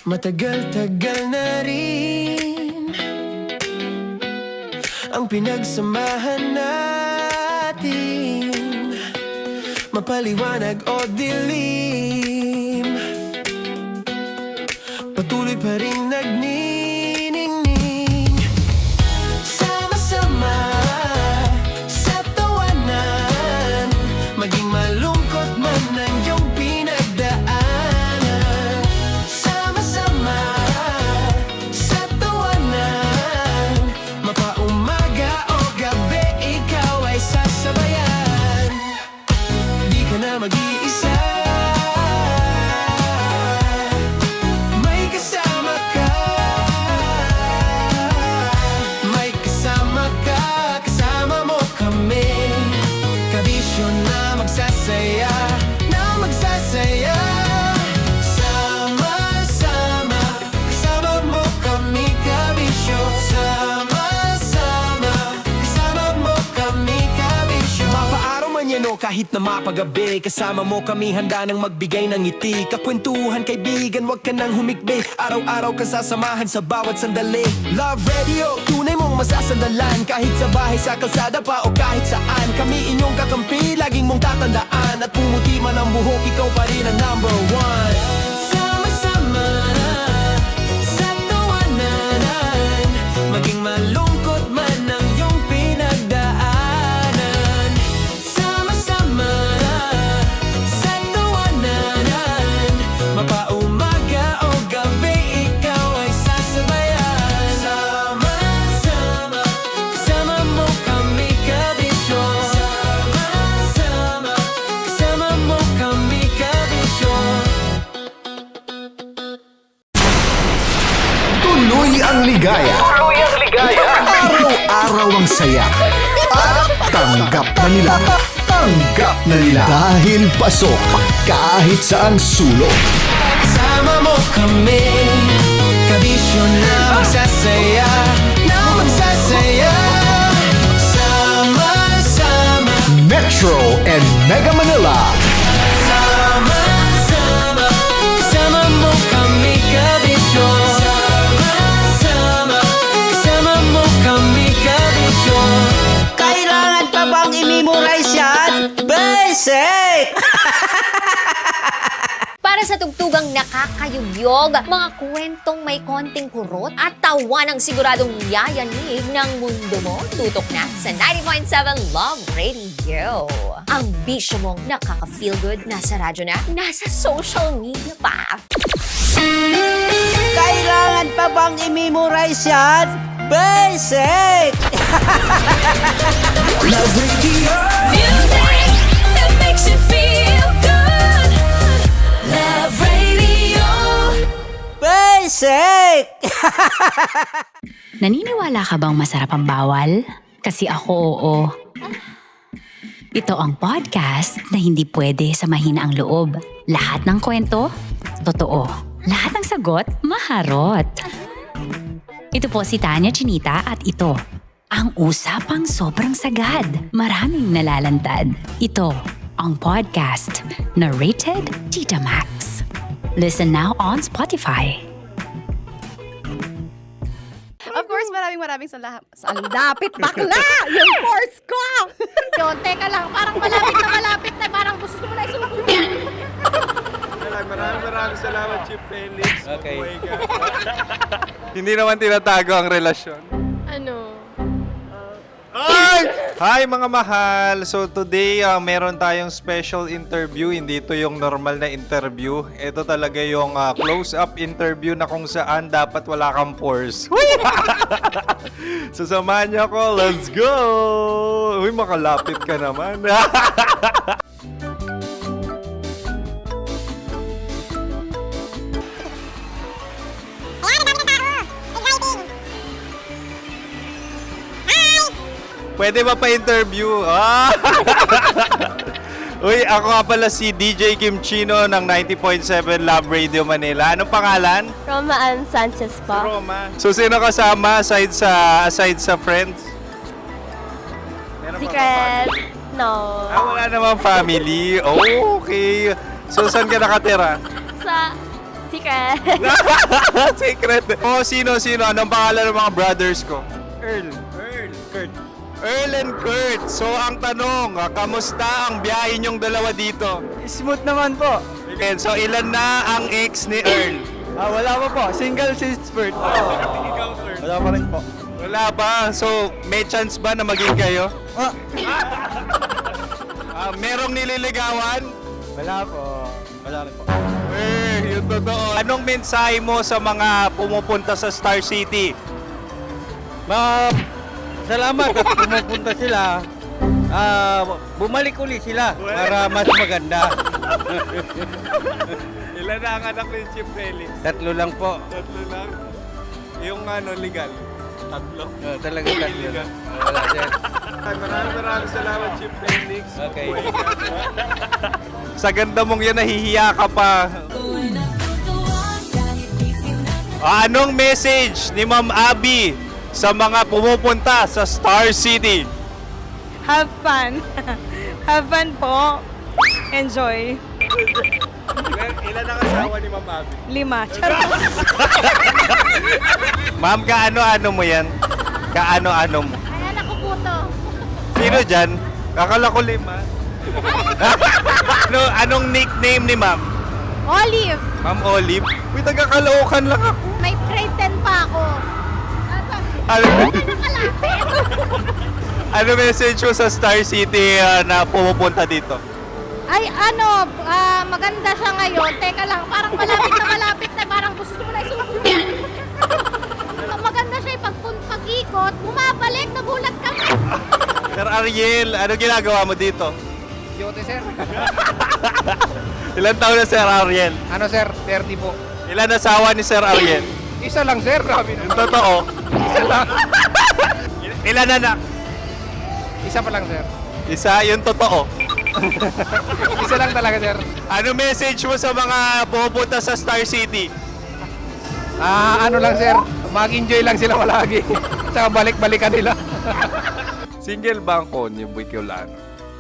Matagal-tagal na rin ang pinagsamahan natin, mapaliwanag o dilim, patuloy pa rin nagniningning. Sama-sama sa tawanan, maging malungkot man ang iyong pinagdaanan. Sama-sama sa tawanan, mapaumaga o gabi, ikaw ay sasabayan. Di ka na mag-iisa, may kasama ka. May kasama ka, kasama mo kami. Kabisyo na magsasaya, na magsasaya. Sama-sama, kasama mo kami, kabisyo. Sama-sama, kasama mo kami, kabisyo. Mapaaraw man yan o kahit na mapagabi, kasama mo kami, handa nang magbigay ng ngiti. Kakwentuhan, kaibigan, wag ka nang humikbi. Araw-araw ka sasamahan sa bawat sandali. Love Radio, tunay mong masasandalan. Kahit sa bahay, sa kalsada pa o kahit saan, kami inyong kakampi, laging mong tatandaan. At pumuti man ang buhok, ikaw pa rin ang number one. Sama-sama sa tawanan, maging malungkot man ang iyong pinagdaanan. Sama-sama sa tawanan, mapaumaga o gabi, ikaw ay sasabayan. Sama-sama, kasama mo kami, kabisyo. Sama-sama, kasama mo kami, kabisyo. Tuloy ang ligaya. Araw-araw ang saya. At tanggap na nila. Tanggap na nila. Dahil pasok kahit saan sulok. Kasama mo kami, kabisyo na magsasaya, na magsasaya. Sama-sama, Metro and Mega Manila. sama-sama, kasama mo kami, kabisyo. Sama-sama, kasama mo kami, kabisyo. Kailangan pa bang i-memorize yan? Basic! Para sa tugtugang nakakayugyog, mga kwentong may konting kurot at tawa ng siguradong yayanig ng mundo mo, tutok na sa 90.7 Love Radio. Ang bisyo mong nakaka-feel good, nasa radyo na, nasa social media pa. Kailangan pa bang i-memorize yan? Basic! Love Radio. Music that makes you feel good. Love Radio. Basic! Naniniwala ka bang masarap ang bawal? Kasi ako oo. Ito ang podcast na hindi pwede samahin ang loob. Lahat ng kwento, totoo. Lahat ng sagot, maharot. Ito po si Tanya Chinita at ito, ang usapang sobrang sagad. Maraming nalalantad. Ito, ang podcast na Rated Tita Max. Listen now on Spotify. Of course, maraming salamat. Ang lapit bakla! Yung course ko! Yun, teka lang, parang malapit na, parang gusto mo na isulat. Maraming salamat, Chief Felix. Okay. Oh my God. Hindi naman tinatago ang relasyon. Ano? Hi mga mahal! So today, meron tayong special interview. Hindi ito yung normal na interview. Ito talaga yung close-up interview na kung saan dapat wala kang pores. So samahan niyo ako. Let's go! Uy, makalapit ka naman. Pwede ba pa-interview? Uy, ako nga pala si DJ Kim Chino ng 90.7 Love Radio Manila. Anong pangalan? Roma Ann Sanchez po. Roma. So, sino kasama aside sa friends? Meron ba Secret. No. wala namang family. Oh, okay. So, saan ka nakatira? Sa Secret. Secret. Oh, sino? Anong pangalan ng mga brothers ko? Kurt. Earl and Kurt. So, ang tanong, kamusta ang biyahe niyong dalawa dito? Smooth naman po. And so, ilan na ang ex ni Earl? Wala pa po. Single since birth. Wala pa rin po. Wala pa. So, may chance ba na maging kayo? Merong nililigawan? Wala po. Wala rin po. Yung totoo. Anong mensahe mo sa mga pumupunta sa Star City? Salamat at pumupunta sila. Bumalik uli sila para mas maganda. Ilan na ang anak ni Chief Felix? 3 lang po. 3 lang? Yung legal? 3? Talaga 3. Wala sir. Maraming salamat, Chief Felix. Okay. Sa ganda mong yan, nahihiya ka pa. Anong message ni Ma'am Abby sa mga pumupunta sa Star City? Have fun. Have fun po. Enjoy. Ilan ang asawa ni Ma'am Abby? 5. Charot. Ma'am, kaano-ano mo yan? Kaano-ano mo? Ay, anak ko po to. Sino dyan? Kakala ko 5. Anong nickname ni Ma'am? Olive. Ma'am Olive? Uy, taga-Caloocan lang ako. May grade 10 pa ako. Ano, Nakalapit. ano message mo sa Star City na pumupunta dito? Ay, maganda siya ngayon. Teka lang, parang malapit na, parang gusto mo na isubukan. Maganda siya pag-ikot, bumabalik, nagulat ka. Sir Ariel, ano ginagawa mo dito? Yote sir. Ilan taon na Sir Ariel? Ano sir? 30 po. Ilan asawa ni Sir Ariel? Isa lang sir. Grabe Yung totoo. Isa lang. Ilan anak? Isa pa lang sir. Isa, yung totoo. Isa lang talaga sir. Ano message mo sa mga pupunta sa Star City? Ano lang sir. Mag-enjoy lang sila palagi. Tsaka balik-balikan nila. Single ba ang Connie Bicolano?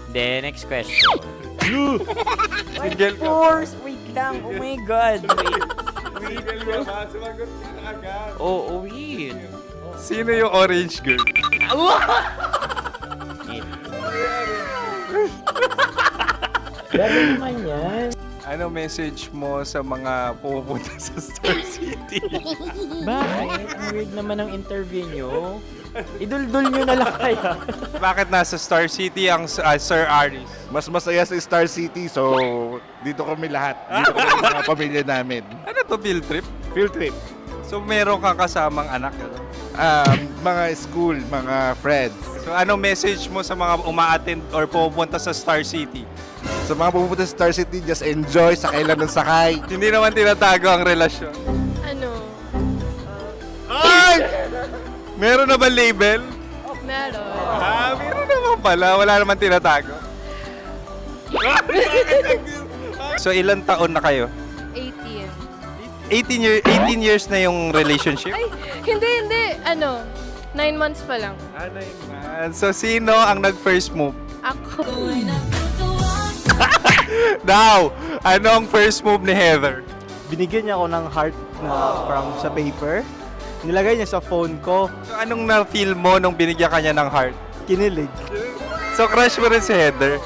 Then, next question. Single ka? Wait lang. Oh my God. Single ka ba? Sumagot ka na agad. Oh, wait. Sino yung orange girl? Grabe naman yan. Ano message mo sa mga pupunta sa Star City? Bakit? Ang weird naman ang interview nyo. Idul-dul nyo na lang kaya. Bakit nasa Star City ang Sir Aris? Mas masaya sa Star City, so dito kami lahat. Dito kami mga pamilya namin. Ano to, field trip? Field trip. So meron kang kasamang anak? Ano? Mga school, mga friends. So ano message mo sa mga uma-attend or pupunta sa Star City? Sa mga pupunta sa Star City, just enjoy, sakay lang ng sakay. Hindi naman tinatago ang relasyon. Ano? Ay! Meron na ba label? Meron. Meron naman pala. Wala naman tinatago. So ilan taon na kayo? 18. 18 years na yung relationship? Ay, hindi. 9 months pa lang. Ano yun? So sino ang nag-first move? Ako. Now, anong first move ni Heather? Binigyan niya ako ng heart na from sa paper. Nilagay niya sa phone ko. So anong na-feel mo nung binigyan ka niya ng heart? Kinilig. So crush mo rin si Heather?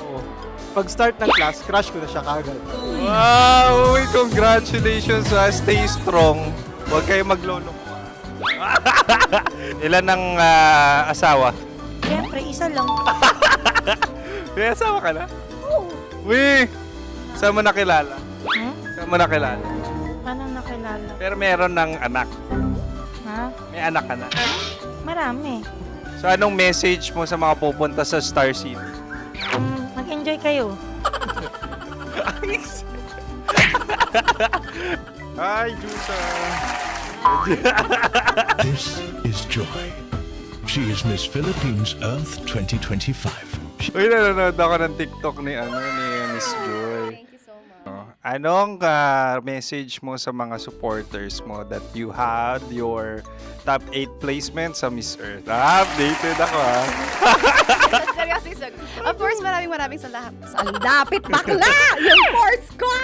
Pag start ng class, crush ko na siya kagad. Wow! Uy, congratulations! Stay strong. Huwag kayo maglolo. Ilan ang asawa? Siyempre, isa lang. May asawa ka na? Oo. Uy! Saan mo nakilala? Saan mo nakilala? Paano nakilala? Pero meron ng anak. Ha? May anak ka na. Marami. So anong message mo sa mga pupunta sa Star City? Mag-enjoy kayo. Hi, Jusa! This is Joy. She is Miss Philippines Earth 2025. Uy, nanonood ako ng TikTok ni Miss Joy. Thank you so much. Anong message mo sa mga supporters mo that you had your top 8 placement sa Miss Earth? Updated ako Seryoso, of course, maraming salamat. Ang dapit bakla! Yung course ko!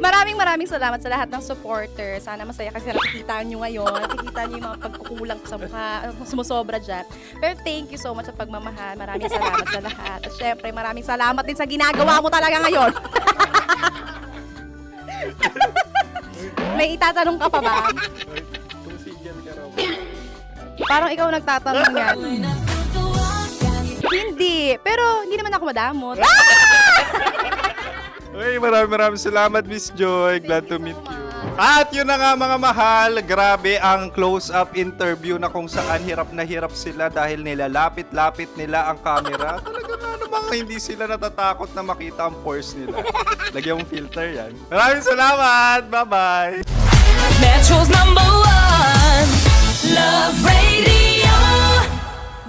maraming maraming salamat sa lahat ng supporter. Sana masaya kasi nakikita nyo ngayon. Nakikita nyo yung mga pagkukulang ko sa mukha, sumusobra dyan. Pero thank you so much sa pagmamahal. Maraming salamat sa lahat. At syempre, maraming salamat din sa ginagawa mo talaga ngayon. May itatanong ka pa ba? Parang ikaw nagtatanong yan. Hindi. Pero hindi naman ako madamot. Uy, maraming salamat, Miss Joy. Glad to meet you. At yun na nga mga mahal, grabe ang close-up interview na kung saan hirap na hirap sila dahil nilalapit-lapit nila ang camera. Talaga nga namang hindi sila natatakot na makita ang pores nila. Lagyan mong filter yan. Maraming salamat! Bye-bye! Metro's #1 Love Radio.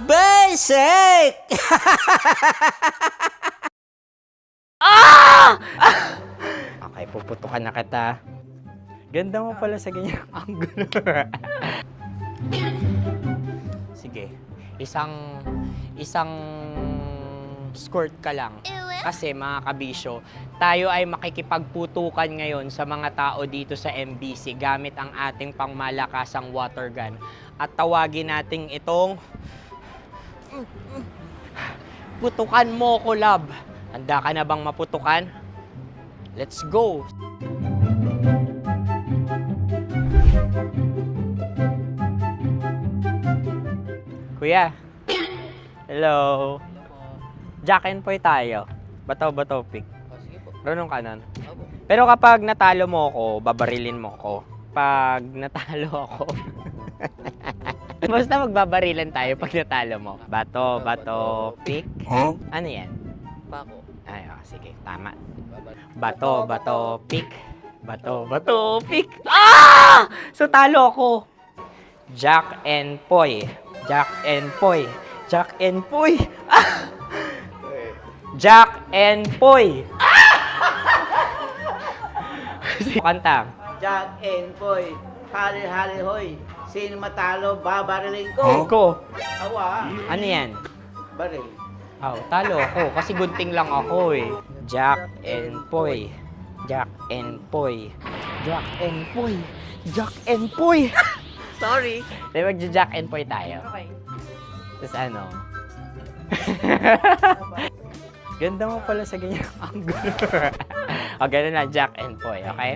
Basic! Okay, puputukan na kita. Ganda mo pala sa ganyang angulo. Sige, isang skirt ka lang. Kasi mga kabisyo, tayo ay makikipagputukan ngayon sa mga tao dito sa MBC gamit ang ating pangmalakasang water gun. At tawagin natin itong putukan mo ko, love. Handa ka na bang maputukan? Let's go! Kuya. Hello. Jack and Poy tayo. Bato-bato pick. Runong kanan. Pero kapag natalo mo ako, babarilin mo ako. Pag natalo ako, basta magbabarilan tayo pag natalo mo. Bato, pick. Ano yan? Pako. Ay, sige, tama. Bato, pick. Bato, pick. Ah! So, talo ako. Jack and Poy. Jack and Poy. Jack and Poy. Ah! Jack and Poy. Kanta. Jack and Poy, hali-hali hoy. Sino matalo, babariling ko. Ko. Awa. Ano yan? Baril. Oh, talo ako kasi gunting lang ako eh. Jack and Poy. Jack and Poy. Jack and Poy. Jack and Poy. Sorry. Di ba Jack and Poy tayo? Okay. Tapos ano? Ganda mo pala sa ganyang angulo. O, ganun lang, Jack and Poy, okay?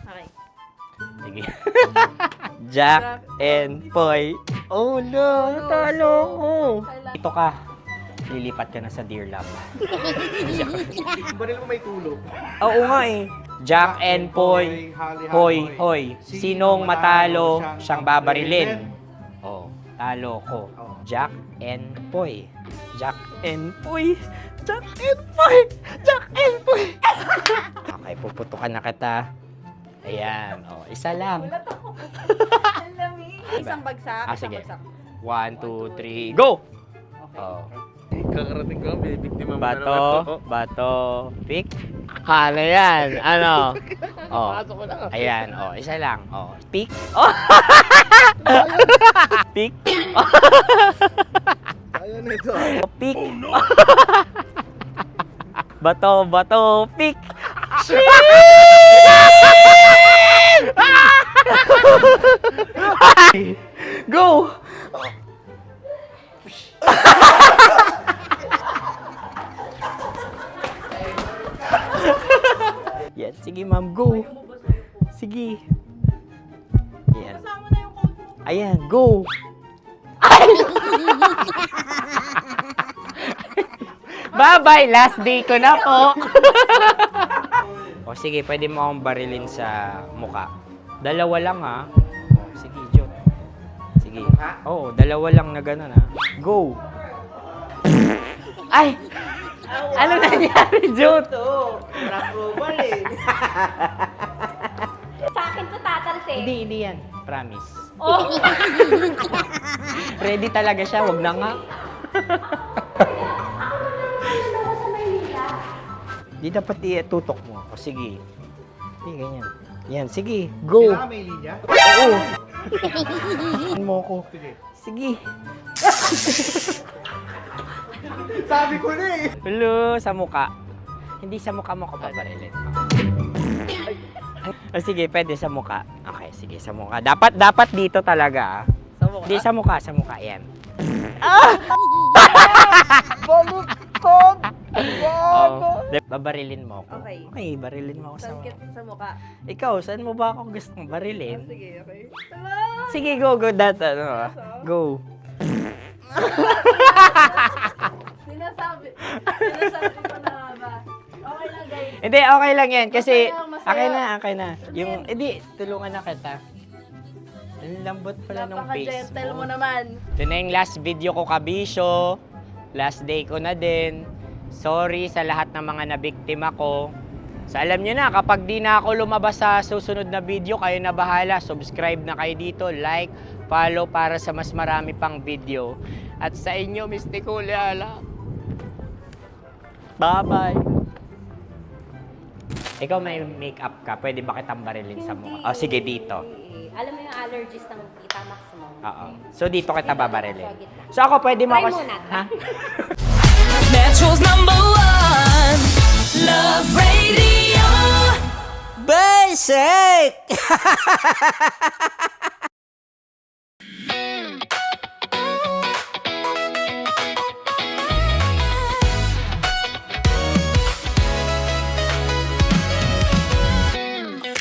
Okay. Sige. Jack and Poy. Oh no, natalo ko. Ito ka. Lilipat ka na sa Dear Love. Baril mo may tulog. Oo nga eh. Jack and Poy. Hoy, hoy. Sinong matalo, siyang babarilin. Oh, talo ko. Jack and Poy. Jack and Poy. Jack and Poy. Jack and Poy. Okay, puputukan na kita. Ayan. Oh, isa lang. Isang bagsak. Sige. 1, 2, 3, go! Oh. Kakarating ko, binibiktima mo Bato, pick. Ano yan? Ano? Oh. Ayan, oh, isa lang. Oh, pick. Oh. Pick. Ayaw na ito. Oh, pick. Bato, pick. Go! Yan, sige ma'am, go. Sige. Yan. Ayan, go. Bye-bye, last day ko na po. O sige, pwede mo akong barilin sa muka. Dalawa lang ha. O, sige, Jot. Sige. Oo, dalawa lang na gano'n ha. Go. Ay! Ano nangyari, Jot? Approval eh. Sa akin to tatalsik. Hindi yan. Promise. Oh. Ready talaga siya, wag na nga. Di dapat itutok mo. O sige. Hindi, ganyan. Yan, sige. Go. Kailangan may linya? Oo. Mo ko. Sige. Sabi ko na eh. Hello, sa muka. Hindi sa muka mo ko paparilin. O sige, pwede sa mukha. Okay, sige, sa mukha. Dapat dito talaga. Sa mukha? Di, sa mukha. Yan. Babarilin mo ako. Okay, barilin mo ako sa mukha. Sa mukha. Ikaw, saan mo ba ako gustong barilin? Sige, okay. Sige, go. Go. Sinasabi ko na ba? Okay lang, guys. Hindi, okay lang yan. Kasi, Masaya. okay na. Yung, hindi, tulungan na kita. Ang lambot pala ng face Napaka-gentle mo. mo naman. Ito na yung last video ko, kabisyo. Last day ko na din. Sorry sa lahat ng mga nabiktima ko. So alam nyo na, kapag di na ako lumabas sa susunod na video, kayo na bahala. Subscribe na kayo dito, like, follow para sa mas marami pang video. At sa inyo, Mistiko Leala. Bye-bye. Ikaw may makeup ka, pwede ba kitang barilin sa mukha? Oh, sige, dito. Alam mo yung allergies ng Tita Max mo. Oo. So dito kita babarilin. So ako pwede mo Try ako... muna. Ha? Metro's #1 Love Radio. Basic!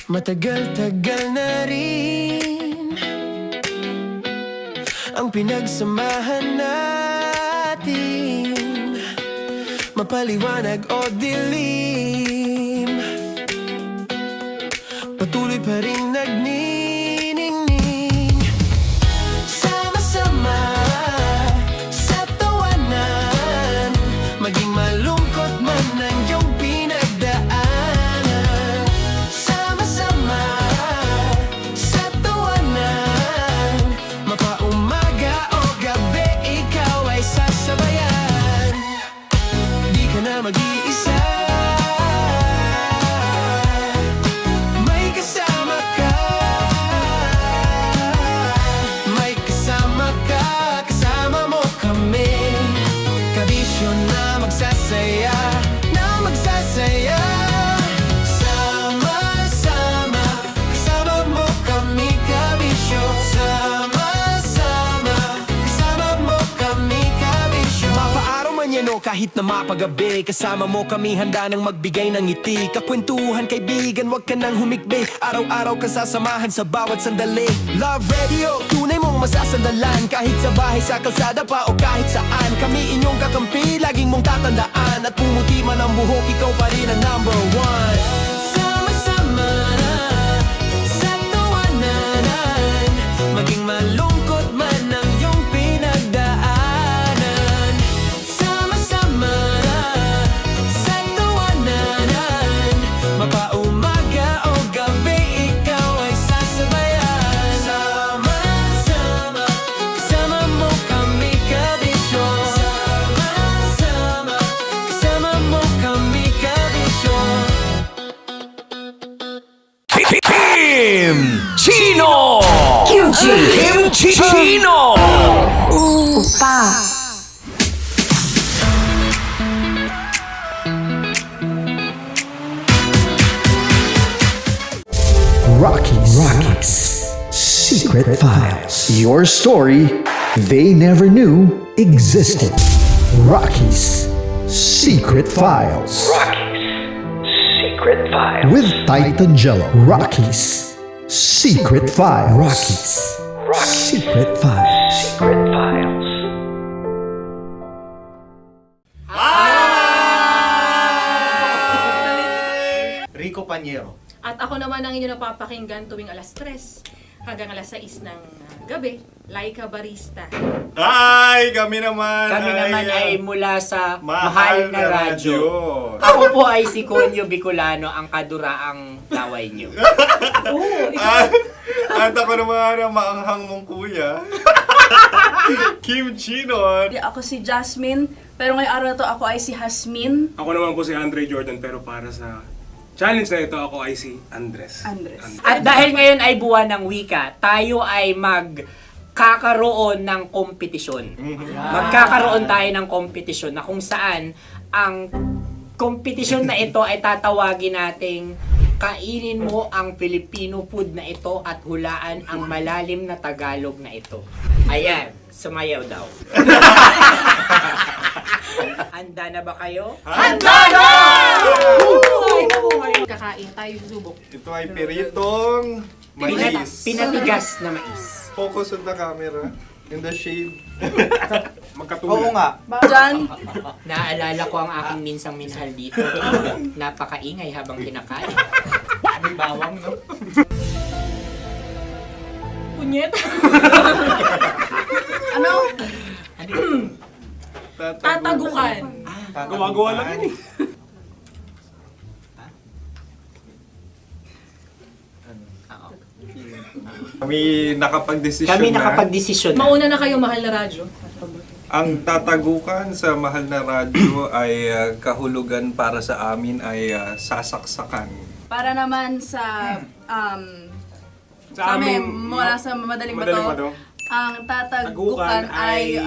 Matagal-tagal na rin ang pinagsamahan natin, mapaliwanag o dilim, patuloy pa rin nagniningning. Sama-sama sa tawanan, maging malungkot man ang iyong pinagdaanan. Sama-sama sa tawanan, mapaumaga o gabi, ikaw ay sasabayan. Di ka na mag-iisa, may kasama ka. May kasama ka, kasama mo kami. Kabisyo na magsasaya, na magsasaya. Sama-sama, kasama mo kami, kabisyo. Sama-sama, kasama mo kami, kabisyo. Mapaaraw man yan o kahit na mapagabi, kasama mo kami, handa nang magbigay ng ngiti. Kakwentuhan, kaibigan, wag ka nang humikbi. Araw-araw ka sasamahan sa bawat sandali. Love Radio, tunay mong masasandalan. Kahit sa bahay, sa kalsada pa o kahit saan, kami inyong kakampi, laging mong tatandaan. At pumuti man ang buhok, ikaw pa rin ang #1. Sama-sama sa tawanan, maging malungkot man ang iyong pinagdaanan. Sama-sama sa tawanan, mapaumaga o gabi, ikaw ay sasabayan. Sama-sama, kasama mo kami, kabisyo. Sama-sama, kasama mo kami, kabisyo. Kim Chino! Kim Chino! Rockies Secret Files. Your story they never knew existed. Rockies Secret Files. Secret Files. With Titan Jello. Rockies Secret Files. Rockies Secret Files. Secret Files. Rico Panyero. At ako naman ang inyo napapakinggan tuwing alas 3 hanggang alas 6 ng gabi, Laika Barista. Ay, kami naman. Kami naman ay mula sa Mahal na Radyo. Ako po ay si Conyo Bicolano, ang kaduraang laway nyo. At ako naman ang maanghang mong kuya. Kim Chino. Ako si Jasmine, pero ngayong araw na to ako ay si Hasmin. Ako naman po si Andre Jordan, pero para sa challenge na ito, ako ay si Andres. At dahil ngayon ay buwan ng wika, tayo ay magkakaroon ng kompetisyon. Magkakaroon tayo ng kompetisyon na kung saan ang kompetisyon na ito ay tatawagin nating Kainin mo ang Filipino food na ito at hulaan ang malalim na Tagalog na ito. Ayan, sumayaw daw. Handa na ba kayo? Handa na! Kakain tayo subok. Ito ay piritong mais. Pinatigas na mais. Focus on the camera. In the shade. Magkatulad. Oo nga. Naalala ko ang aking minsang minahal dito. Napakaingay habang kinakain. May bawang, no? Punyet. Ano? Tatagukan. Gawa-gawa lang yun eh. Kami nakapag-desisyon Kami na. nakapag-desisyon na. Mauna na kayo, mahal na radyo. Ang tatagukan sa mahal na radyo ay kahulugan para sa amin ay sasaksakan. Para naman sa Sa amin, mula sa madaling madaling bato, bato. ang tatagukan ay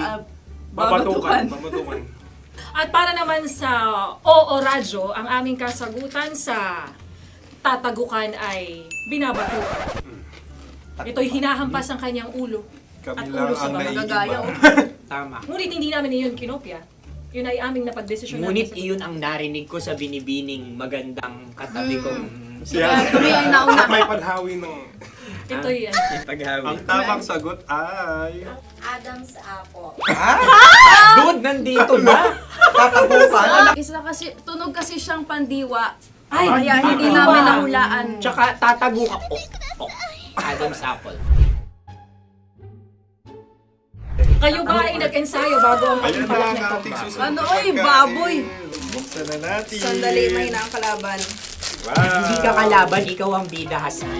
babatukan. babatukan. At para naman sa Oo Radyo, ang aming kasagutan sa tatagukan ay binabatukan. Ito'y hinahampas ang kanyang ulo. Kami At lang ulo sa ang mga gagaya, naiiba. Tama. Ngunit hindi namin iyon kinopya. Yun ay aming napagdesisyon Ngunit namin. iyon ang narinig ko sa binibining magandang katabi kong Kami ay nauna. May panhawi ng... Ito'y Ang tamang sagot ay... Adam's apple. Dude, nandito na! Isa kasi, tunog kasi siyang pandiwa. Ay, Kaya hindi namin nahulaan. Tsaka tatago ka. Oh. Adam's apple. kayo ba ay nag-ensayo bago ang Ayan na pagpalat ang nito? ating susunod Ano, na oy, pagkain. baboy. Buksan na natin. Sandali, may na ang kalaban. Wow. Hindi ka kalaban, ikaw ang bida, Hasmi.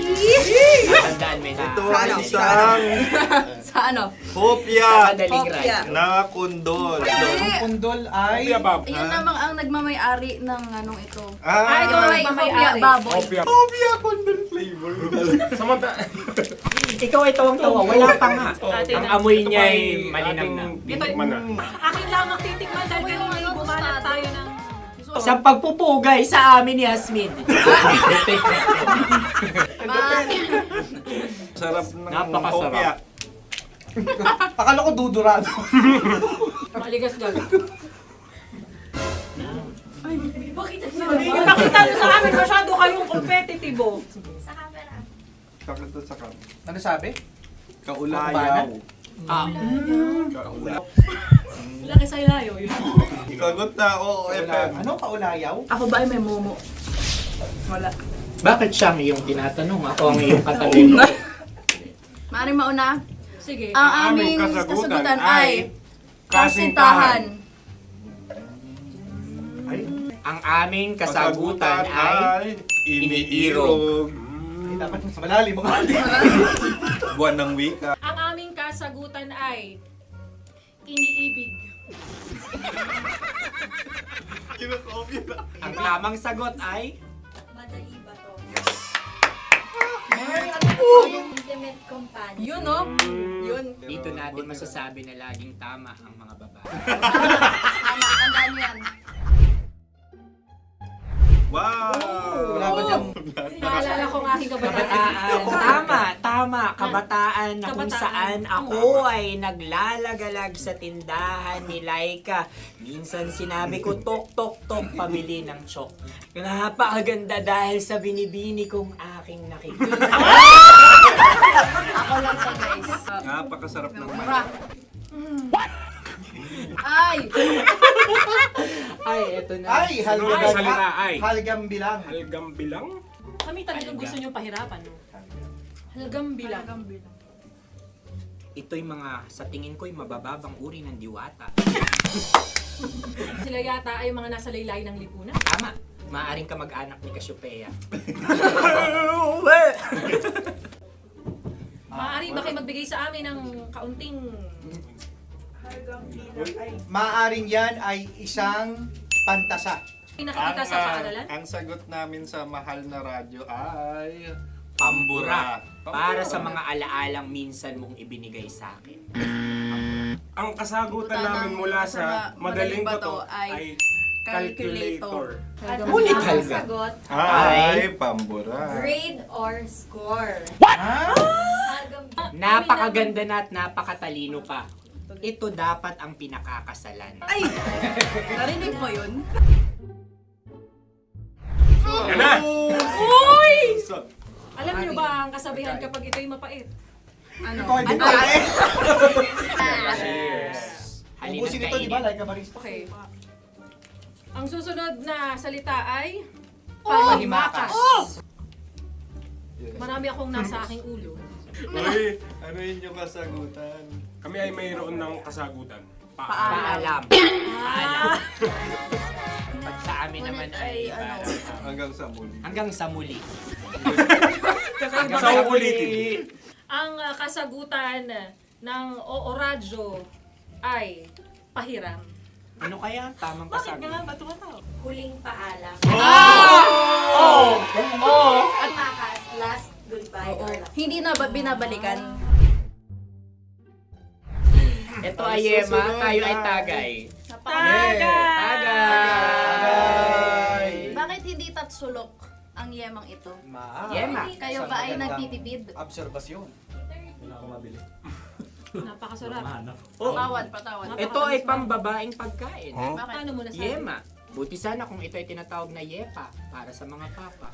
Natandaan mo na. Ito ay isang Sa ano? hopya Madaling Hopya. ride. na kundol. Ang pundol ay... Kuya Bob. Ayun namang ang nagmamay-ari ng anong ito. Ay, ito Ah, ay Hopya, mamayari. baboy. Hopya. hopya kundol flavor. Samanta. Ikaw ay tawang-tawa, wala pa nga. Atin Ang na. amoy Ito niya pa ay ay malinam na. ating titikman na. Akin lamang titikman dahil kayo ngayon bumalat tayo ng... Sa pagpupugay sa amin ni Hasmin. Sarap ng Napakasarap. hopya. Akala ko dudurado. Maligas lang. Bakit ipakita nyo sa amin masyado kayong competitive. Sakit to sakit. Ano sabi? Kaulayaw. Laki sa ilayo yun. Sagot na, oo, FM. Ano? Kaulayaw? Ako ba ay may momo? Wala. Bakit siyang iyong tinatanong? Ako ang iyong katabi. Maaaring mauna. Sige. Ang aming aming kasagutan ay kasintahan. Ang aming kasagutan ay iniirog. Ay, dapat sa malalim mo. Buwan ng wika. Ang aming kasagutan ay iniibig. Kinakopya na. Ang tamang sagot ay Madali ba to? Intimate companion. Yun, no? Yun. dito natin masasabi na laging tama ang mga babae. Tama, tandaan nyo yan. Wow! Wala ba niyang... Naalala ko ang aking kabataan. Kabataan. Tama. Kabataan na kung Kabataan. saan ako ay naglalagalag sa tindahan ni Laika. Minsan sinabi ko, tok, tok, tok, pamili ng chok. Napakaganda dahil sa binibini kong aking nakikita. Ako lang siya, guys. Napakasarap ng Mura. Ay! Ay, eto na. Ay, halgam. Ay, salita, ay. Halgam bilang. Halgam bilang? Kami talagang gusto nyo pahirapan. No? Halagang bilang. Ito'y mga, sa tingin ko'y mabababang uri ng diwata. Sila yata ay mga nasa laylay ng lipunan. Tama. Maaring ka mag-anak ni Cassiopeia. Maaari ba kayo magbigay sa amin ng kaunting... Maaring yan ay isang pantasa. Nakikita sa paaralan? Ang sagot namin sa mahal na radyo ay... Pambura. Para sa mga alaalang minsan mong ibinigay sa akin. Ang kasagutan namin mula sa madaling bato ay Calculator. At Ulit, ang Helga. sagot, Ay, pambura. grade or score? Napakaganda na at napakatalino pa. Ito dapat ang pinakakasalan. Narinig mo yun? Yan na! Uy! Alam niyo ba ang kasabihan kapag ito'y mapait? Ano? Halina't Ubusin ito, di ba? kainin. Like a barista. Okay. Ang susunod na salita ay panghimakas. Marami akong nasa aking ulo. Uy, ano yun yung kasagutan? Kami ay mayroon ng kasagutan. Paalam. Paalam. Pag sa amin naman ay Hanggang sa muli. hanggang sa muli. Sa ulitin. Ang kasagutan ng Oo Radyo ay pahiram. Ano kaya ang tamang kasagutan? Huling paalam. Oh! At makas, last goodbye or last. Hindi na ba binabalikan? Ito ay Yema, tayo ay Tagay. Tagay! Bakit hindi tatsulok ang yemang ito? Yema. Kayo ba ay nagtitipid? Obserbasyon. Napakasarap. Patawad. Ito ay pambabaeng pagkain. Bakit? Paano mo nasabi? Yema. Buti sana kung ito ay tinatawag na Yepa para sa mga papa.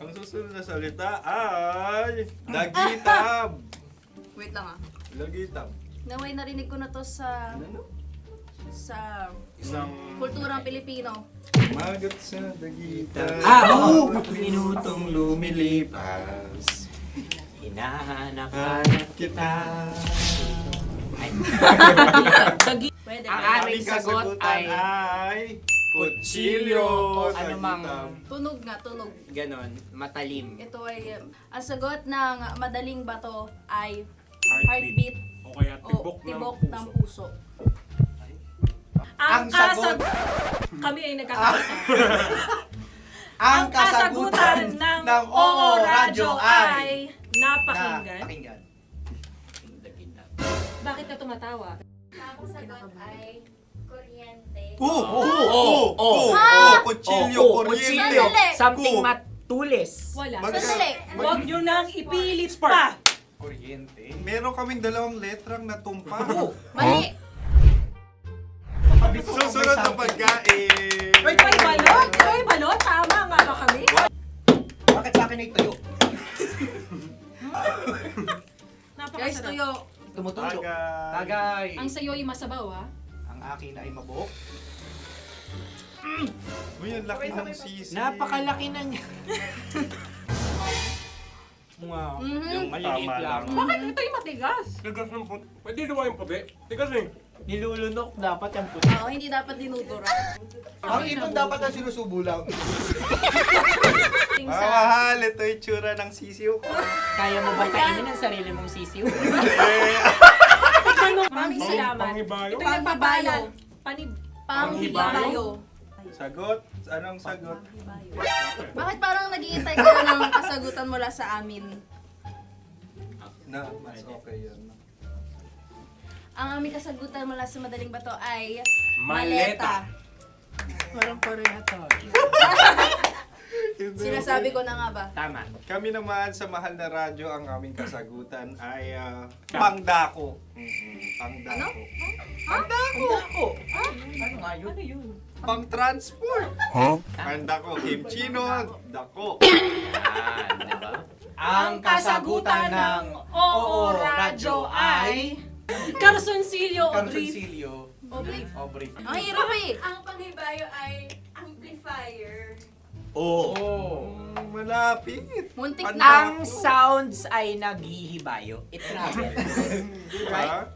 Ang susunod na salita ay dagitab. Wait lang ah. Dagitab. Naway narinig ko na to sa Isang kulturang Pilipino. magat sa dagitab. Oo! Minutong lumilipas. Hinahanap-hanap kita. Ay. Pwede. Ang ba? aming sagot ay kutsilyo. o anumang Tunog nga, tunog. ganon, matalim. Ito ay, ang sagot ng madaling bato ay Heartbeat. heartbeat O kaya o tibok tibok ng ng puso. puso. Ang Ang sagot. Kami ay nagkakaisa. Ang Ang kasagutan ng Oo Radyo ay napakinggan. Pakinggan. Bakit ka tumatawa? Ang sagot ay kuryente. Kutsilyo, kuryente. Sandali. Something Ku. matulis. Wala. Sandali. Huwag nyo nang ipilit pa. Kuryente. Meron kaming dalawang letrang natumpa. Mali. Susunod na pagkain. Ay, balot? Ay, balot? Tama nga ba kami? Bakit sa akin ay tuyo? Guys, Napakasarap. tuyo. Tumutulo. Tagay. Tagay. Ang sayo ay masabaw, ha? Ang akin ay mabuhok. Uy, ang laki ng sisi. Napakalaki na niya. Wow. Yung maliliit Tama lang. lang. Bakit ito'y matigas? Tigas ng puti. Pwede naman yung puti. Tigas eh. Nilulunok dapat yung puti. Oo, hindi dapat dinudura. Ang ibon dapat na sinusubo lang. Mga mahal, ito yung tsura ng sisiw ko. Kaya mo ba kainin ang sarili mong sisiw? Maraming salamat. Panghibayo. Ito'y nagpapalan. Panghibayo. Sagot? Anong sagot? Bakit parang nag-iintay ka na ng kasagutan mula sa amin? Na, mas okay yun. Ang aming kasagutan mula sa madaling bato ay Maleta. Parang pareha to. Sinasabi ko na nga ba? Tama. Kami naman sa mahal na radyo, ang aming kasagutan ay pangdako. Pangdako. Ako. Ano nga yun? Pang-transport. Pangdako, kimchino, dako. Diba? Ang kasagutan ng Oo Radyo ay Carsoncillo o Brief. Carsoncillo. O brief. Ang hirap eh. Ang panghibayo ay amplifier. Malapit. Muntik Panda- na. Ang sounds ay naghihibayo. It travels. Diba?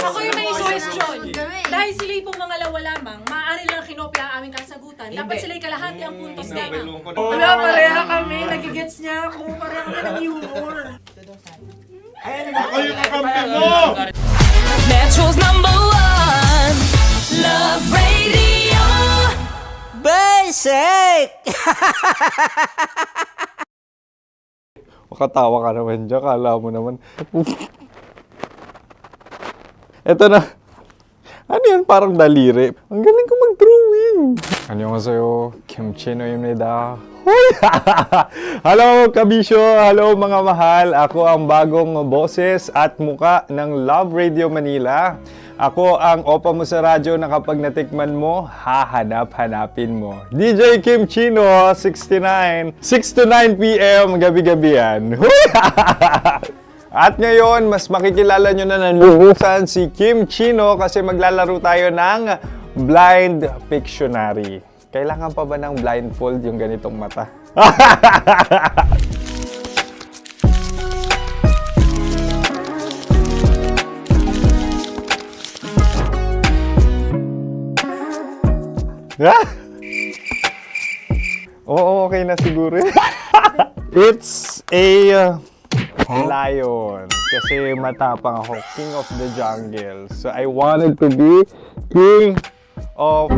Ako yung may suggestion. Kami. Dahil sila pong mga lawa lamang, maaari lang kinopya ang aming kasagutan. Dapat Hindi. sila'y kalahati ang puntos lamang. Nabelong ko na. Wala, pareha kami. Nagigets niya ako. Pareha kami ng humor. Ako yung kakampi mo! Metro's #1 Love Radio Buzz sake! Makatawa ka naman dyan. Kala mo naman. Eto na. Ano yan? Parang daliri. Ang galing ko mag-drawing. 안녕하세요. 김치노입니다. Hello, kabisyo! Hello, mga mahal! Ako ang bagong boses at muka ng Love Radio Manila. Ako ang opa mo sa radyo na kapag natikman mo, hahanap-hanapin mo. DJ Kim Chino, 69. 6 to 9 p.m. gabi-gabi yan. At ngayon, mas makikilala nyo na ng lubusan si Kim Chino kasi maglalaro tayo ng Blind Pictionary. Kailangan pa ba ng blindfold yung ganitong mata? Oo, okay na siguro. It's a lion. Kasi matapang ako. King of the jungle. So I wanted to be king of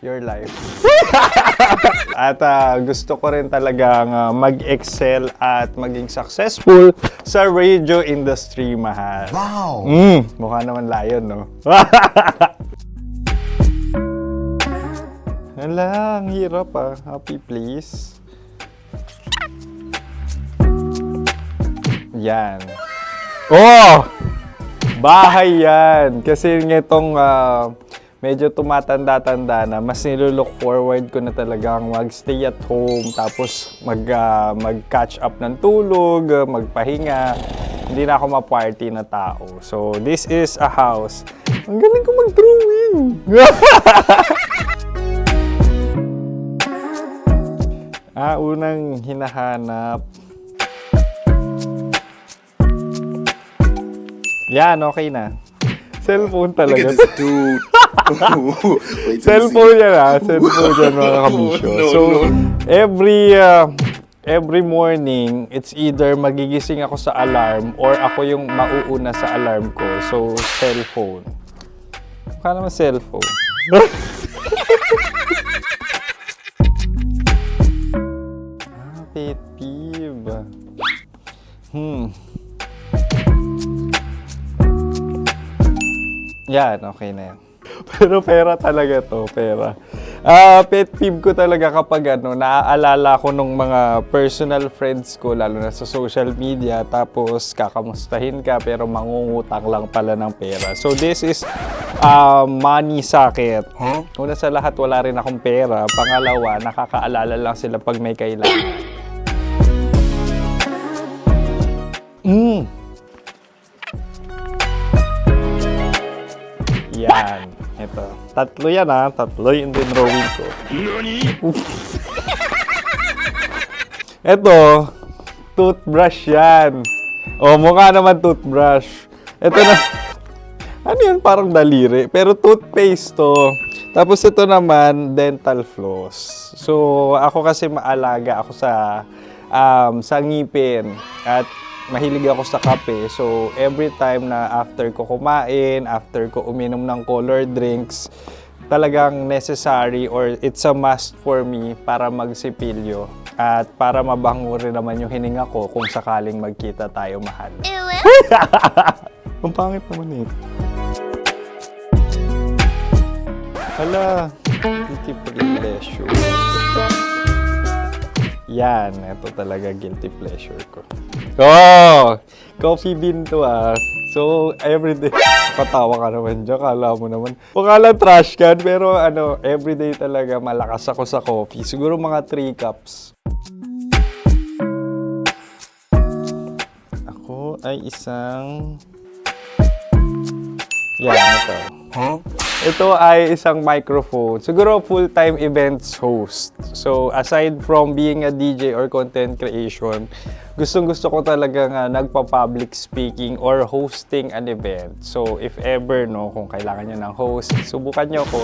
your life. At gusto ko rin talagang mag-excel at maging successful sa radio industry, mahal. Wow! Mukha naman lion, no? Hala, ang hirap Happy, please. Yan. Oh! Bahay yan. Kasi itong medyo tumatanda-tanda na, mas nilook forward ko na talagang mag-stay at home, tapos mag-catch up ng tulog, magpahinga. Hindi na ako ma-party na tao. So, this is a house. Ang galing ko mag-drawing! Unang hinahanap. Yan, okay na. Cellphone talaga. Dude. Cellphone yan Cellphone yan, mga kabisyo. So, every morning, it's either magigising ako sa alarm or ako yung mauuna sa alarm ko. So, cellphone. Mukha naman cellphone. Pet peeve. Yan, okay na yan. Pero pera talaga to, pera. Pet peeve ko talaga kapag naaalala ko nung mga personal friends ko, lalo na sa social media, tapos kakamustahin ka pero mangungutang lang pala ng pera. So this is money sakit. Una sa lahat, wala rin akong pera. Pangalawa, nakakaalala lang sila pag may kailangan. Yan. Ito. Tatlo yan Tatlo yung dinrawing ko. Ito. Toothbrush yan. Mukha naman toothbrush. Ito na. Ano yan? Parang daliri. Pero toothpaste to. Tapos ito naman, dental floss. So, ako kasi maalaga ako sa ngipin. At mahilig ako sa kape. So, every time na after ko kumain, after ko uminom ng colored drinks, talagang necessary or it's a must for me para magsipilyo. At para mabango rin naman yung hininga ko kung sakaling magkita tayo, mahal. Ang pangit naman Hala, guilty pleasure. Yan, ito talaga guilty pleasure ko. Coffee bean to So, everyday. Patawa ka naman dyan, kala mo naman. Pakala trash can, pero everyday talaga malakas ako sa coffee. Siguro mga 3 cups. Ako ay isang... Yan, ito. Ito ay isang microphone. Siguro full-time events host. So, aside from being a DJ or content creation, gustong-gusto ko talaga nagpa-public speaking or hosting an event. So, if ever, kung kailangan nyo ng host, subukan nyo ko.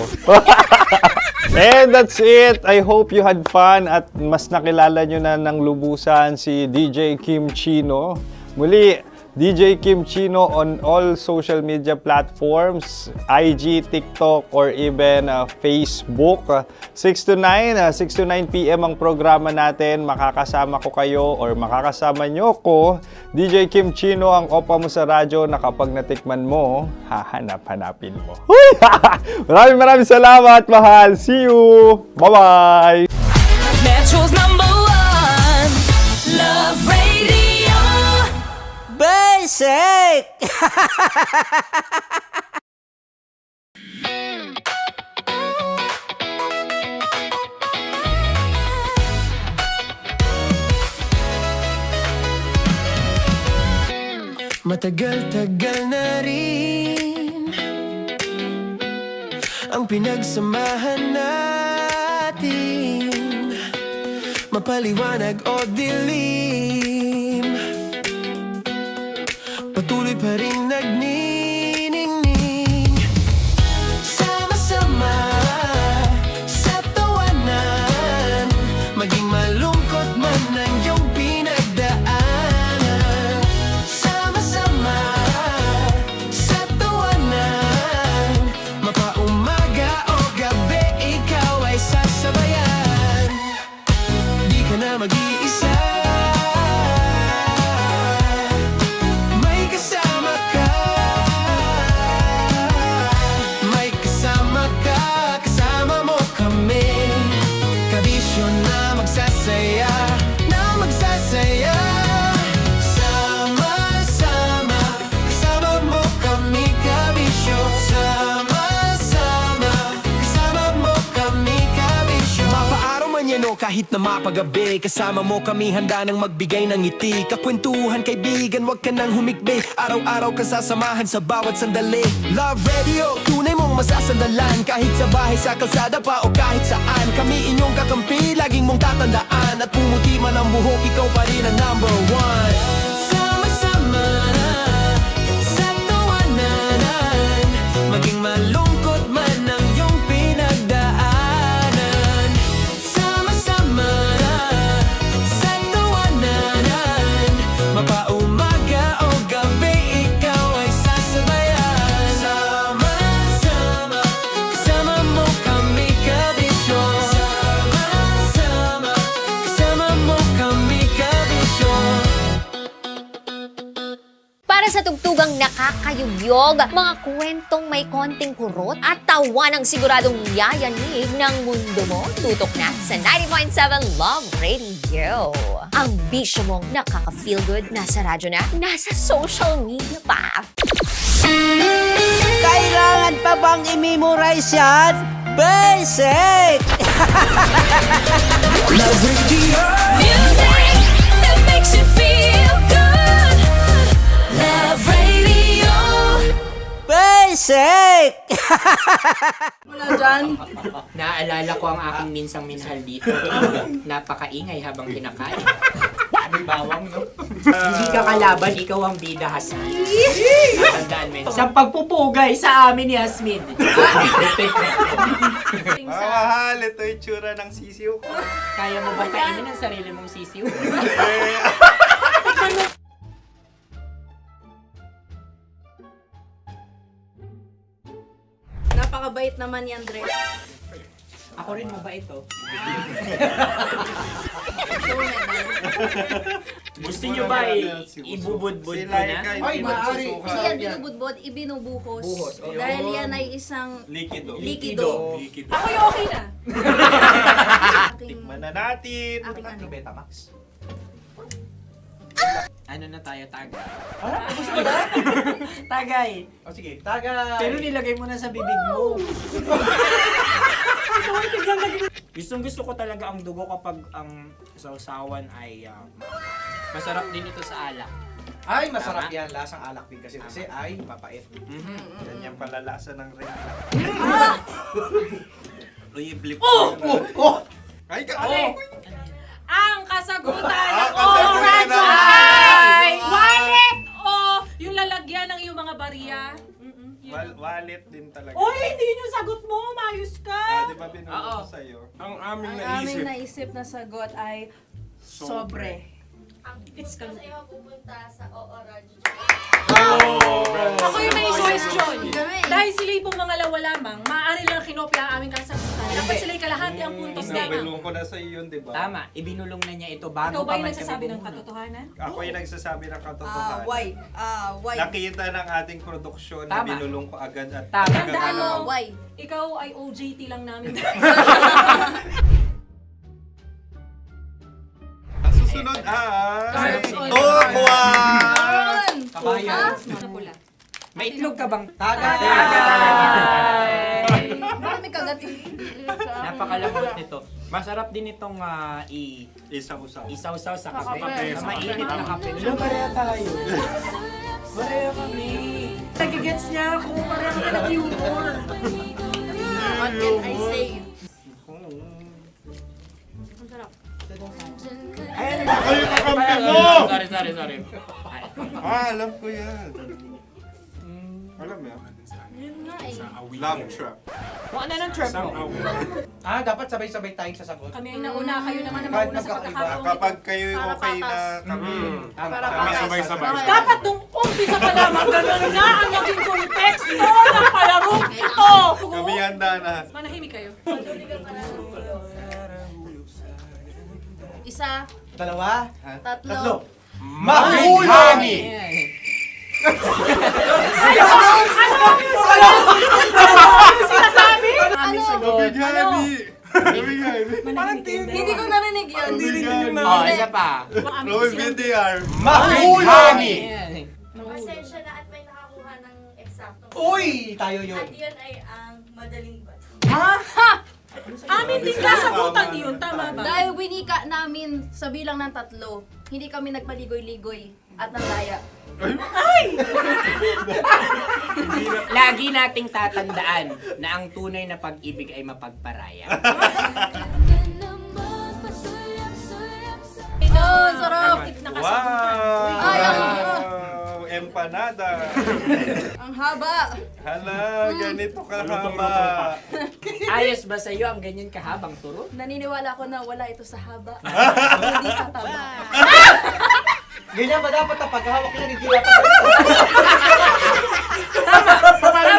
And that's it! I hope you had fun at mas nakilala nyo na ng lubusan si DJ Kim Chino. Muli, DJ Kim Chino on all social media platforms, IG, TikTok, or even Facebook. 6 to 9 p.m. ang programa natin. Makakasama ko kayo or makakasama nyo ko. DJ Kim Chino, ang opa mo sa radyo na kapag natikman mo, hahanap-hanapin mo. Maraming salamat, mahal. See you! Bye-bye! Metro's #1 Love Radio Basic. Matagal-tagal na rin ang pinagsamahan natin, mapaliwanag o dilim, patuloy pa rin nagniningning. Sama-sama sa tawanan, maging malungkot man ang iyong pinagdaanan. Sama-sama sa tawanan, mapaumaga o gabi, ikaw ay sasabayan. Di ka na mag-iisa, may kasama ka. May kasama ka, kasama mo kami. Kabisyo na magsasaya, na magsasaya. Sama-sama, kasama mo kami, kabisyo. Sama-sama, kasama mo kami, kabisyo. Mapaaraw man yan o kahit na mapagabi, kasama mo kami, handa nang magbigay ng ngiti. Kakwentuhan, kaibigan, wag ka nang humikbi. Araw-araw ka sasamahan sa bawat sandali. Love Radio, tunay mong masasandalan. Kahit sa bahay, sa kalsada pa o kahit saan, kami inyong kakampi, laging mong tatandaan. At pumuti man ang buhok, ikaw pa rin ang #1. Sama-sama sa tawanan, maging malungkot man ang iyong pinagdaanan. Sama-sama sa tawanan, mapaumaga o gabi, ikaw ay sasabayan. Sama-sama, kasama mo kami, kabisyo. Sama-sama, kasama mo kami, kabisyo. Para sa tugtugang nakakayugyog, mga kwentong may konting kurot at tawa ng siguradong yayanig ng mundo mo, tutok na sa 90.7 Love Radio. Ang bisyo mong nakaka-feel good, nasa radyo na, nasa social media pa. Kailangan pa bang i-memorize yan? Basic! Love Radio Music that makes you feel good. Love Radio Basic! Wala dyan. Naaalala ko ang aking minsang minahal dito. Napakaingay habang kinakain. May bawang, no? Hindi ka kalaban, ikaw ang bida, Hasmin. Tandaan mo yun. Sa pagpupugay sa amin ni Hasmin. Mahal, ito yung tsura ng sisiw ko. Kaya mo ba kainin ang sarili mong sisiw? Napakabait naman yan, Dre. Ako rin mabait, oh. Gusto nyo ba ibubudbud ko na? Ay, maaari. Hindi yan binubudbod, ibinubuhos. Buhos, oh. Dahil yan ay isang Likido. likido. Ako yung okay na. Tikman na natin. Aking ano. Betamax. Ano na tayo, tagay? Tagay! O sige, tagay. Pero nilagay mo na sa bibig mo. Gustong gusto ko talaga ang dugo kapag ang sausawan ay masarap din ito sa alak. Ay, masarap yan. Lasang alak din kasi ay mapait. Yan yung palalasa ng ring. Uy, blip. Ay, Ang kasagutan ng kasagutan oras ay wallet o yung lalagyan ng iyong mga barya. Wallet din talaga. Uy, hindi yun yung sagot mo. Mayos ka. Di ba binulong ko sa'yo? Ang aming Ang aming naisip. naisip na sagot ay sobre. It's Kasi Kalugit. mapupunta sa Oo Radyo. Ako yung may suggestion. Kami. Dahil sila yung pumangalawa lamang, maaari lang kinopya ang aming kasagutan. Dapat sila yung kalahati ang puntos lamang. Nabilong ko na sa iyo yun, di ba? Tama, ibinulong na niya ito bago Ikaw ba pa yung man nagsasabi kami ng bumunot. katotohanan? Ako yung nagsasabi ng katotohanan. Why? Why? Nakita ng ating produksyon na Tama. binulong ko agad at Tama. Tandaan mo, Why? ikaw ay OJT lang namin. Ang susunod ay... Sorry. Tukwan! Kabayan. Sa pula. May itlog ka bang? Tagay! Bakit may kagat? Napakalambot nito. Masarap din itong Isa-usaw. isaw-saw sa kape. kape. Sa mainit na kape. Alam, pareha tayo. Pareha kami. Nagigets niya ako. Pareha kami ng humor. What can I say? Ayun, Kayo kakampi mo! Sorry. Alam ko yan. Alam mo yan? Yun nga eh. Love trap. Kung ano ng trap mo? Dapat sabay-sabay tayong sasagot. Kami ay nauna, kayo naman ang Kahit mauna sa magkakaiba. pagkakataon. Kapag kayo Para okay na patas. kami. Para kami patas. sabay-sabay. Dapat nung umpisa pa lamang, ganun na ang naging konteksto ng palarong ito. Kami handa na. Manahimik kayo. Isa, Dalawa. tatlo. Mahulog! Sinasabi? Ano? Hindi ko narinig yun. Oh, isa pa. Roll VTR. Mahulog! Pasensya na at may nakakuha ng eksakto. Uy! Tayo yun. At yun ay ang madaling ba? Amin din kasagutan yun, tama ba? Dahil winika namin sa bilang ng 3, hindi kami nagpaligoy-ligoy at nandaya. Lagi nating tatandaan na ang tunay na pag-ibig ay mapagparaya. Ito, sarap. Nakasagutan. Ay, Wow! Empanada. Ang haba. Hala, ganito kahaba. Ayos ba sa'yo ang ganyan kahabang turo? Naniniwala ko na wala ito sa haba. Hindi sa taba. Ganyan ba dapat ang paghahawak niya? Hindi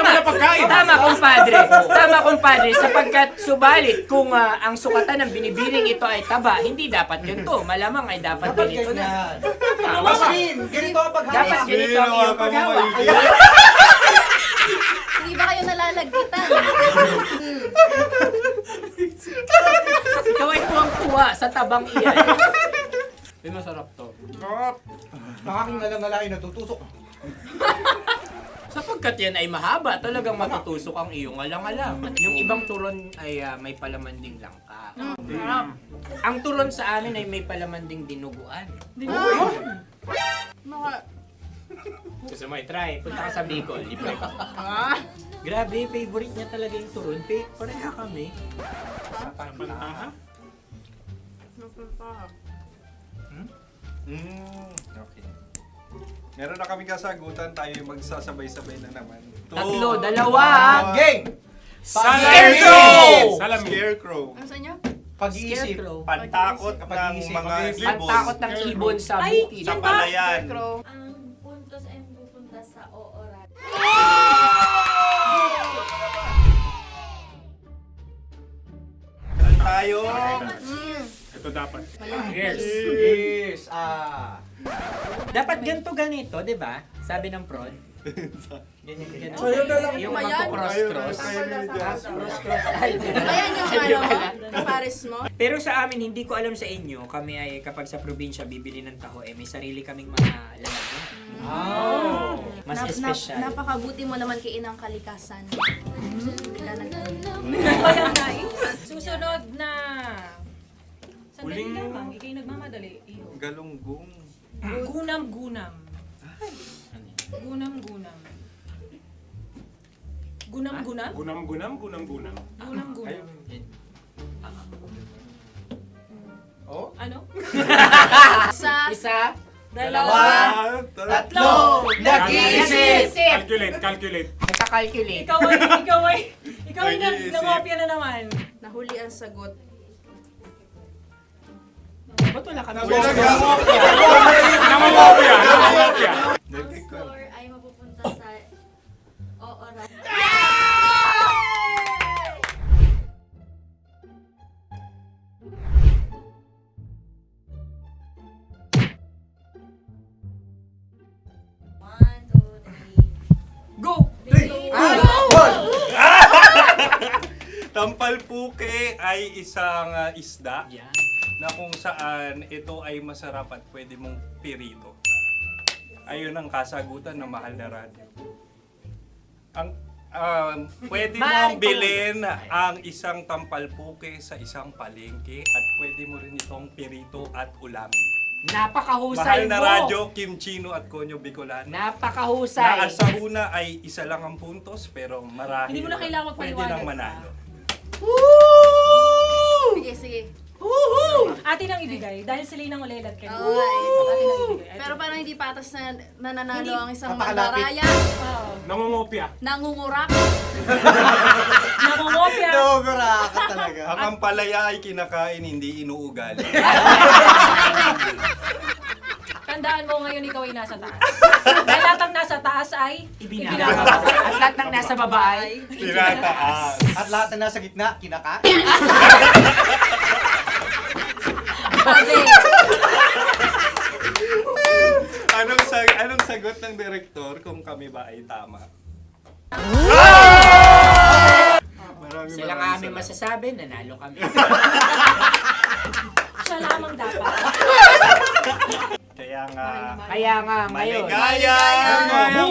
dapat ganito. Tama, kumpadre. Tama, kumpadre. Sapagkat subalit kung ang sukatan ng binibining ito ay taba, hindi dapat ganito. Malamang ay dapat Dapat ganito na. ganyan. Mas din. Ganito ang paghahawak. Dapat ganito ang iyong paghawak. Hindi ba kayo nalalagkitan? Ikaw ay tuwang-tuwa sa tabang iyan. Ay, masarap to. Nakaking nalang natutusok. Sapagkat yan ay mahaba, talagang matutusok ang iyong alang-alang. Yung ibang turon ay may palaman ding langka. Ang turon sa amin ay may palaman ding dinuguan. Gusto mo i-try? Punta ka sa Bicol, libre ka. Grabe, favorite niya talaga yung turon. Pareha kami. Okay. Meron na kaming kasagutan, tayo yung magsasabay-sabay na naman. Tatlo, dalawa. Game! Scarecrow! Scarecrow. Ano sa inyo? Pag-iisip. Scarecrow. Pantakot ng Pag-iisip. mga ibon. Pantakot ng ibon sa Ay, bukid. Sa palayan. Ang puntos ay pupunta sa Oo Radyo. Meron tayo. Ito dapat. Yes. Dapat ganito, di ba? Sabi ng prod. Ganyan. Yung Ayan. magpo-cross-cross. Cross-cross. Ay, Ayan yung pares mo. Pero sa amin, hindi ko alam sa inyo, kami ay kapag sa probinsya bibili ng taho, may sarili kaming mga lalagyan. Mas espesyal. Napakabuti mo naman kay Inang Kalikasan. Bayang nais. Susunod na. Sandali lamang, ikay nagmamadali. Iyo. Galunggong. Gunam-gunam. Gunam-gunam. Gunam-gunam? Gunam-gunam. Gunam-gunam. Oh? Ano? Isa. Dalawa. Tatlo! Nag-iisip! Calculate. Nagka-calculate. Ikaw ay nangopya na naman. Nahuli ang sagot. Ba't wala kami? Namangopia! Namangopia! Ang score ay mapupunta sa Ooradio. One, two, three. Go! Tampalpuke ay isang isda na kung saan ito ay masarap at pwede mong pirito. Ayun ang kasagutan ng mahal na radyo. Ang pwede mong bilhin ang isang tampalpuke sa isang palengke at pwede mo rin itong pirito at ulamin. Napakahusay Mahal na mo! radyo, Kim Chino at Konyo Bicolano. Napakahusay! Na sa una ay isa lang ang puntos pero marahil Hindi mo na kailangan pwede magpaliwanag. nang manalo. Sige, sige. Atin ang ibigay dahil sila yung nangulelat kayo. Oo, Atin ang ibigay. Pero parang hindi patas na nananalo Hindi. ang isang Napakalapit. mandaraya. Namangopia! Nangungurak. Namangopia! Ka talaga. Ang ampalaya ay kinakain, hindi inuugali. Tandaan mo ngayon ikaw ay nasa taas. Dahil lahat ng nasa taas ay Ibinababa. At lahat ng nasa baba ay Tinataas. At lahat na nasa gitna, kinaka. Anong sagot ng direktor kung kami ba ay tama? Maraming sila nga aming masasabi, nanalo kami. siya lamang dapat. Kaya nga, Kaya nga ngayon, maligaya!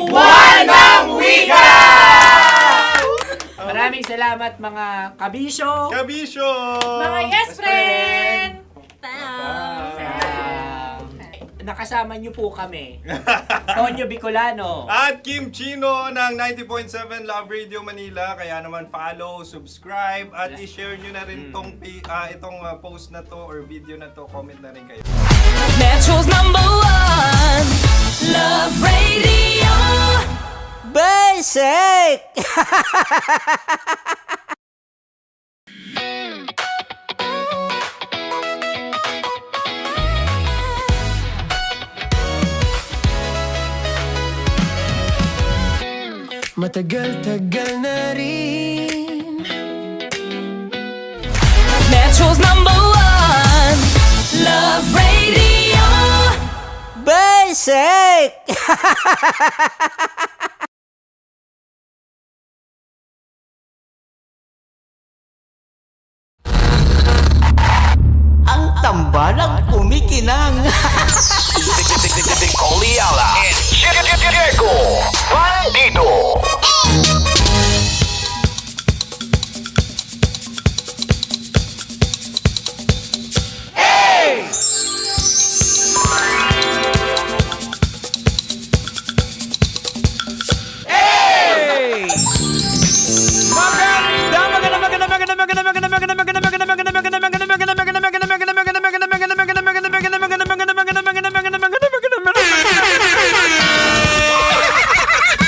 buwan ng wika! Maraming salamat mga kabisyo. Kabisyo! Mga yes friend! Nakasama niyo po kami. Konyo Bicolano. At Kim Chino ng 90.7 Love Radio Manila. Kaya naman follow, subscribe, at i-share nyo na rin itong post na to or video na to. Comment na rin kayo. Metro's #1 Love Radio. Basic. Matagal-tagal na rin. Metro's #1 Love Radio. Basic. Ang tambalang kumikinang. Oliala and Diego Bandido.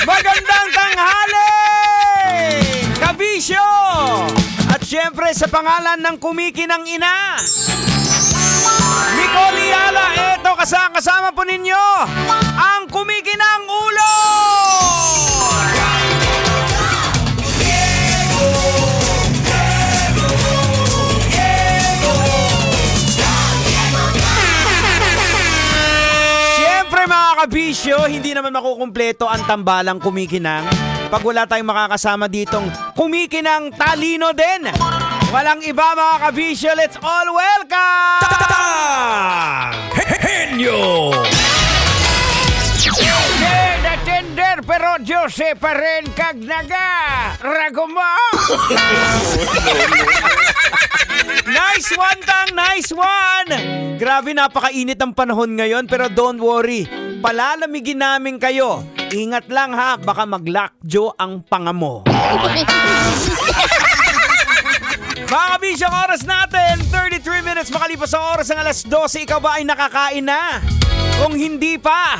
Magandang tanghali! Kabisyo! At syempre sa pangalan ng kumikinang ina, Nicole Yala, eto kasama po ninyo, ang kumikinang ulo! Siyempre mga kabisyo, hindi naman makukumpleto ang tambalang kumikinang pag wala tayong makakasama ditong kumikinang talino din. Walang iba mga kabisyo, let's all welcome! Henyo! The tender pero Jose pa rin kagnaga! Raguma! Nice one, Tang! Nice one! Grabe, napakainit ang panahon ngayon pero don't worry. Palalamigin namin kayo. Ingat lang ha, baka mag-lockjaw ang pangamo. Mga kabisyong, oras natin, 33 minutes makalipas sa oras ng alas 12. Ikaw ba ay nakakain na? Kung hindi pa,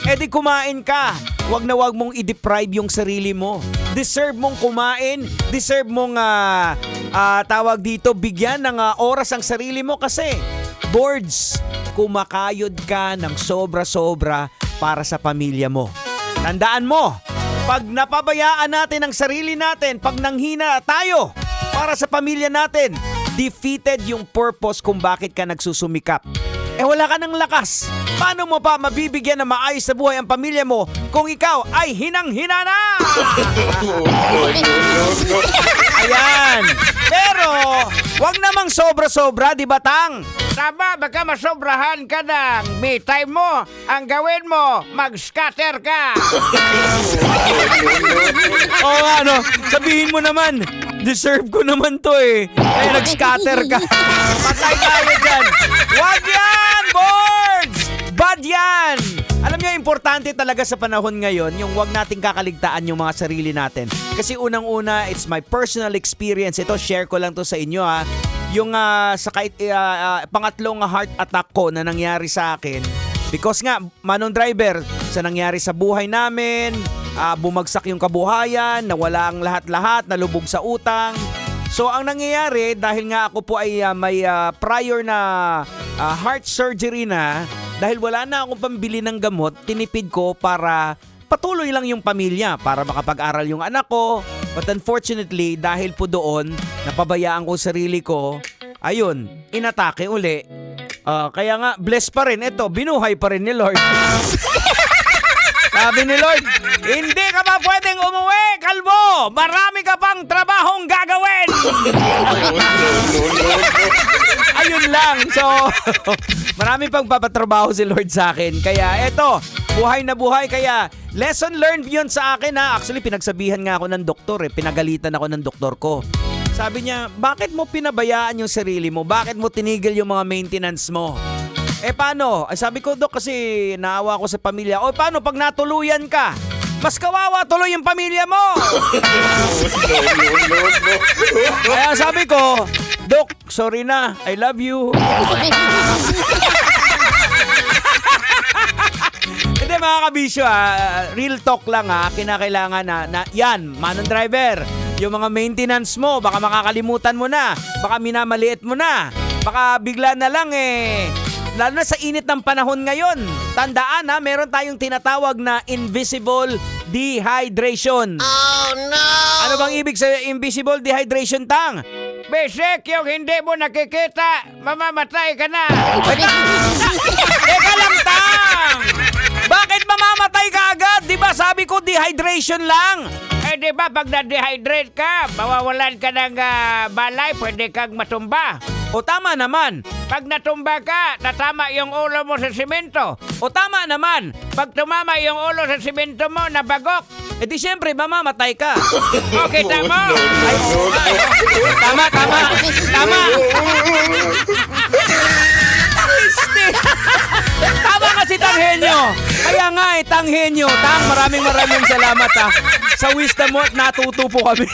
edi kumain ka. Wag na wag mong i-deprive yung sarili mo. Deserve mong kumain, deserve mong tawag dito, bigyan ng oras ang sarili mo kasi Boards, kumakayod ka ng sobra-sobra para sa pamilya mo. Tandaan mo, pag napabayaan natin ang sarili natin, pag nanghina tayo para sa pamilya natin, defeated yung purpose kung bakit ka nagsusumikap. Wala ka ng lakas. Paano mo pa mabibigyan na maayos sa buhay ang pamilya mo kung ikaw ay hinang-hina na? Ayan. Pero, wag namang sobra-sobra, di ba, Tang? Tama, baka masobrahan ka ng me time mo. Ang gawin mo, mag-scatter ka. Oo, ano, sabihin mo naman, deserve ko naman to eh. Nag-scatter ka. Patay tayo dyan. Wag yan, boards! Bad yan! Alam niyo, importante talaga sa panahon ngayon, yung wag nating kakaligtaan yung mga sarili natin. Kasi unang-una, it's my personal experience. Ito, share ko lang to sa inyo ha. Yung pangatlong heart attack ko na nangyari sa akin. Because nga, Manong Driver, sa nangyari sa buhay namin, bumagsak yung kabuhayan, nawala ang lahat-lahat, nalubog sa utang. So ang nangyayari, dahil nga ako po ay may prior na heart surgery na, dahil wala na akong pambili ng gamot, tinipid ko para patuloy lang yung pamilya, para makapag-aral yung anak ko. But unfortunately, dahil po doon, napabayaan ko sarili ko, ayun, inatake uli. Kaya nga, bless pa rin. Ito, binuhay pa rin ni Lord. Sabi ni Lord, hindi ka pa pwedeng umuwi, kalbo! Marami ka pang trabahong gagawin! Ayun lang. So, marami pang papatrabaho si Lord sa akin. Kaya eto, buhay na buhay. Kaya lesson learned yun sa akin ha. Actually, pinagsabihan nga ako ng doktor eh. Pinagalitan ako ng doktor ko. Sabi niya, bakit mo pinabayaan yung sarili mo? Bakit mo tinigil yung mga maintenance mo? Paano? Sabi ko, Dok, kasi naawa ko sa pamilya. Paano pag natuluyan ka? Mas kawawa tuloy yung pamilya mo! Kaya sabi ko, Dok, sorry na. I love you. Hindi mga kabisyo real talk lang kinakailangan na yan, Manong Driver, yung mga maintenance mo, baka makakalimutan mo na, baka minamaliit mo na, baka bigla na lang lalo na sa init ng panahon ngayon. Tandaan meron tayong tinatawag na invisible dehydration. Oh no! Ano bang ibig sa invisible dehydration, Tang? Besek, yung hindi mo nakikita, mamamatay ka na. Teka lang, Tang! Bakit mamamatay ka agad? Di ba sabi ko dehydration lang? Di ba pag na-dehydrate ka, mawawalan ka ng balay, pwede kang matumba. O tama naman, pag natumba ka, natama yung ulo mo sa simento. O tama naman, pag tumama yung ulo sa simento mo, nabagok. Di siyempre, mamamatay ka. Okay, tama? Tama. Tama ka si Tanghenyo. Kaya nga Tanghenyo. Tang, maraming salamat sa wisdom mo at natuto po kami.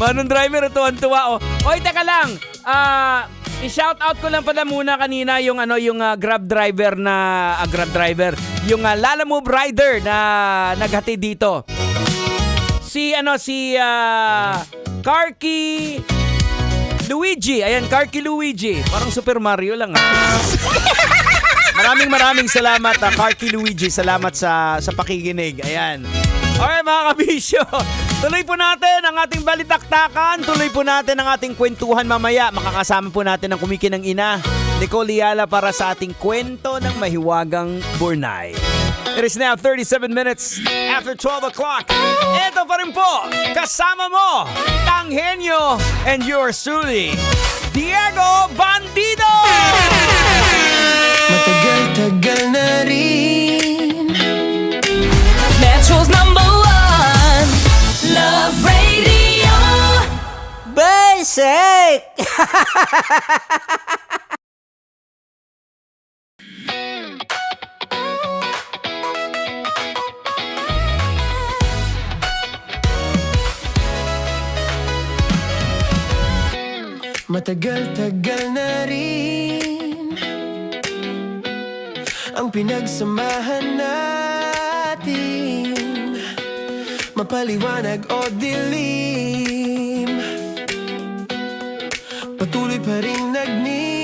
Manong Driver, tuwan-tuwa. Oy, teka lang. I-shout out ko lang pala muna kanina yung Grab driver yung Lalamove rider na naghati dito. Si Karki Luigi. Ayan, Karki Luigi. Parang Super Mario lang Maraming salamat Karki Luigi. Salamat sa pakikinig. Ayan. Alright mga kabisyo, tuloy po natin ang ating balitaktakan, tuloy po natin ang ating kwentuhan mamaya. Makakasama po natin ang kumikinang ina, Nicole Liala, para sa ating kwento ng mahiwagang Burnay. It is now 37 minutes after 12 o'clock. Ito pa rin po, kasama mo, Tanghenyo, and yours truly, Diego Bandido! Matagal-tagal na rin Metro's #1 Love Radio Basic! Matagal-tagal na rin ang pinagsamahan natin, mapaliwanag o dilim, patuloy pa rin nagni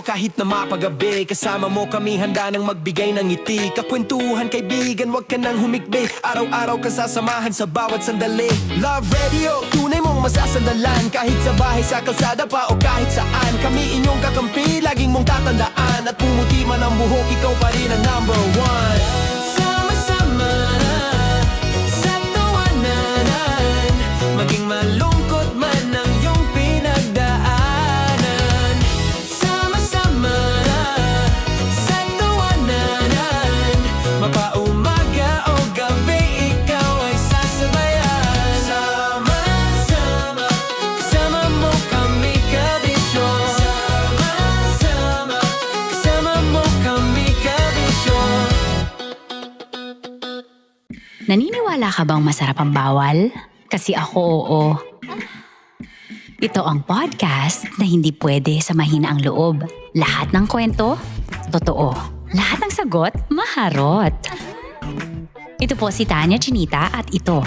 kahit na mapagabi. Kasama mo kami handa nang magbigay ng ngiti. Kakwentuhan kaibigan, wag ka nang humikbi. Araw-araw kasasamahan sa bawat sandali. Love Radio, tunay mong masasandalan. Kahit sa bahay, sa kalsada pa o kahit saan. Kami inyong kakampi, laging mong tatandaan. At pumuti man ang buhok, ikaw pa rin ang number one. Sama-sama sa tawanan, maging malungkot man ang iyong pinagdaanan. Sama-sama sa tawanan, mapaumaga o gabi, ikaw ay sasabayan. Sama-sama, kasama mo kami kabisyo. Sama-sama, kasama mo kami kabisyo. Naniniwala ka bang masarap ang bawal? Kasi ako oo. Ito ang podcast na hindi pwede sa mahina ang loob. Lahat ng kwento, totoo. Lahat ng sagot, maharot. Ito po si Tanya Chinita at ito,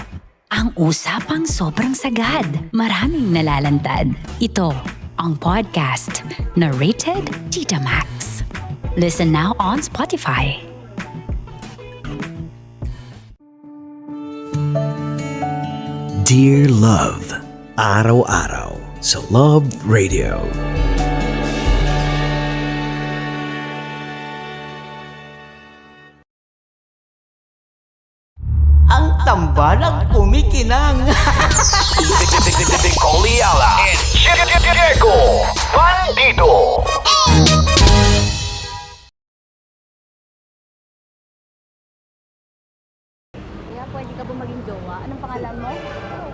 ang usapang sobrang sagad. Maraming nalalantad. Ito, ang podcast na rated Tita Max. Listen now on Spotify. Dear Love, araw-araw sa Love Radio. Ang tambalang kumikinang. Nicole Ayala and Diego Bandido. Kaya pwede ka ba maging jowa? Anong pangalan mo?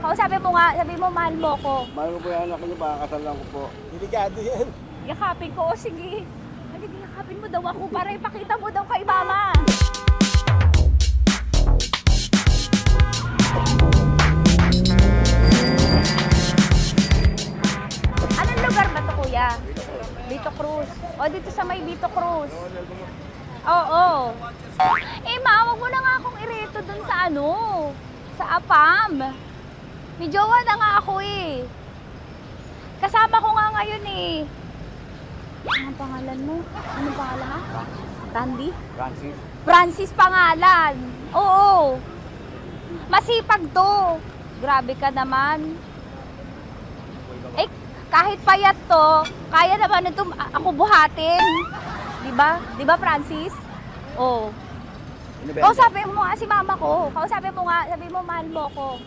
Kausapin mo nga, sabi mo mahal mo ko. Mahal ko po yung anak niyo, baka kasalan ko po. Delikado yan. Yakapin ko, o sige. Hindi, yakapin mo daw ako para ipakita mo daw kay mama. Anong lugar ba to, kuya? Vito Cruz. O, dito sa may Vito Cruz. Oo. Eh, ma, wag mo na nga akong ireto dun sa ano, sa APAM. May jowa na nga ako eh. Kasama ko nga ngayon eh. Anong pangalan mo? Anong pangalan ha? Randy? Francis. Francis pangalan. Oo. Masipag to. Grabe ka naman. Eh, kahit payat to, kaya naman ito ako buhatin. Diba? Diba, Francis? Oo. Kausapin mo nga si mama ko. Kausapin mo nga, sabi mo mahal mo ko.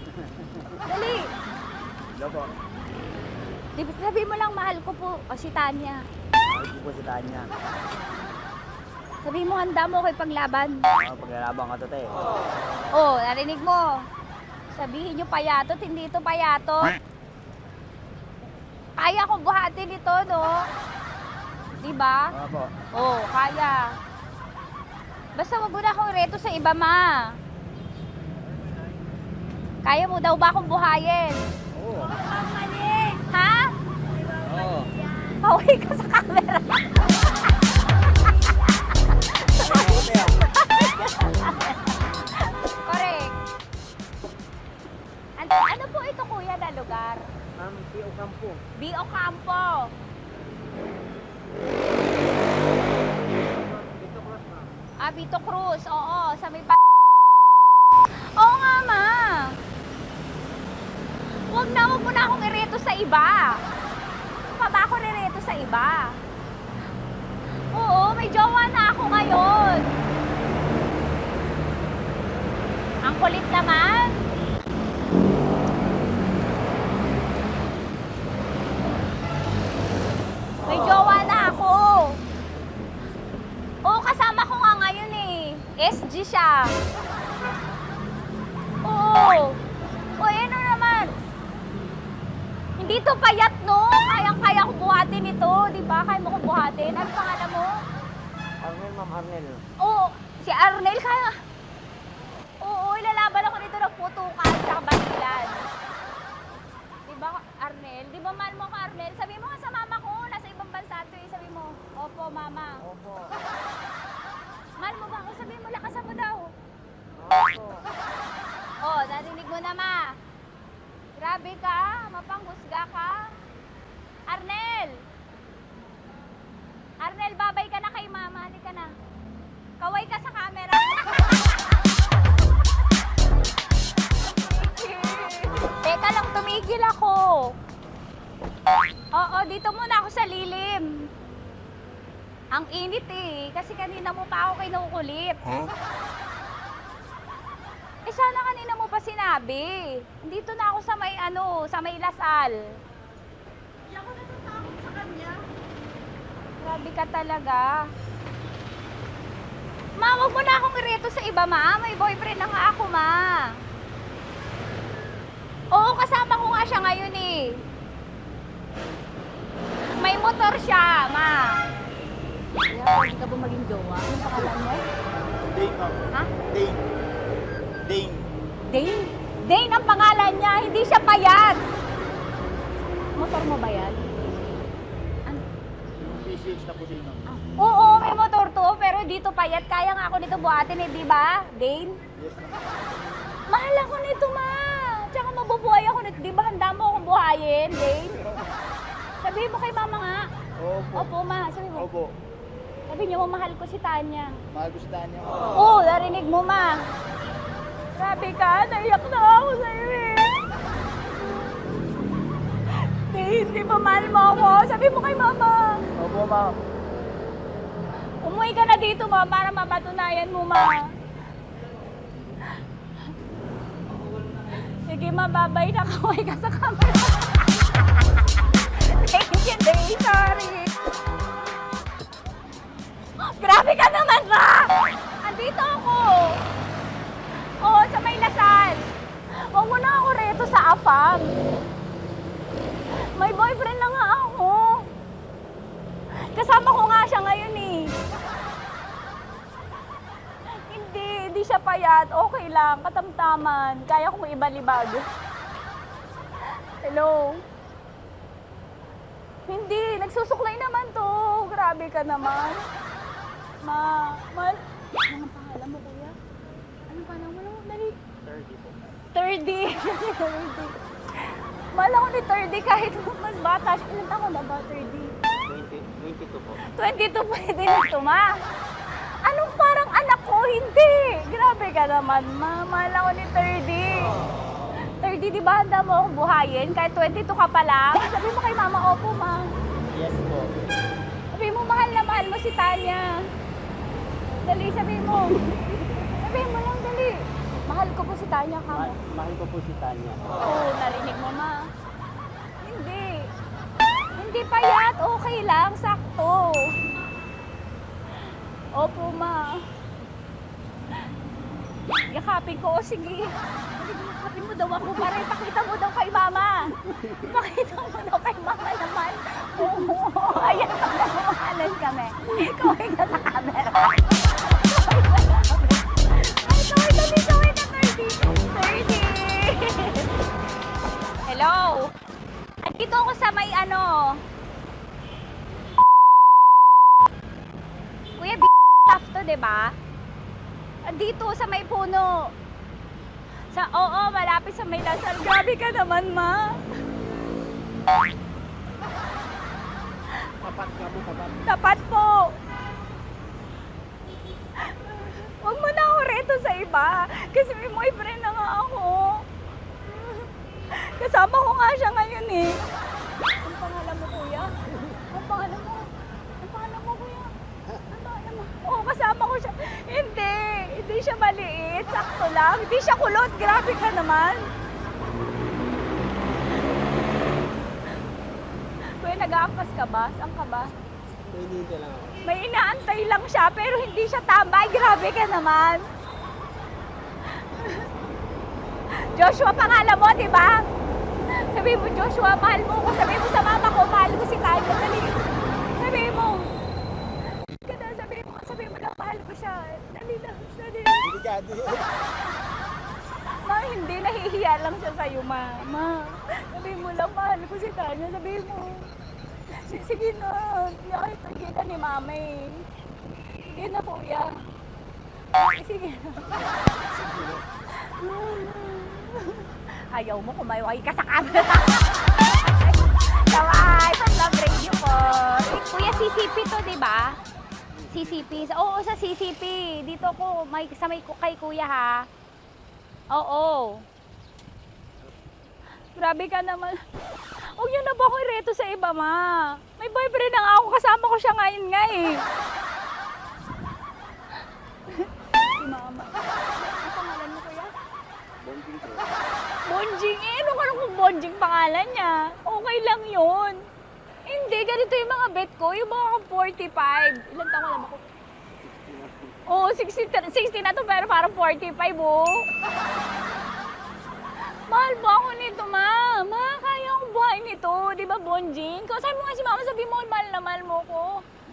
Dali. Hello po. Sabi mo lang mahal ko po. O si Tanya. Mahal ko po si Tanya. Sabi mo handa mo ko ipaglaban. Paglalabang ka to, te. Oh, narinig mo. Sabihin nyo payatot, hindi ito payatot. Kaya kong buhatin ito, no? Diba? Opo. Oh, kaya. Basta wag mo na akong reto sa iba, ma. Kaya mo daw ba akong buhayin? Oo. Ha? Oo. Pauwi ka sa camera. Correct. Ano po ito, kuya, na lugar? B.O. Campo. B.O. Campo. Vito Cruz. Oo, sa may Oo nga, ma. Huwag mo na akong ireto sa iba. Pa ba ako rireto sa iba? Oo, may jowa na ako ngayon. Ang kulit naman. May jowa na ako. Oo, kasama ko nga ngayon eh. SG siya. Oo. O, ano naman? Hindi to payat, no? Kayang-kaya ko buhatin ito, di ba? Kaya mo kong buhatin. Ano pangalan mo? Arnel, ma'am, Arnel. Oo, si Arnel kaya. Oo, ilalaban ako dito ng putukan sa Basilan. Di ba, Arnel? Di ba mahal mo ka, Arnel? Sabi mo nga sa mama ko, nasa ibang bansa ito eh. Sabi mo, opo, mama. Opo. Mahal mo ba ako? Sabi mo, lakasan mo daw. Opo. Oh, narinig mo na, ma. Grabe ka, mapanghusga ka. Arnel! Oo, dito muna ako sa lilim. Ang init eh, kasi kanina mo pa ako kinukulit. Eh sana kanina mo pa sinabi. Dito na ako sa may sa may Lasal. Hindi ako natatakot sa kanya. Grabe ka talaga. Ma, wag mo na akong ireto sa iba, ma. May boyfriend na nga ako, ma. Oo, kasama ko nga siya ngayon eh. May motor siya, ma. Kaya, pwede ka ba maging jowa? Anong pangalan mo? Dane, ma'am. Ha? Dane. Dane. Dane? Dane ang pangalan niya, hindi siya payat. Motor mo ba yan? Ano? PCH na po din, ma'am. Oo, may motor to, pero dito payat. Kaya nga ako nito buhatin eh, di ba? Dane? Yes, ma'am. Mahal ako nito, ma. Tsaka mabubuhay ako nito. Di ba handa mo akong buhayin, Dane? Sabihin mo kay mama nga. Opo. Opo, ma. Sabi mo. Opo. Sabi niyo, mahal ko si Tanya. Mahal ko si Tanya. Oo, narinig mo, ma. Grabe ka, naiyak na ako sa'yo eh. Hindi ba mahal mo ako? Sabi mo kay mama. Opo, ma'am. Umuwi ka na dito, ma, para mapatunayan mo, ma. Sige, ma, babay na. Kaway ka sa camera. Thank you, Day. Sorry. Grabe ka naman, ma! Andito ako. Oo, sa may Lasal. Huwag mo na ako reto sa afam. May boyfriend na nga ako. Kasama ko nga siya ngayon eh. Hindi siya payat. Okay lang, katamtaman. Kaya kong ibalibag. Hello? Hindi, nagsusuklay naman to. Grabe ka naman. Anong pangalan mo, kuya? Anong pangalan mo? Dali. 30 po. 30. 30. Mahal ako ni 30 kahit mas bata siya. Ilan taon na ba, 30? 22 po. 22 pwede na ito, ma. Anong parang anak ko? Hindi. Grabe ka naman, ma. Mahal ako ni 30. 30, di ba handa mo akong buhayin? Kahit 22 ka pa lang. Sabi mo kay mama, opo, ma. Yes po. Sabi mo, mahal na mahal mo si Tanya. Dali, sabi mo. Sabi mo lang, dali. Mahal ko po si Tanya, ka mo. Mahal ko po si Tanya. Oo, narinig mo, ma. Hindi. Hindi payat. Okay lang. Sakto. Opo, ma. Yakapin ko. O, sige. Yakapin mo daw ako para ipakita mo daw kay mama. Ipakita mo daw kay mama naman. Oo. Ayan, magmamahalan kami. Kaway ka sa camera. Ay, kaway ka 30. Hello? Andito ako sa may Kuya, tough to, diba? Andito sa may puno. Oo, malapit sa may Lasal. Grabe ka naman, ma. Tapat ka mo, tapat. Tapat po. Huwag mo na ako reto sa iba. Kasi may boyfriend na nga ako. Kasama ko nga siya ngayon eh. Ang pangalan mo, kuya? Ang pangalan mo? Ang pangalan mo, kuya? Ang pangalan mo? Oo, kasama ko siya. Hindi siya maliit. Sakto lang. Hindi siya kulot. Grabe ka naman. Kuya, nag-aangkas ka ba? Saan ka ba? Pwede ka lang ako. May inaantay lang siya, pero hindi siya tambay. Grabe ka naman. Joshua, pangalan mo, di ba? Sabi mo, Joshua, mahal mo ko. Sabi mo sa mama ko, mahal ko si Tanya. Dali. Sabi mo. Sabi mo na, mahal ko siya. Dali lang, dali. Hindi ka, di. Ma, hindi. Nahihiya lang siya sa'yo, ma. Sabi mo lang, mahal ko si Tanya. Sabi mo. Sige na. Nakita kita ni mama eh. Sige na, kuya. Sige na. Ayaw mo kumayway ka sa camera. Kaway, pag-love radio po. Kuya, CCP to, di ba? CCP. Oo, sa CCP. Dito ko, sa may kay kuya ha. Oo. Grabe ka naman. Huwag niyo na ba ako ireto sa iba, ma. May boyfriend na nga ako. Kasama ko siya ngayon nga eh. Si Mama. Ano pangalan mo, kuya? Bonjing po. Bonjing? Eh, anong kung Bonjing pangalan niya? Okay lang yun. Hindi, ganito yung mga bet ko. Yung mga 45. Ilan taon alam ako? Oo, 60 na to pero parang 45, oh. Mahal po ako nito, ma. Ma, kaya akong buhay nito. Di ba, Bonjing? Sabi mo nga si Mama, sabi mo, mahal na mahal mo ko.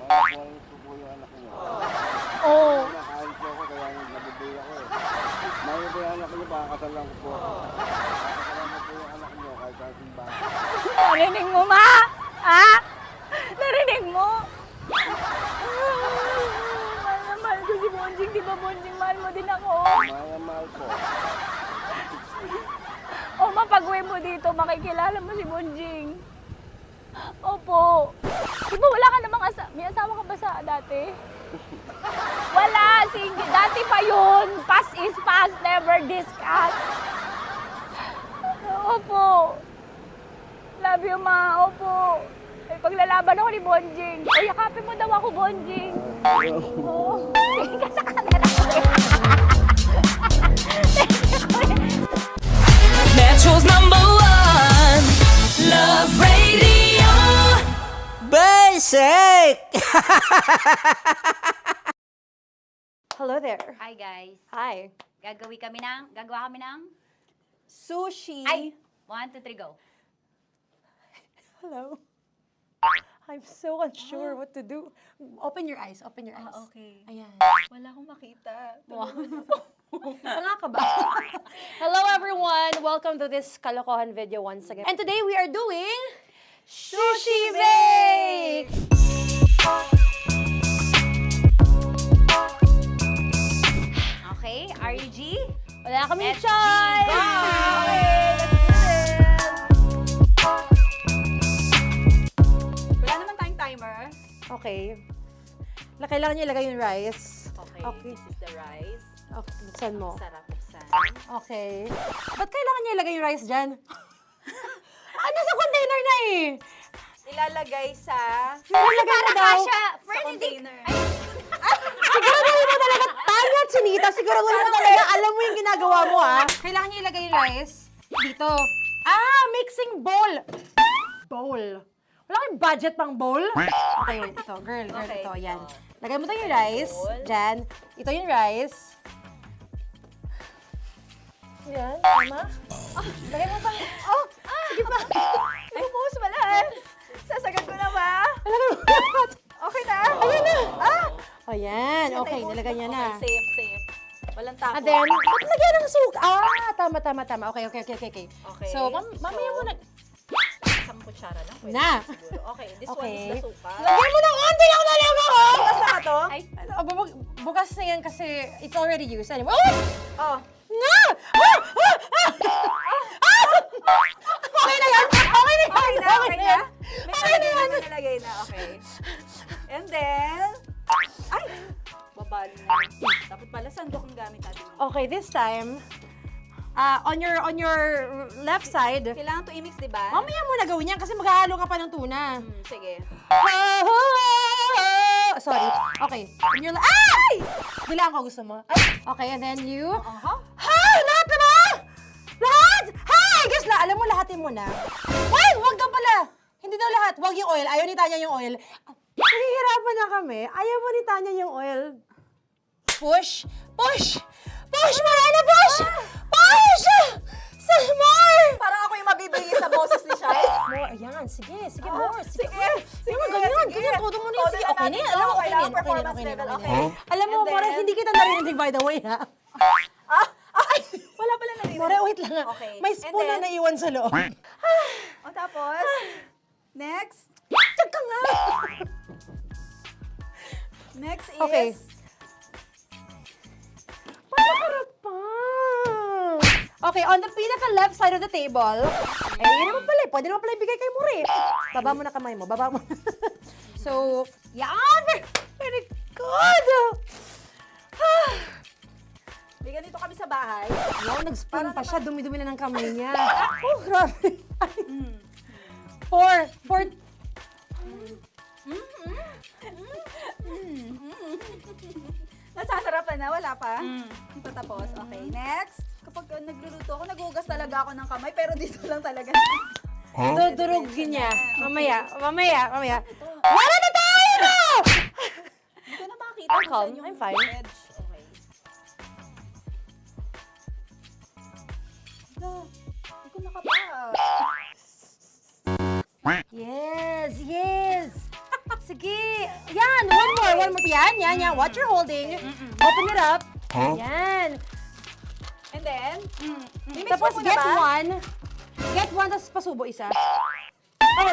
Mahal ko po yung anak niyo. Oo. Nakain po ako, kaya nabubuhay ako eh. Mahal ko yung anak niyo, baka kasalan ko po. Kakasalan ko po yung anak niyo, kahit sa simbahan. Narinig mo, ma? Ha? Narinig mo? Mahal na mahal ko si Bonjing. Di ba, Bonjing, mahal mo din ako? Mahal na mahal po. O, mapag-uwi mo dito, makikilala mo si Bonjing. Opo. Di ba wala ka namang may asawa ka ba sa dati? Wala, sige. Dati pa yun. Past is past, never discuss. Opo. Love you, ma. Opo. Ay, paglalaban ako ni Bonjing. O, yakapin mo daw ako, Bonjing. Oo. Tingin ka sa camera. Metro's #1 Love Radio. Basic! Hello there. Hi, guys. Hi. Gagawa kami ng Sushi. Ay! 1, 2, 3, go. Hello. I'm so unsure what to do. Open your eyes. Open your eyes. Okay. Ayan. Wala akong makita. Tanga ka ba? Hello everyone! Welcome to this kalokohan video once again. And today we are doing Sushi Bake! Okay, RUG? Wala kaming SG, choice! go! Okay, let's do this! Wala naman tayong timer. Okay. Kailangan niyo ilagay yung rice. Okay, this is the rice. Okay, buksan mo. Sarap buksan. Okay. Ba't kailangan niya ilagay yung rice dyan? Nasa container na eh! Ilalagay sa... Ilalagay na daw. sa container. Siguraduhin mo talaga, Tanya at Chinita, siguraduhin mo talaga, alam mo yung ginagawa mo ah. Kailangan niya ilagay yung rice dito. Mixing bowl. Bowl. Wala kayong budget pang bowl? Okay, wait, ito. Girl, Okay. ito, yan. Lagay mo tayo yung rice. Dyan. Ito yung rice. Yan, tama. Lagay mo pang... Sige pa. Ay, buhos malas. Sasagad ko na ba? Lagay mo lahat. Okay na? Ayun na. Ayan, okay, nilagay niya na. Okay, safe. Walang tapon. And then, ba't lagyan ng suka? Tama. Okay. Okay. So, mamaya mo na... Isang kutsara lang. Pwede Na. siguro. Okay, this one Okay. is the suka. Lagyan mo ng onti lang talaga ko! Bukas na to? Ay, bukas na yan kasi it's already used. Anyway, Oh. Na! Okay na yan! Okay na yan! Okay na? May Okay na yan! nalagay na. Okay. And then... Ay! Babali na. Dapat pala sandok ang gamit natin. Okay, this time, on your left side, Kailangan to i-mix, di ba? mamaya mo na gawin yan kasi maghahalo ka pa ng tuna. Sige. Sorry. Okay. On your ay! Bilang ko gusto mo. Ay! Okay, and then you... Lahat na ba? Lahat! Hi! Guess na, alam mo, lahatin mo na. Wait! Wag daw pala! Hindi daw lahat. Wag yung oil. Ayaw ni Tanya yung oil. Nahihirapan na kami. Ayaw mo ni Tanya yung oil. Push! Push! Push! Marana! Push! Push! Some more! Parang ako yung mabibigay sa boses ni Shai. More. Ayan. Sige. Sige, more. Sige. Sige, Ganyan. sige. Ganyan. Todo mo na. Todo Sige. na Okay na natin yan. to. Alam mo, okay na Kailangan yan. performance Okay na level. yan. Okay. Alam mo, And More, then- hindi kita narinig by the way, ha? Wala pala narinig. More, wait lang. Okay. May And spoon na then- naiwan sa loob. O tapos, next. Tiyag ka nga. Next is... Okay. Makaharap pa. Okay, on the pinaka-left side of the table, yun naman pala, pwede naman pala ibigay kay Muri. Baba mo na kamay mo, baba mo. So, yan! Very good! Bigyan dito kami sa bahay. Wow, nag-spoon pa siya, dumi-dumi na ng kamay niya. Oh, grabe. 4. Nasasarapan na, wala pa? Patapos. Okay, next. Kapag nagluluto ako, naghugas talaga ako ng kamay, pero dito lang talaga. Dudurugin niya. Mamaya. Wala na tayo! Hindi ko na makita kung saan yung I'm fine. edge. Okay. Hindi ko nakapa. Yes. Sige. Yan, one more. Yan. What you're holding. Open it up. Yan. And then, Tapos get one. Get one, tapos pasubo isa. Oh,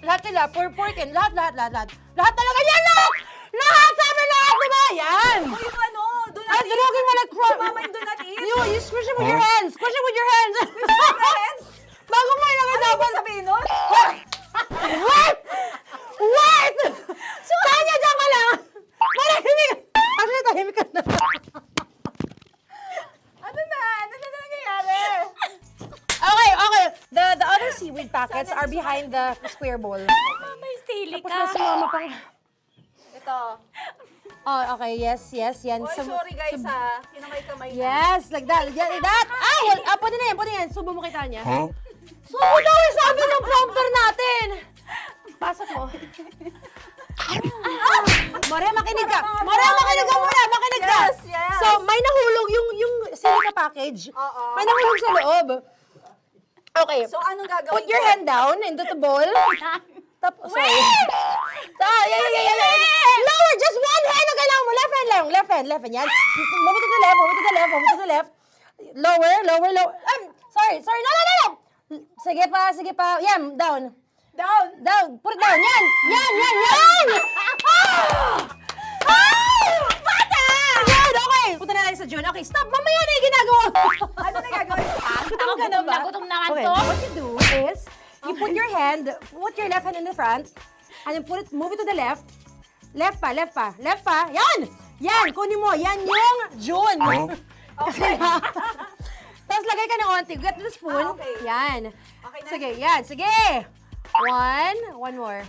lahat nila, porkin. Lahat. Lahat talaga yan, lahat! Lahat! Sabi lahat, diba? Yan! Uy, yung ano, do not eat. Durugin mo like Mama, yung do not eat. You squish it with your hands. Squish it with your hands. Bago mo ilagay Ano ba sabihin nun? Wait! Tanya, dyan ka lang! Marahimik! Actually, tahimik ka na. Ano na nangyayari? Okay. The other seaweed packets are behind the square bowl. May sili Tapos na si mama pang... Ito. Oh, okay. Yes. Yan. Oy, sorry guys ha. Kinamay-kamay na. Yes, like that. Pwede na yan. Subo mo kay Tanya. Subo daw yung sabi ng prompter natin. Pasok mo. Maria, makinig ka. Makinig ka muna. Makinig ka. Yes. So, may nahulog yung silica package. Oo. May nahulog sa loob. Okay. So, anong gagawin Put your ko? hand down into the bowl. Tapos, sorry. Yeah. Lower, just one hand ang kailangan mo. Left hand lang. Left hand. Yan. Move to the left. Lower. Sorry. No. Sige pa. Yan, down. Put it down. Yan. Bata! Yan, okay. Punta na lang sa June. Okay, stop. Mamaya na yung ginagawa. Ano na gagawin? Gutom naman Okay, to. what you do is, you put your left hand in the front, and then move it to the left. Left pa. Yan, kunin mo. Yan yung June. Okay. Tapos lagay ka ng onti. Get the spoon. Okay. Yan. Okay na. Sige, yan. Sige. One more.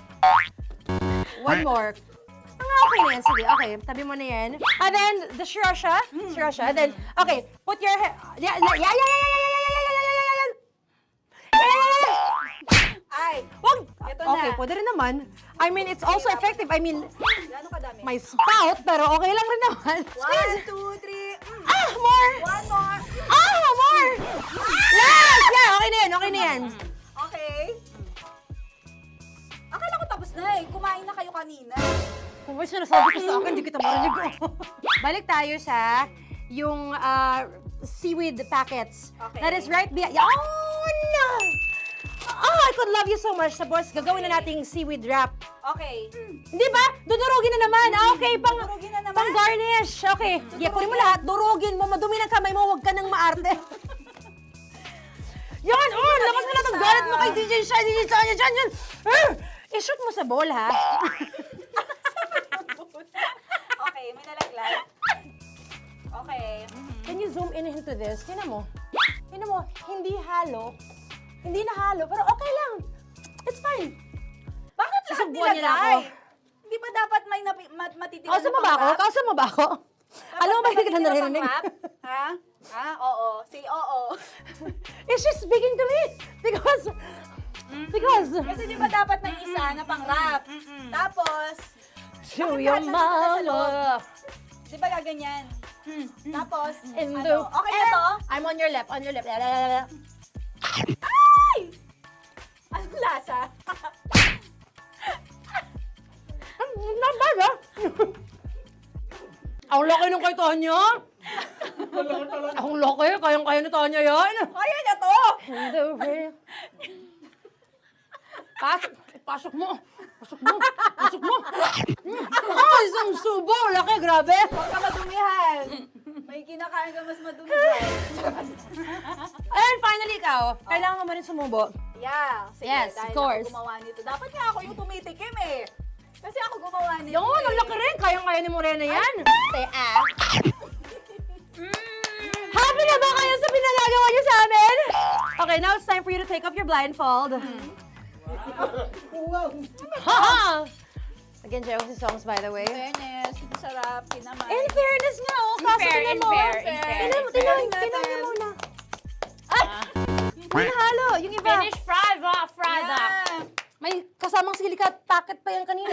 Okay na yan. Sige, okay. Tabi mo na yan. And then, the sriracha. And then, okay. Put your hand. Yan. Ay, Wag! Ito na. Okay, pwede rin naman. I mean, it's also effective. I mean, gano'ng kadami? may spout, pero okay lang rin naman. 1, 2, 3. More! One more. More! Last! Yeah, okay na yan. Okay. Akala ko tapos na eh. Kumain na kayo kanina. Kung may sinasabi ko sa akin, hindi kita marinig. Balik tayo sa yung seaweed packets. Okay. That is right behind. Oh, no! Oh, I could love you so much. Tapos, gagawin na nating seaweed wrap. Okay. Di ba? Dudurugin na naman. Okay, Dudurugin na naman? pang garnish. Okay. Yeah, kunin mo lahat. Durugin mo. Madumi ng kamay mo. Huwag ka nang maarte. Yan! Oh, lakas mo na itong galit mo kay DJ Shiny. Yan. I-shoot mo sa bowl, ha? Okay, may nalaglag. Okay. Can you zoom in into this? Tingnan mo. Hindi halo. Hindi na halo, pero okay lang. It's fine. Bakit lahat Susubuan niya na ako. nilagay? Hindi ba dapat may matitira Kausa mo ba ako? Alam mo ba hindi kita naririnig? Ha? Oo. Say oo. Is she speaking to me? Because... Kasi di ba dapat may isa na pang-rap? Tapos, Show bakit your lahat nandun na sa loob? mama. Di ba gaganyan? Tapos, In ano? the... Okay na to? I'm on your left. Ay! Anong lasa? Not bad, ah. Ang laki nung kay Tonya. Ang laki. Kayang-kaya ni Tonya yan. Kaya niya to! Pasok mo. Isang subo. Laki, grabe. Huwag ka madumihan. May kinakain ka mas madumi dyan. And finally, ikaw. Kailangan mo rin sumubo. Yeah. Sige, Yes, dahil of course. ako gumawa nito. Dapat nga ako yung tumitikim eh. Kasi ako gumawa nito Yung ang laki rin. Kayang-kaya ni Morena yan. Happy na ba kayo sa pinagagawa niyo sa amin? Okay, now it's time for you to take off your blindfold. Nag-enjoy ako sa songs, by the way. Fairness, sarap, kinamay. In fairness nga, oh. Kaso tingnan mo. Tingnan mo muna. Yung halo, yung iba. Finish product. May kasamang silikat packet pa yan kanina.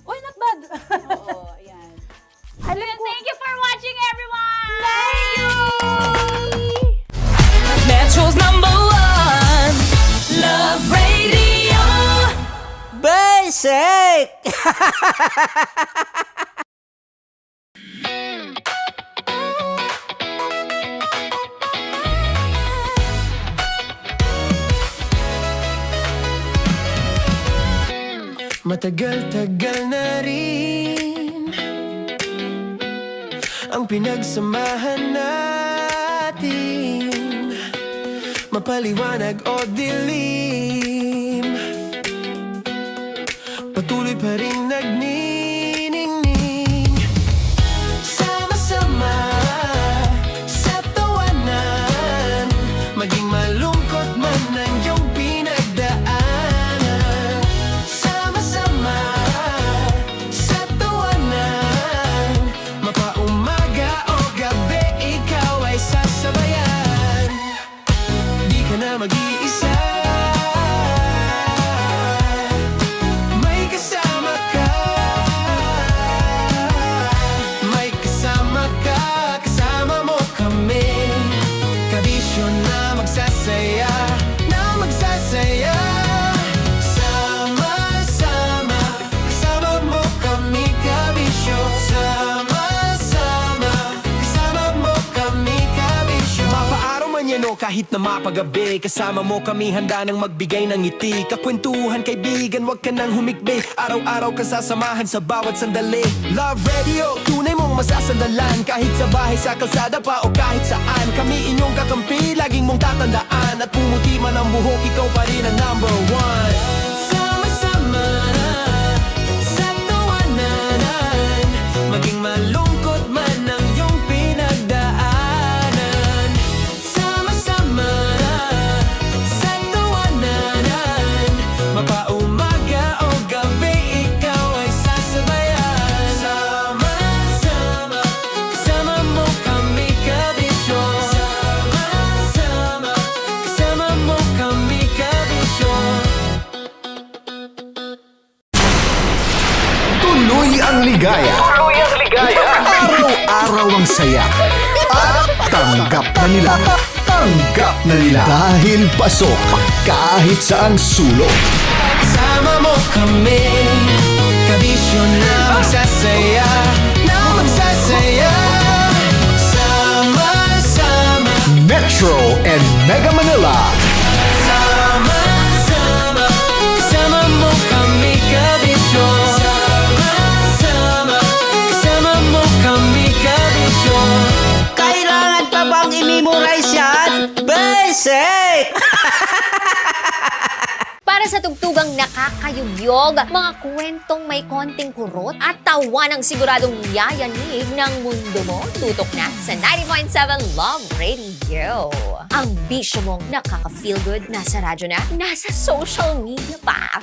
Uy, not bad. Oo, ayan. Alam ko. Thank you for watching, everyone! Thank you! Metro's #1 Love Radio. Basic! Matagal-tagal na rin ang pinagsamahan natin, mapaliwanag o dilim, patuloy pa rin nagniningning. Sama-sama sa tawanan, maging malungkot man ang iyong pinagdaanan. Sama-sama sa tawanan, mapaumaga o gabi, ikaw ay sasabayan. Di ka na mag-iisa, may kasama ka. May kasama ka, kasama mo kami. Kabisyo na magsasaya, na magsasaya. Sama-sama, kasama mo kami, kabisyo. Sama-sama, kasama mo kami, kabisyo. Mapaaraw man yan o kahit na mapagabi, kasama mo kami, handa nang magbigay ng ngiti. Kakwentuhan, kaibigan, wag ka nang humikbi. Araw-araw ka sasamahan sa bawat sandali. Love Radio, tunay mong masasandalan. Kahit sa bahay, sa kalsada pa o kahit saan, kami inyong kakampi, laging mong tatandaan. At pumuti man ang buhok, ikaw pa rin ang #1. Sama-sama sa tawanan, maging malungkot man ang iyong pinagdaanan. Sama-sama sa tawanan, mapaumaga o gabi, ikaw ay sasabayan. Sama-sama, kasama mo kami, kabisyo. Sama-sama, kasama mo kami, kabisyo. Tuloy ang ligaya. Araw-araw ang saya. At tanggap na nila. Tanggap na nila. Dahil pasok kahit saang sulok. Kasama mo kami, kabisyo na magsasaya, na magsasaya. Sama-sama, Metro and Mega Manila. sama-sama, kasama mo kami, kabisyo. Sama-sama, kasama mo kami, kabisyo. Kailangan pa bang i-memorize yan? Basic! Para sa tugtugang nakakayugyog, mga kwentong may konting kurot at tawa ng siguradong yayanig ng mundo mo, tutok na sa 90.7 Love Radio. Ang bisyo mong nakaka-feel good, nasa radyo na, nasa social media pa.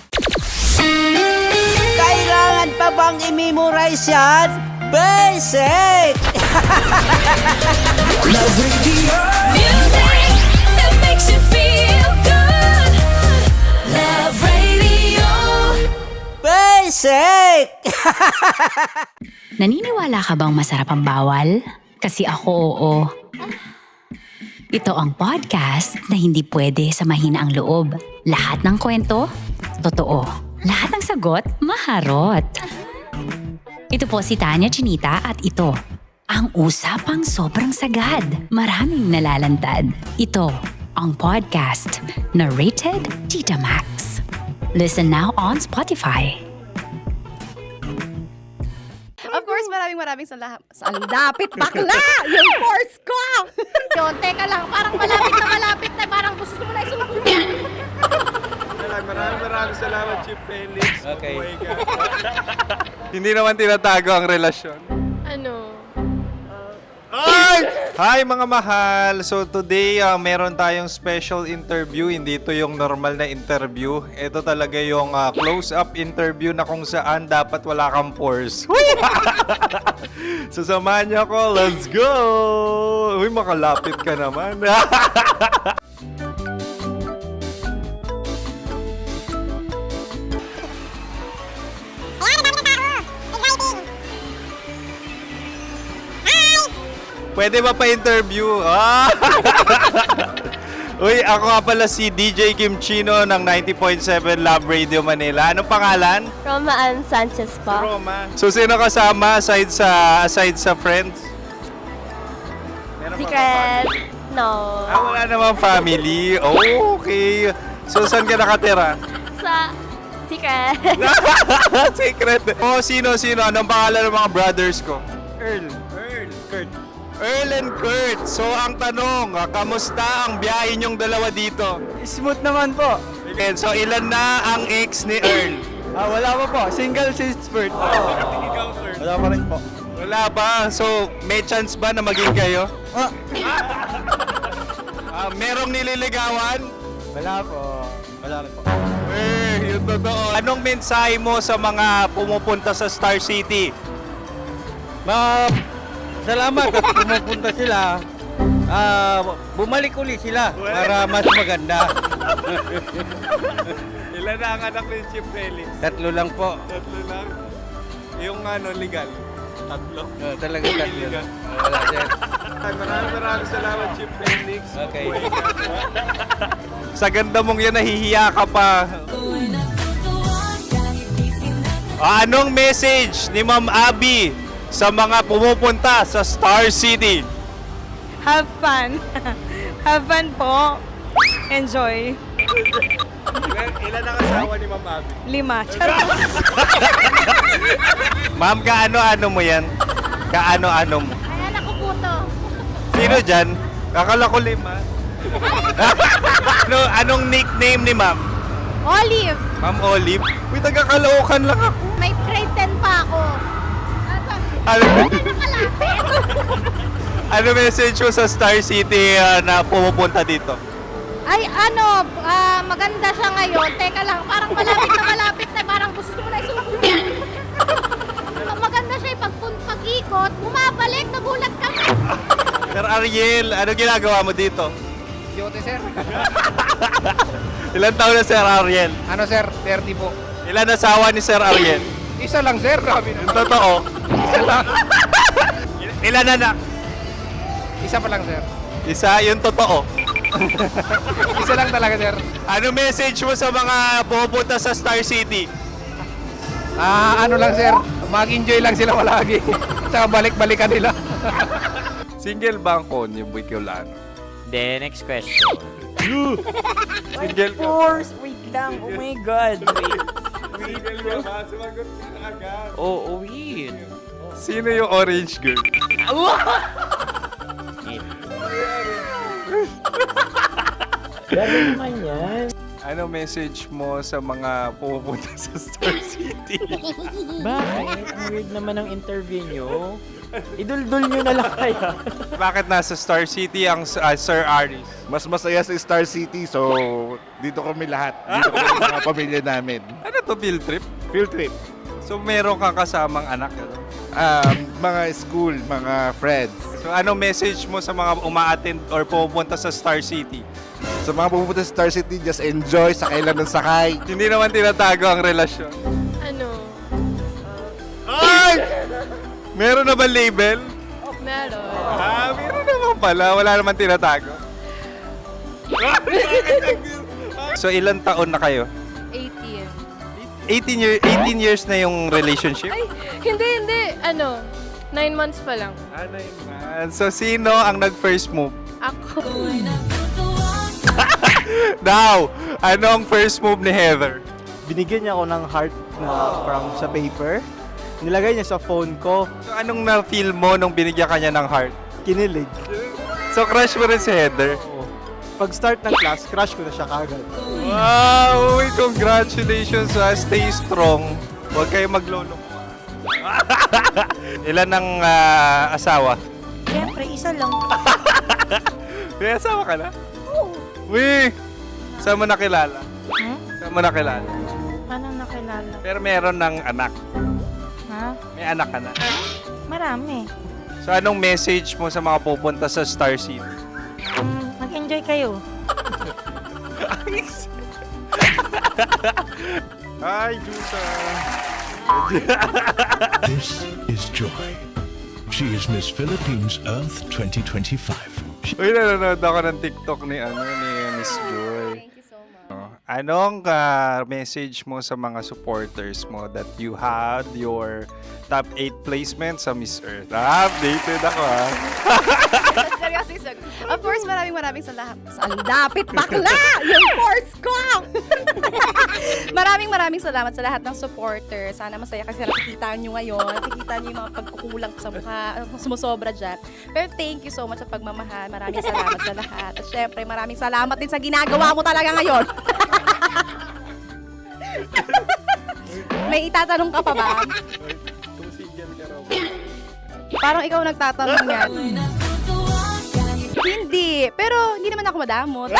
Kailangan pa bang i-memorize yan? Basic! Love Radio. Music that makes you feel good. Love Radio. Basic! Naniniwala ka bang masarap ang bawal? Kasi ako oo. Ito ang podcast na hindi pwede sa mahina ang loob. Lahat ng kwento, totoo. Lahat ng sagot, maharot. Ito po si Tanya Chinita at ito, ang usapang sobrang sagad. Maraming nalalantad. Ito, ang podcast na rated Tita Max. Listen now on Spotify. Of course, maraming salamat. Ang lapit bakla! Yung force ko! Yun, teka lang, parang malapit na, parang gusto mo na isulat. Maraming salamat, Chief Felix. Okay. Oh my God. Hindi naman tinatago ang relasyon. Ano? Hi mga mahal! So today, meron tayong special interview. Hindi ito yung normal na interview. Ito talaga yung close-up interview na kung saan dapat wala kang pores. So samahan niyo ako. Let's go! Uy, makalapit ka naman. Pwede ba pa-interview? Uy, ako nga pala si DJ Kim Chino ng 90.7 Love Radio Manila. Anong pangalan? Roma Ann Sanchez po. Roma. So, sino kasama aside sa friends? Meron pa ba Secret. family? No. Wala namang family. Oh, okay. So, saan ka nakatira? Sa Secret. Secret. Oh, sino? Anong pangalan ng mga brothers ko? Kurt. Earl and Kurt. So, ang tanong, kamusta ang biyahe niyong dalawa dito? Smooth naman po. Okay, so ilan na ang ex ni Earl? Wala pa po. Single since birth. Wala pa rin po. Wala ba? So, may chance ba na maging kayo? Merong nililigawan? Wala po. Wala rin po. Yung totoo. Anong mensahe mo sa mga pumupunta sa Star City? Salamat at pumupunta sila. Bumalik ulit sila para mas maganda. Ilan na ang anak ni Chief Felix? 3 lang po. 3 lang? Yung legal? 3? Talaga 3 lang. Wala sir. Maraming salamat, Chief Felix. Okay. Sa ganda mong yan, nahihiya ka pa. Anong message ni Ma'am Abby sa mga pumupunta sa Star City? Have fun. Have fun po. Enjoy. Ilan ang asawa ni Ma'am Abby? 5. Ma'am, kaano-ano mo yan? Kaano-ano mo? Ay, anak ko po to. Sino dyan? Kakala ko 5. Anong nickname ni Ma'am? Olive, Ma'am Olive? Uy, taga-Caloocan lang ako. may grade 10 pa ako. Ano, Nakalapit. ano message mo sa Star City na pumupunta dito? Ay, maganda siya ngayon. Teka lang, parang malapit na, parang gusto mo na isumpin. Maganda siya pag-ikot, bumabalik, nagulat ka. Sir Ariel, ano ginagawa mo dito? Yote sir. Ilan taon na Sir Ariel? Ano sir? 30 po. Ilan asawa ni Sir Ariel? Isa lang sir. Grabe na. Yung totoo? Isa lang. Ilan anak? Isa pa lang sir. Isa, yung totoo. Isa lang talaga sir. Ano message mo sa mga pumupunta sa Star City? Ano lang sir. Mag-enjoy lang sila palagi. Tsaka balik-balikan nila. Single ba ang konyo, Boy Kiolano? Then, next question. Single ka? Wait lang. Oh my God. Wait. Sumagot ka na agad. Oh, wait. Sino yung orange girl? Gano'n naman yan. Ano message mo sa mga pumupunta sa Star City? Bakit? Ang weird naman ng interview nyo. Idul-dul nyo na lang kaya. Bakit nasa Star City ang Sir Aris? Mas masaya sa Star City, so dito kami lahat. Dito kami mga pamilya namin. Ano to, field trip? Field trip. So meron kang kasamang anak? Mga school, mga friends. So ano message mo sa mga uma-attend or pumupunta sa Star City? Sa mga pupunta sa Star City, just enjoy, sakay lang ng sakay. Hindi naman tinatago ang relasyon. Ano? Ay! Meron na ba label? Meron. Meron naman pala. Wala naman tinatago. So ilan taon na kayo? 18. 18 years na yung relationship? Ay, hindi. 9 months pa lang. So sino ang nag-first move? Ako. Now, ano ang first move ni Heather? Binigyan niya ako ng heart na from sa paper. Nilagay niya sa phone ko. So anong na-feel mo nung binigyan ka niya ng heart? Kinilig. So crush mo rin si Heather? Pag-start ng class, crush ko na siya kagad. Wow! Uy, congratulations! Stay strong. Huwag kayo maglolo. Ilan ang asawa? Siyempre, isa lang. May asawa ka na? Oo. Uy! Saan mo nakilala? Hmm? Saan mo nakilala? Paano nakilala? Pero meron ng anak. Ha? May anak ka na. Marami. So anong message mo sa mga pupunta sa Star City? Mag-enjoy kayo. Hi, Jusa! This is Joy. She is Miss Philippines Earth 2025. Uy, nanonood ako ng TikTok ni Miss Joy. Thank you so much. Anong message mo sa mga supporters mo that you had your top 8 placement sa Miss Earth? Updated ako Of course, maraming salamat. Ang dapit bakla! Yung course ko! maraming salamat sa lahat ng supporters. Sana masaya kasi nakikita nyo ngayon. Nakikita nyo yung mga pagkukulang ko sa mukha. Sumusobra dyan. Pero thank you so much sa pagmamahal. Maraming salamat sa lahat. At syempre, maraming salamat din sa ginagawa mo talaga ngayon. May itatanong ka pa ba? Parang ikaw nagtatanong yan. Hindi. Pero hindi naman ako madamot.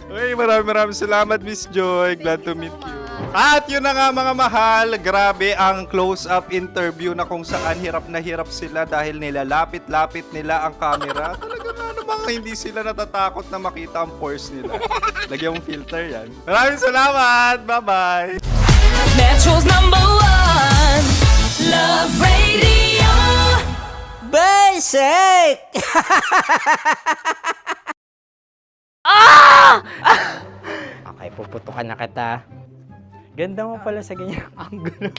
Uy, maraming salamat, Miss Joy. Glad to meet you. At yun na nga mga mahal, grabe ang close-up interview na kung saan hirap na hirap sila dahil nilalapit-lapit nila ang camera. Talagang ano bang hindi sila natatakot na makita ang pores nila. Lagyan mong filter yan. Maraming salamat! Bye-bye! Metro's #1 Love Radio. Basic! Ah! Okay, puputukan na kita. Ganda mo pala sa ganyang angulo.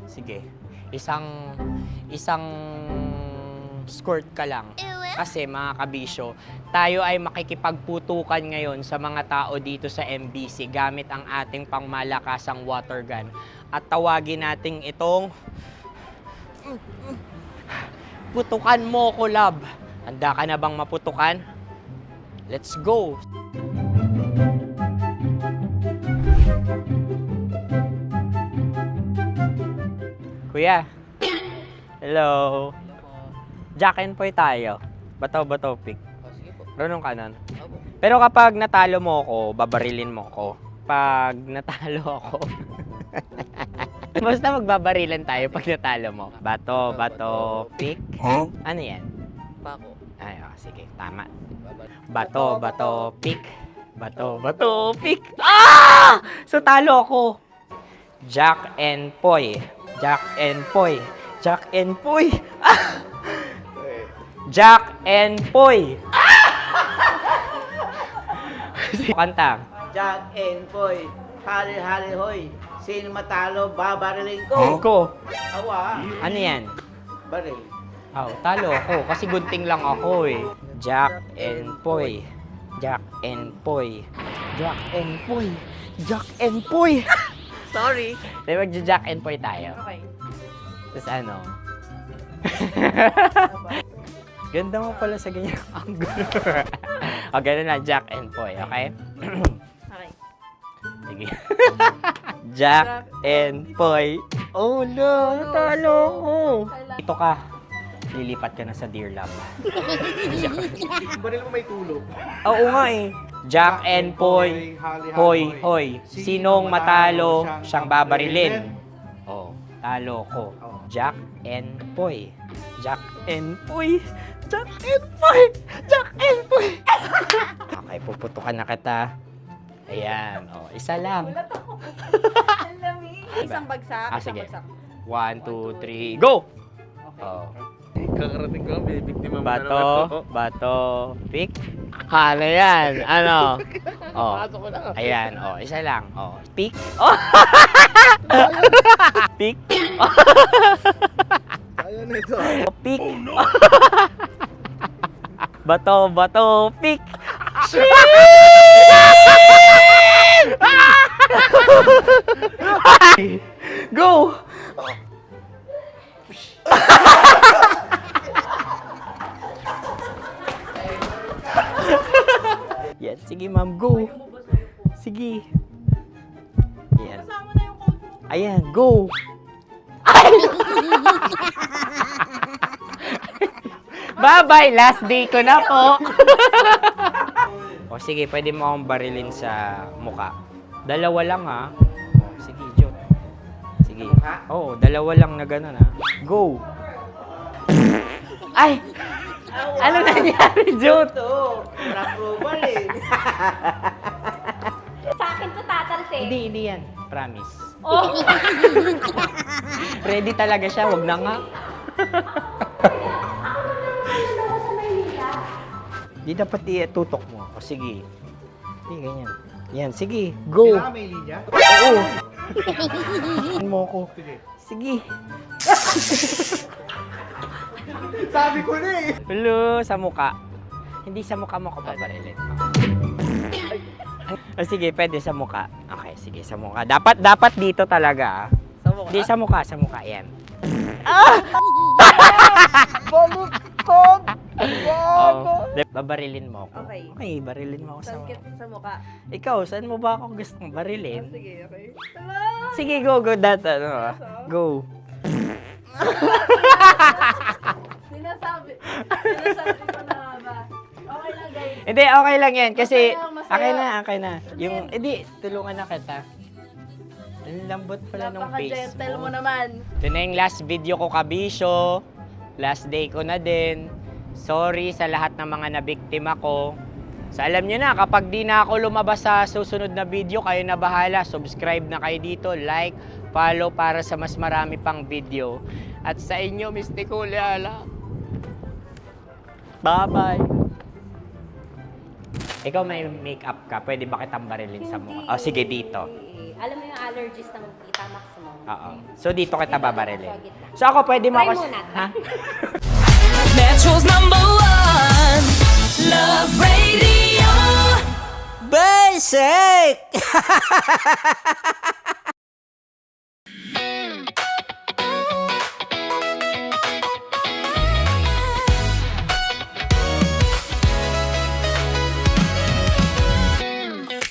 Sige, isang skirt ka lang. Kasi mga kabisyo, tayo ay makikipagputukan ngayon sa mga tao dito sa MBC gamit ang ating pangmalakasang water gun. At tawagin natin itong putukan mo ko, love. Handa ka na bang maputukan? Let's go! Kuya. Hello. Jack and Poy tayo. Bato-bato pick. Runong kanan. Pero kapag natalo mo ako, babarilin mo ako. Pag natalo ako, basta magbabarilan tayo pag natalo mo. Bato, pick. Huh? Ano yan? Pako. Ay, sige, tama. Bato, pick. Bato, pick. Ah! So, talo ako. Jack and Poy. Jack and Poy. Jack and Poy. Ah! Jack and Poy. Kanta. Jack and Poy, hali hoy. Sino matalo, babarilin ko. Ko. Awa. Ano yan? Baril. Oh, talo ako kasi gunting lang ako eh. Jack and Poy. Jack and Poy. Jack and Poy. Jack and Poy. Sorry. Di magja-Jack and Poy tayo. Okay. Tapos ano? Ganda mo pala sa ganyang angulo. O, ganun lang, Jack and Poy, okay? Okay. Sige. Jack and Poy. Oh no, natalo ko. Ito ka. Lilipat ka na sa Dear Love. Baril mo may tulog. Oo nga eh. Jack and Poy. Hoy. Sinong matalo, siyang babarilin. Oh, talo ko. Jack and Poy. Jack and Poy. Jack and Poy. Jack and Poy. Okay, puputukan na kita. Ayan. Oh, isa lang. Isang bagsak. Sige. 1, 2, 3, go! Oh. Kakarating ko, may biktima mo na naman. Bato, pick. Ano yan? Ano? Oh. Pasok ko na. Ayan, oh, isa lang. Oh, pick. Oh. Pick. Ayun na ito. Oh, pick. Bato, pick. Go! Yan, sige ma'am, go. Sige. Ayan. Ayan, go. Ay! Bye-bye! Last day ko na po! O sige, pwede mo akong barilin sa muka. Dalawa lang ha. O, sige, Jot. Sige. Oo, dalawa lang na gano'n ha. Go! Ay! Ano nangyari, Jot? Sa akin to tatalsik. Hindi yan. Promise. Oh. Ready talaga siya, wag na nga. Di dapat tutok mo. O sige. Hindi, ganyan. Yan, sige. Go. Kailangan may linya? Oo. Mo ko. Sige. Sabi ko na eh. Hello, sa muka. Hindi sa muka mo ko paparilin. O sige, pwede sa muka. Okay, sige, sa muka. Dapat dito talaga. Sa muka? Hindi, sa muka. Yan. Ah! Baluktot! Oh, babarilin mo ako. Okay. Okay, barilin mo ako sa muka. Sa mukha. Ikaw, saan mo ba ako gustong barilin? Sige, okay. Sige, go. Go. Sinasabi ko na ba? Okay lang, guys. Hindi, okay lang yan. Kasi, Masaya. okay na. Yung, hindi, tulungan na kita. Ang lambot pala ng face Napaka-gentle mo. mo naman. Ito na yung last video ko, kabisyo. Last day ko na din. Sorry sa lahat ng mga nabiktima ko. So alam nyo na, kapag di na ako lumabas sa susunod na video, kayo na bahala. Subscribe na kayo dito, like, follow para sa mas marami pang video. At sa inyo, Mr. Kuliala. Bye-bye. Ikaw may makeup ka, pwede ba kitang barilin sa mukha? O sige, dito. Alam mo yung allergies ng Tita Max mo? Oo. So dito kita babarilin. So ako, pwede mo Try ako... muna. Ha? Metro's #1 Love Radio. Basic!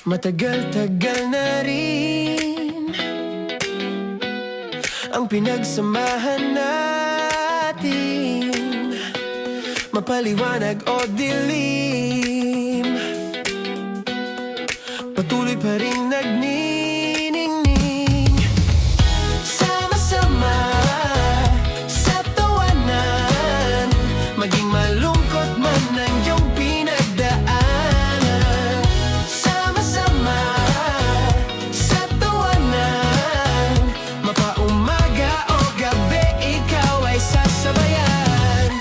Matagal-tagal na rin ang pinagsamahan natin, mapaliwanag o dilim, patuloy pa rin nagniningning. Sama-sama sa tawanan, maging malungkot man ang iyong pinagdaanan. Sama-sama sa tawanan, mapaumaga o gabi, ikaw ay sasabayan.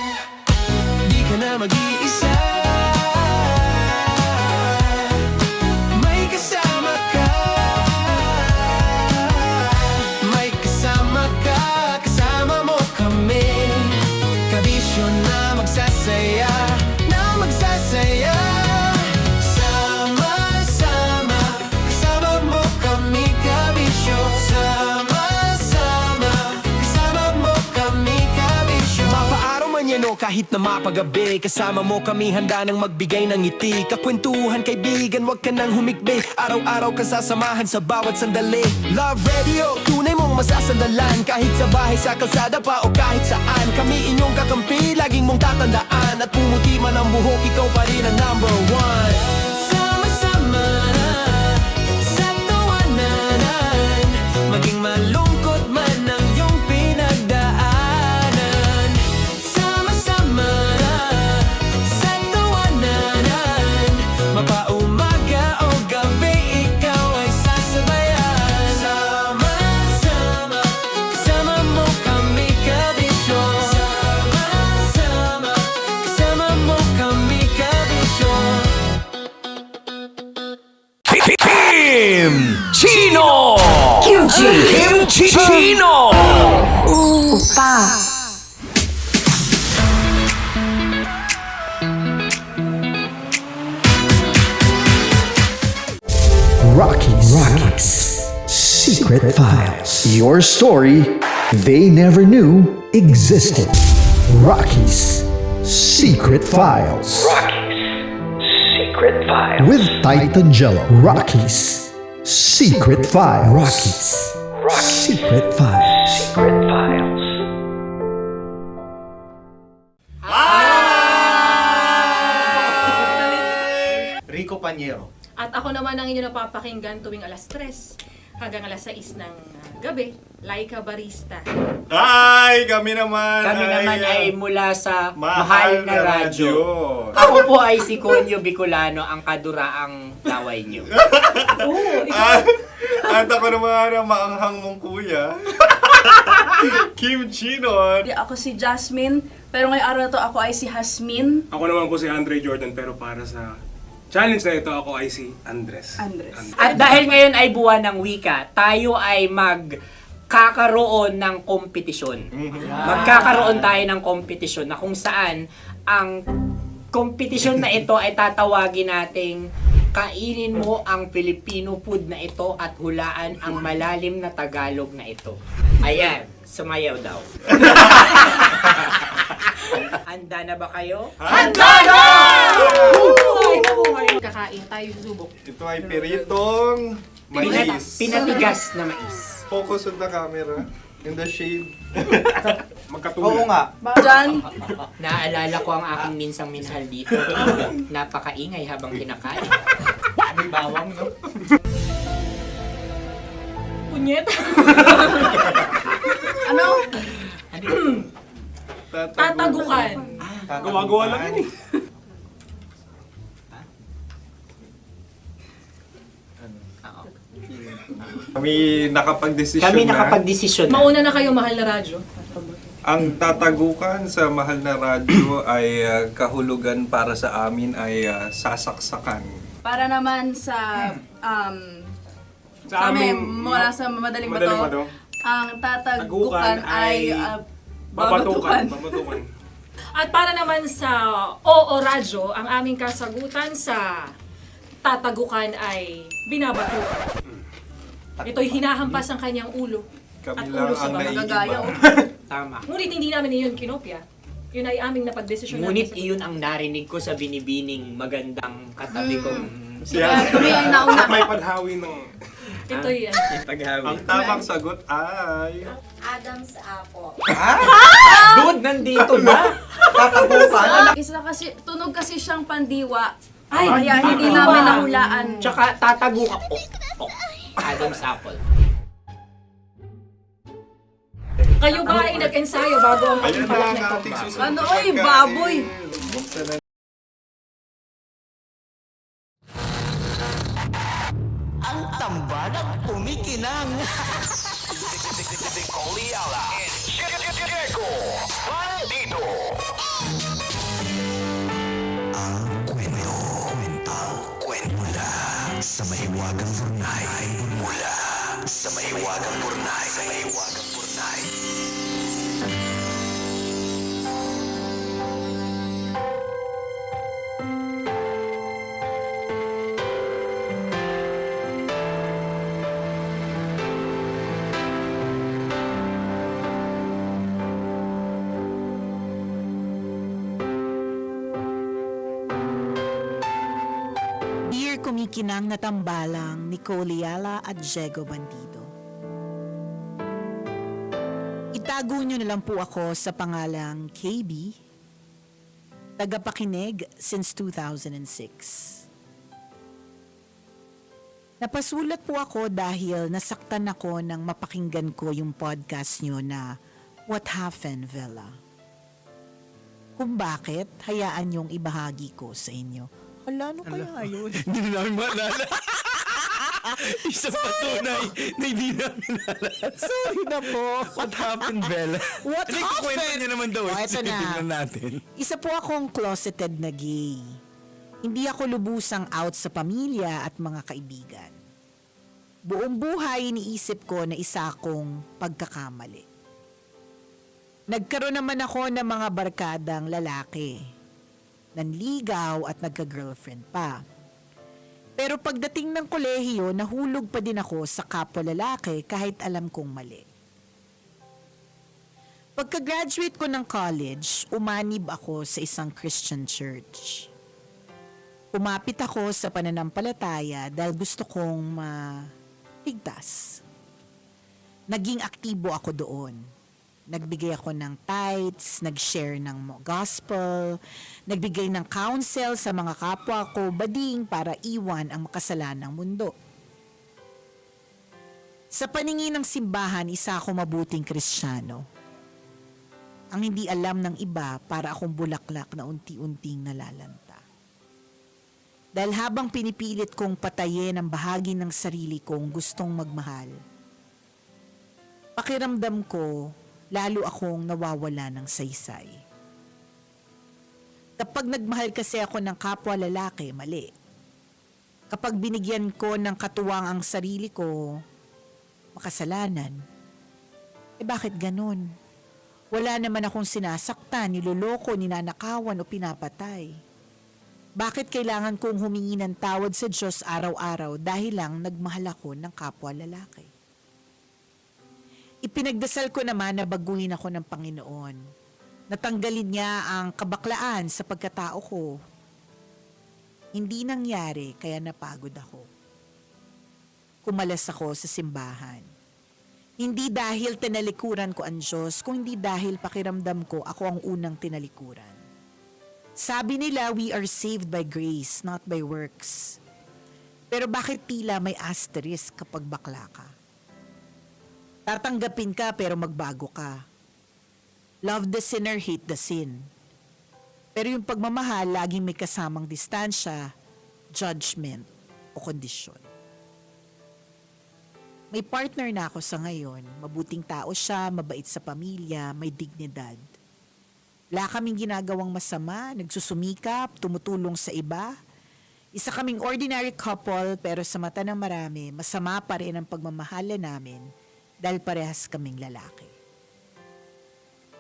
Di ka na mag-iisa, may kasama ka. May kasama ka, kasama mo kami. Kabisyo na magsasaya, na magsasaya. Sama-sama, kasama mo kami, kabisyo. Sama-sama, kasama mo kami, kabisyo. Mapaaraw man yan o kahit na mapagabi, kasama mo kami, handa nang magbigay ng ngiti. Kakwentuhan, kaibigan, wag ka nang humikbi. Araw-araw ka sasamahan sa bawat sandali. Love Radio, tunay mong masasandalan. Kahit sa bahay, sa kalsada pa o kahit saan, kami inyong kakampi, laging mong tatandaan. At pumuti man ang buhok, ikaw pa rin ang #1. Sama-sama sa tawanan, maging malungkot man ang iyong pinagdaanan. Sama-sama sa tawanan, mapaumaga o gabi, ikaw ay sasabayan. Sama-sama, kasama mo kami, kabisyo. Sama-sama, kasama mo kami, kabisyo. Kim Chino! Kim Chino! Upa. Rocky's Secret Files. Your story they never knew existed. Rocky's Secret Files. Secret Files. With Titan Jello. Rocky's Secret Files. Rocky's Secret Files. Secret Files. kompanyero. At ako naman ang inyo napapakinggan tuwing alas 3 hanggang alas 6 ng gabi, Laika Barista. Ay, kami naman. Kami naman ay mula sa Mahal na Radyo. Ako po ay si Conyo Bicolano, ang kaduraang laway niyo. At ako naman ang maanghang mong kuya. Kim Chinon. Ako si Jasmine, pero ngayong araw na to ako ay si Hasmin. Ako naman po si Andre Jordan, pero para sa challenge na ito, ako ay si Andres. At dahil ngayon ay buwan ng wika, tayo ay magkakaroon ng kompetisyon. Magkakaroon tayo ng kompetisyon na kung saan ang kompetisyon na ito ay tatawagin nating kainin mo ang Filipino food na ito at hulaan ang malalim na Tagalog na ito. Ayan, sumayaw daw. Handa na ba kayo? Handa na! Kakain tayo, subok. Ito ay piritong mais. Pinatigas na mais. Focus on the camera. In the shade. Magkatulad. Oo nga. Diyan, Naalala ko ang aking minsang minahal dito. Napakaingay habang kinakain. May bawang, no? Punyet. ano? Tatagukan. Gawa-gawa lang yun eh. Kami nakapag-desisyon Kami na. nakapag-desisyon na. Mauna na kayo, Mahal na Radyo. Ang tatagukan sa Mahal na Radyo ay kahulugan para sa amin ay sasaksakan. Para naman sa Sa amin, mula sa madaling Madaling bato, Bato. ang tatagukan Tagukan ay Babatukan. babatukan. At para naman sa Oo Radyo, ang aming kasagutan sa tatagukan ay binabatukan. Ito'y hinahampas ang kanyang ulo. Kami At lang ulo sa ang magagaya. naiiba. Tama. Ngunit hindi namin iyon kinopya. Yun ay aming napagdesisyon Ngunit namin. iyon ang narinig ko sa binibining magandang katabi kong May padhawi ng... Ito'y Ang tamang sagot ay... Adam's apple. Dude, nandito ba? Tatagukan. Isa kasi, tunog kasi siyang pandiwa. Ay, Kaya hindi namin nahulaan. Tsaka tatago ka. Adam's apple. kayo ba ay nag-ensayo bago ang Ayun na pagpalak ang na ito? ating susunod Ano, na oy, pagkain. baboy! Buksan na. Ang tambalang kumikinang. Sa mahiwagang burnay. Mula sa mahiwagang burnay. Sa mahiwagang burnay. Dear kumikinang na tambalang Nicole Yala at Diego Bandido. Itago nyo na lang po ako sa pangalang KB, tagapakinig since 2006. Napasulat po ako dahil nasaktan ako nang mapakinggan ko yung podcast nyo na What Happened, Vela. Kung bakit, hayaan yung ibahagi ko sa inyo. Hala, ano kaya yun? Hindi na namin maalala. Isang patunay na hindi namin naalala. Sorry na po. What happened, Bella? What Hindi, happened? kwento niya naman daw. Oh, eto na. Tingnan natin. Isa po akong closeted na gay. Hindi ako lubusang out sa pamilya at mga kaibigan. Buong buhay iniisip ko na isa akong pagkakamali. Nagkaroon naman ako ng mga barkadang lalaki. Nanligaw at nagka-girlfriend pa. Pero pagdating ng kolehiyo, nahulog pa din ako sa kapwa lalaki kahit alam kong mali. Pagka-graduate ko ng college, umanib ako sa isang Christian church. Umapit ako sa pananampalataya dahil gusto kong ligtas. Naging aktibo ako doon. Nagbigay ako ng tithes, nag-share ng gospel, nagbigay ng counsel sa mga kapwa ko, bading para iwan ang makasalanang mundo. Sa paningin ng simbahan, isa ako mabuting Kristiyano. Ang hindi alam ng iba, para akong bulaklak na unti-unting nalalanta. Dahil habang pinipilit kong patayin ang bahagi ng sarili kong gustong magmahal, pakiramdam ko, lalo akong nawawala ng saysay. Kapag nagmahal kasi ako ng kapwa lalaki, mali. Kapag binigyan ko ng katuwang ang sarili ko, makasalanan. Bakit ganun? Wala naman akong sinasaktan, niloloko, ninanakawan o pinapatay. Bakit kailangan kong humingi ng tawad sa Diyos araw-araw dahil lang nagmahal ako ng kapwa lalaki? Ipinagdasal ko naman na baguhin ako ng Panginoon. Natanggalin niya ang kabaklaan sa pagkatao ko. Hindi nangyari kaya napagod ako. Kumalas ako sa simbahan. Hindi dahil tinalikuran ko ang Diyos, kundi dahil pakiramdam ko ako ang unang tinalikuran. Sabi nila, we are saved by grace, not by works. Pero bakit tila may asterisk kapag bakla ka? Tatanggapin ka pero magbago ka. Love the sinner, hate the sin. Pero yung pagmamahal, laging may kasamang distansya, judgment o kondisyon. May partner na ako sa ngayon. Mabuting tao siya, mabait sa pamilya, may dignidad. Wala kaming ginagawang masama, nagsusumikap, tumutulong sa iba. Isa kaming ordinary couple pero sa mata ng marami, masama pa rin ang pagmamahala namin dahil parehas kaming lalaki.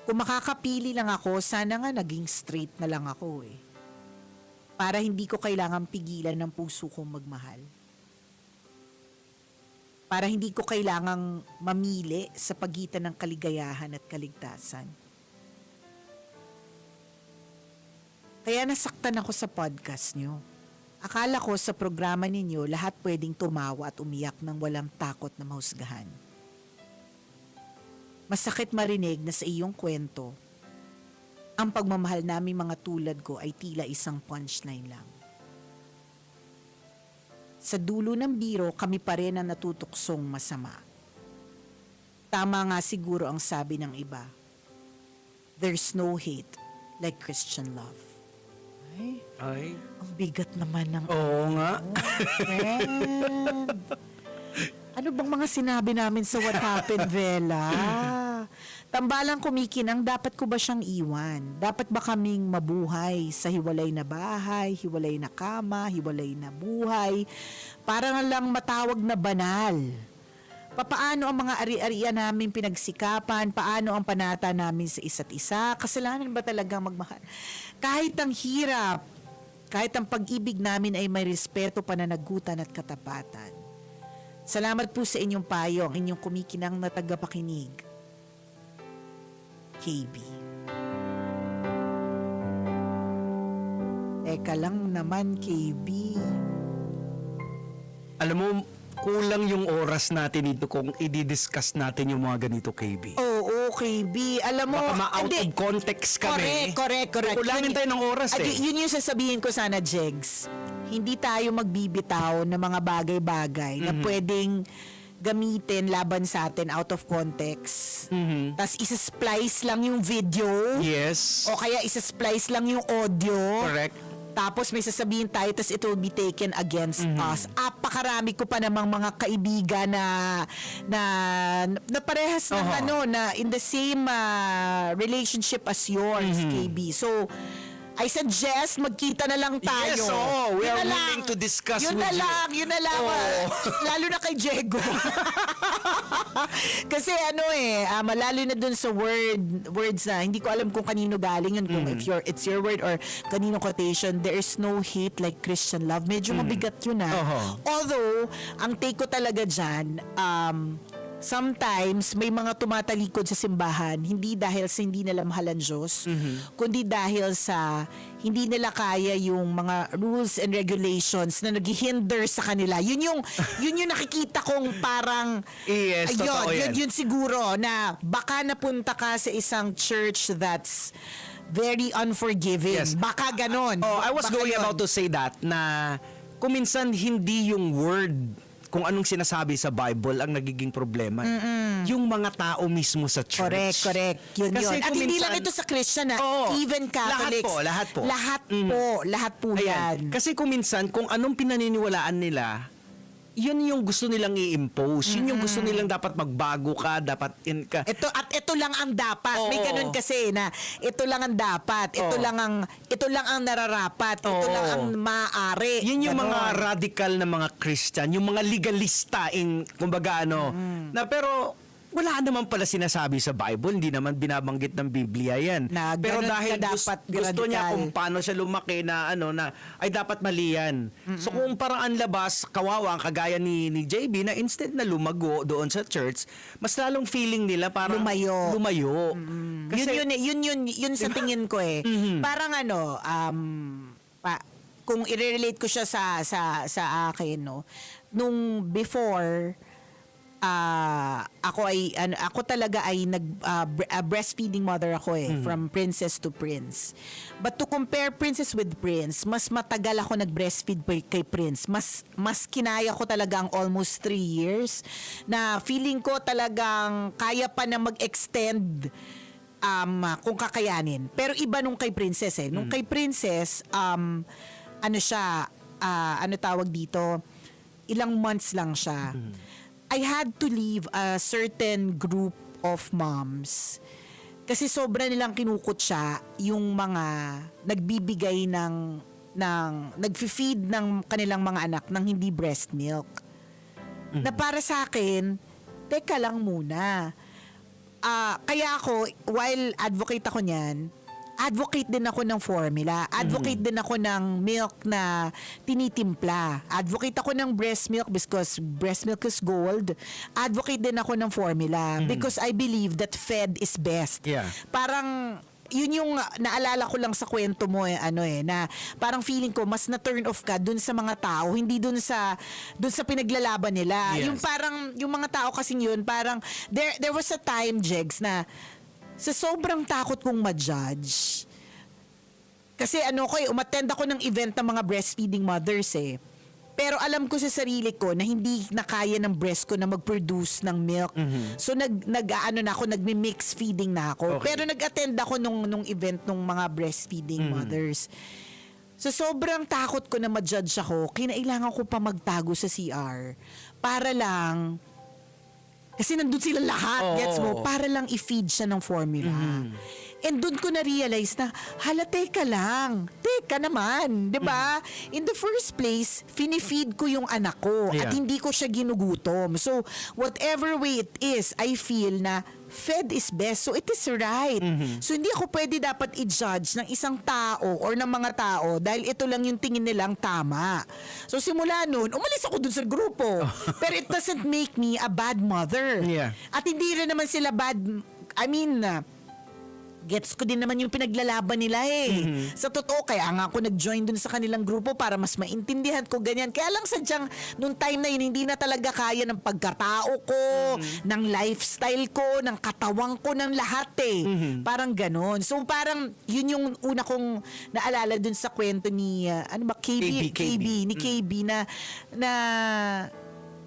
Kung makakapili lang ako, sana nga naging straight na lang ako eh. Para hindi ko kailangang pigilan ng puso kong magmahal. Para hindi ko kailangang mamili sa pagitan ng kaligayahan at kaligtasan. Kaya nasaktan ako sa podcast nyo. Akala ko sa programa ninyo lahat pwedeng tumawa at umiyak ng walang takot na mahusgahan. Masakit marinig na sa iyong kwento, ang pagmamahal naming mga tulad ko ay tila isang punchline lang. Sa dulo ng biro, kami pa rin ang natutuksong masama. Tama nga siguro ang sabi ng iba, there's no hate like Christian love. Ay. Ang bigat naman ng... Oo nga. Friend. Ano bang mga sinabi namin sa What Happened, Vela? Tambalang kumikinang, dapat ko ba siyang iwan? Dapat ba kaming mabuhay sa hiwalay na bahay, hiwalay na kama, hiwalay na buhay? Para lang matawag na banal. Paano ang mga ari-arian namin pinagsikapan? Paano ang panata namin sa isa't isa? Kasalanan ba talagang magmahal? Kahit ang hirap, kahit ang pag-ibig namin ay may respeto, pananagutan at katapatan. Salamat po sa inyong payo, ang inyong kumikinang na tagapakinig. KB. Eka lang naman, KB. Alam mo, kulang yung oras natin dito kung i-discuss natin yung mga ganito, KB. Oo, KB. Alam mo... Baka ma-out of context kami. Correct. Kulangin tayo ng oras eh. Yun yung sasabihin ko sana, Jegs. Hindi tayo magbibitaw ng mga bagay-bagay na pwedeng gamitin laban sa atin out of context. Tas isa-splice lang yung video. Yes. O kaya isa-splice lang yung audio. Correct. Tapos may sasabihin tayo, tas it will be taken against us. Apakarami ko pa namang mga kaibigan na parehas ng na in the same relationship as yours, KB. So, I suggest magkita na lang tayo. Yes, we are willing to discuss with you. Yun na lang. Lalo na kay Diego. Kasi malalo na dun sa words na hindi ko alam kung kanino galing yun, kung it's your word or kanino quotation. There is no hate like Christian love. Medyo mabigat yun Although, ang take ko talaga dyan, sometimes may mga tumatalikod sa simbahan, hindi dahil sa hindi nila mahal ang Diyos, kundi dahil sa hindi nila kaya yung mga rules and regulations na naghihinder sa kanila. Yun yung nakikita kong parang Yes, totoo yan. yun siguro na baka napunta ka sa isang church that's very unforgiving. Yes. Baka ganon. Oh, I was Baka going yun. about to say that na kung minsan hindi yung word kung anong sinasabi sa Bible ang nagiging problema. Yung mga tao mismo sa church. Correct. Yun. At kung hindi minsan- lang ito sa Christian, Oo. even Catholics. Lahat po. Lahat po yan. Kasi kung minsan, kung anong pinaniniwalaan nila, yun yung gusto nilang i-impose. Yun yung gusto nilang dapat magbago ka, dapat in ka. Ito lang ang dapat. May Oo. ganun kasi na ito lang ang dapat. Ito lang ang nararapat. Ito lang ang maaari. Yun yung Ganon. mga radical na mga Christian, yung mga legalista kumbaga na pero wala naman pala sinasabi sa Bible, hindi naman binabanggit ng Biblia yan. Na Pero ganun dahil ka dapat gusto niya radical. kung paano siya lumaki na ay dapat mali yan. So kung parang ang labas, kawawa, kagaya ni JB na instead na lumago doon sa church, mas lalong feeling nila parang lumayo. Kasi, Yun sa tingin ko eh. Parang kung i-relate ko siya sa akin, no, nung before, ako talaga ay breastfeeding mother ako from princess to prince. But to compare princess with prince, mas matagal ako nag-breastfeed kay prince. Mas kinaya ko talaga ang almost 3 years na feeling ko talagang kaya pa na mag-extend kung kakayanin. Pero iba nung kay princess Nung kay princess, tawag dito, ilang months lang siya. I had to leave a certain group of moms kasi sobra nilang kinukutya yung mga nagbibigay nagfi-feed ng kanilang mga anak ng hindi breast milk. Na para sa akin, teka lang muna. Kaya ako, while advocate ako niyan, advocate din ako ng formula. Advocate din ako ng milk na tinitimpla. Advocate ako ng breast milk because breast milk is gold. Advocate din ako ng formula because I believe that fed is best. Yeah. Parang yun yung naalala ko lang sa kwento mo na parang feeling ko mas na turn off ka dun sa mga tao, hindi dun sa pinaglalaban nila. Yes. Yung parang yung mga tao kasing yun, parang there was a time, Jegs, na sa sobrang takot kong ma-judge. Kasi umattend ako ng event ng mga breastfeeding mothers Pero alam ko sa sarili ko na hindi na kaya ng breast ko na mag-produce ng milk. So nagmi-mix feeding na ako. Okay. Pero nag-attend ako nung event ng mga breastfeeding mothers. So sobrang takot ko na ma-judge ako, kinailangan ko pa magtago sa CR para lang kasi nandun sila lahat, gets mo? Para lang i-feed siya ng formula. And doon ko na-realize na, teka lang. Teka naman, di ba? In the first place, finifeed ko yung anak ko at hindi ko siya ginugutom. So, whatever way it is, I feel na fed is best. So, it is right. So, hindi ako pwede dapat i-judge ng isang tao or ng mga tao dahil ito lang yung tingin nilang tama. So, simula noon, umalis ako dun sa grupo. Pero it doesn't make me a bad mother. Yeah. At hindi rin naman sila bad, gets ko din naman yung pinaglalaban nila Sa totoo, kaya nga ako nag-join dun sa kanilang grupo para mas maintindihan ko ganyan. Kaya lang sadyang nung time na yun, hindi na talaga kaya ng pagkatao ko, ng lifestyle ko, ng katawang ko, ng lahat Parang ganon. So parang yun yung una kong naalala dun sa kwento ni, ni KB na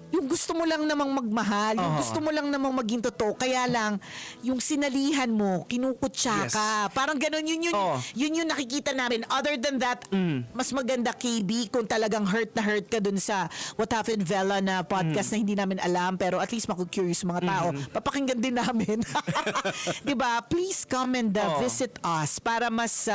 yung gusto mo lang namang magmahal, yung gusto mo lang namang maging totoo, kaya lang yung sinalihan mo, kinukutya ka. Parang gano'n, yun yung nakikita namin. Other than that, mas maganda KB kung talagang hurt ka dun sa What Happened Vela na podcast na hindi namin alam, pero at least maku-curious mga tao. Papakinggan din namin. Diba? Please come and visit us para mas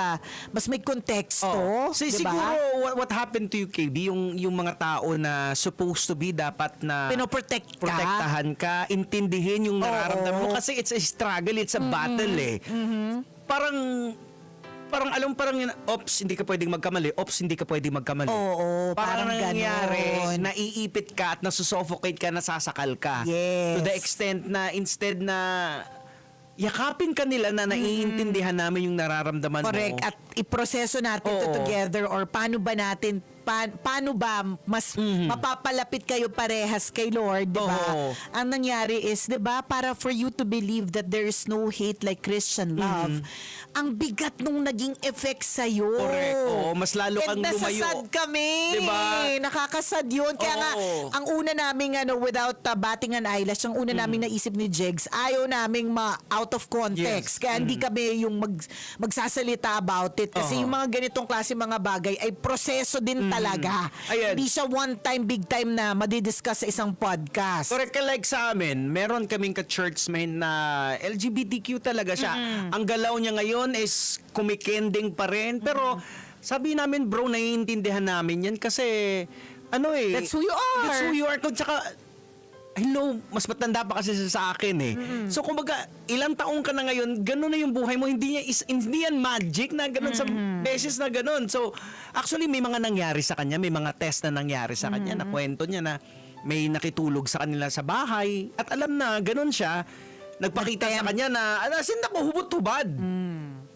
may konteksto. Diba? Siguro, what happened to you, KB, yung mga tao na supposed to be dapat na protektahan ka, intindihin yung nararamdaman mo kasi it's a struggle, it's a battle Parang parang alam parang yun, ops, hindi ka pwedeng magkamali. Ops, hindi ka pwedeng magkamali. Oo, parang nangyayari, ganon. naiipit ka at nasusuffocate ka, nasasakal ka. Yes. To the extent na instead na yakapin ka nila na naiintindihan namin yung nararamdaman Correct. mo. At iproseso natin to Oo. together or paano ba natin paano ba mas mapapalapit kayo parehas kay Lord, 'di ba? Oo. Ang nangyari is, 'di ba, para for you to believe that there is no hate like Christian love, ang bigat nung naging effect sa iyo. Correct. Oo, mas lalo kang lumayo. nasasad kami. 'Di ba? Nakakasad 'yun. Kaya nga ang una naming without batting an eyelash, ang una naming naisip ni Jegs, ayaw naming out of context. Yes. Kaya hindi kami yung magsasalita about it kasi yung mga ganitong klase mga bagay ay proseso din talaga. Ayan. Hindi siya one time, big time na madidiscuss sa isang podcast. Correct, like sa amin, meron kaming ka-churchmate na LGBTQ talaga siya. Ang galaw niya ngayon is kumikending pa rin. Pero sabi namin, bro, naiintindihan namin yan kasi That's who you are. That's who you are. Kung tsaka, hello, mas matanda pa kasi siya sa akin eh. So kumbaga, ilang taong ka na ngayon, gano'n na yung buhay mo. Hindi yan magic na gano'n sa beses na gano'n. So actually may mga nangyari sa kanya, may mga test na nangyari sa kanya na kwento niya na may nakitulog sa kanila sa bahay at alam na gano'n siya. Nagpakita sa kanya na, asin ako, hubot-hubad.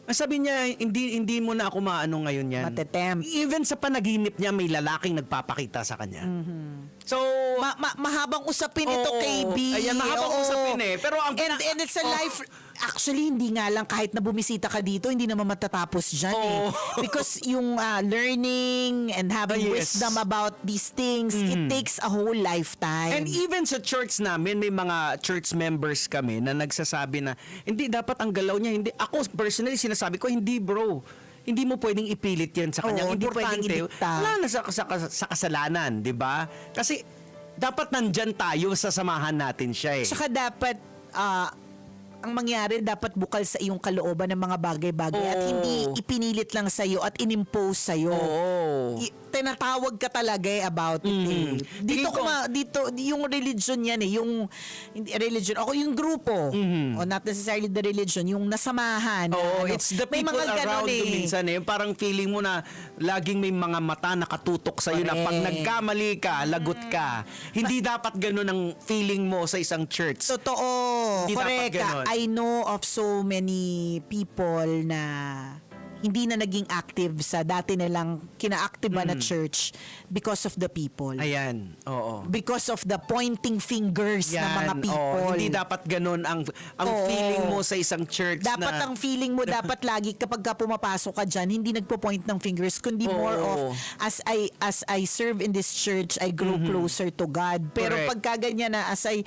Sabi niya, hindi mo na ako maano ngayon yan. Matetempt. Even sa panaginip niya, may lalaking nagpapakita sa kanya. So, mahabang usapin ito, KB. Ayan, mahabang Oo. usapin eh. Pero ang and it's a life. Actually, hindi nga lang kahit na bumisita ka dito, hindi naman matatapos dyan eh. Because yung learning and having Yes. wisdom about these things, it takes a whole lifetime. And even sa church namin, may mga church members kami na nagsasabi na, hindi, dapat ang galaw niya, hindi. Ako, personally, sinasabi ko, hindi bro. Hindi mo pwedeng ipilit yan sa kanya. Oo, hindi pwedeng Importante, idikta. wala na sa kasalanan, di ba? Kasi, dapat nandyan tayo, sasamahan natin siya eh. Tsaka dapat, ang mangyari, dapat bukal sa iyong kalooban ng mga bagay-bagay at hindi ipinilit lang sa iyo at inimpose sa iyo. Tinatawag ka talaga about it eh. Dito yung religion yan eh, yung hindi religion, ako yung grupo. O not necessarily the religion, yung nasamahan. It's the may people mga ganon around you minsan eh. Parang feeling mo na laging may mga mata nakatutok sa'yo na pag nagkamali ka, lagot ka. Hindi dapat ganun ang feeling mo sa isang church. Totoo. Hindi dapat Correct. ganun. I know of so many people na hindi na naging active sa dati nilang kina-activean na church because of the people. Ayan, oo. Because of the pointing fingers ng mga people. Hindi dapat ganun ang feeling mo sa isang church Dapat na... ang feeling mo dapat lagi kapag ka pumapasok ka dyan, hindi nagpo-point ng fingers, kundi more of as I serve in this church, I grow closer to God. Pero Correct. pagka ganyan na as I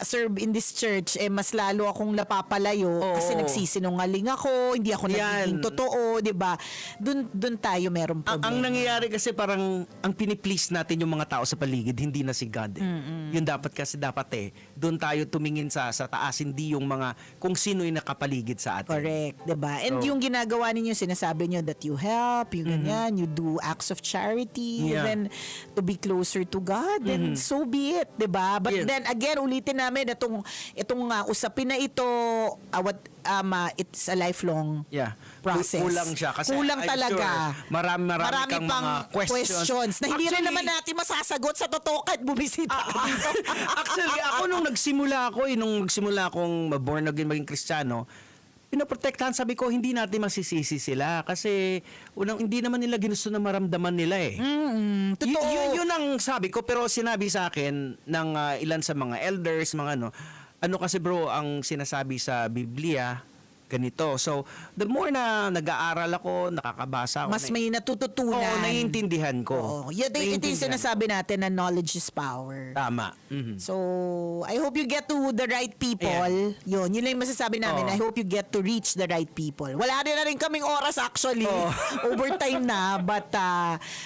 serve in this church, mas lalo akong napapalayo kasi nagsisinungaling ako, hindi ako nagiging totoo, 'di ba? Doon tayo merong problema. Ang nangyayari kasi parang ang piniplease natin yung mga tao sa paligid, hindi na si God. Yun dapat doon tayo tumingin sa taas, hindi yung mga kung sino yung nakapaligid sa atin. Correct, 'di ba? And yung ginagawa ninyo, sinasabi niyo that you help, yung ganyan, you do acts of charity, then to be closer to God, then so be it, 'di ba? But then again, ulitin namin itong usapin na ito, it's a lifelong process. Kulang siya kasi kulang I'm talaga. Sure, marami kang pang mga questions. na hindi rin naman natin masasagot sa totoo kahit bumisita ka dito. Actually, ako nung nagsimula akong born again maging Kristiyano, pinoprotektahan, sabi ko, hindi natin masisisi sila kasi hindi naman nila ginusto na maramdaman nila eh. Totoo. Yun ang sabi ko, pero sinabi sa akin ng ilan sa mga elders, mga ano kasi bro, ang sinasabi sa Biblia, ganito. So, the more na nag-aaral ako, nakakabasa ako. Mas may natututunan. Oo, naiintindihan ko. Oo. Ito yung sinasabi natin na knowledge is power. Tama. So, I hope you get to the right people. Yun lang yung masasabi namin. I hope you get to reach the right people. Wala rin kaming oras actually. Overtime na. But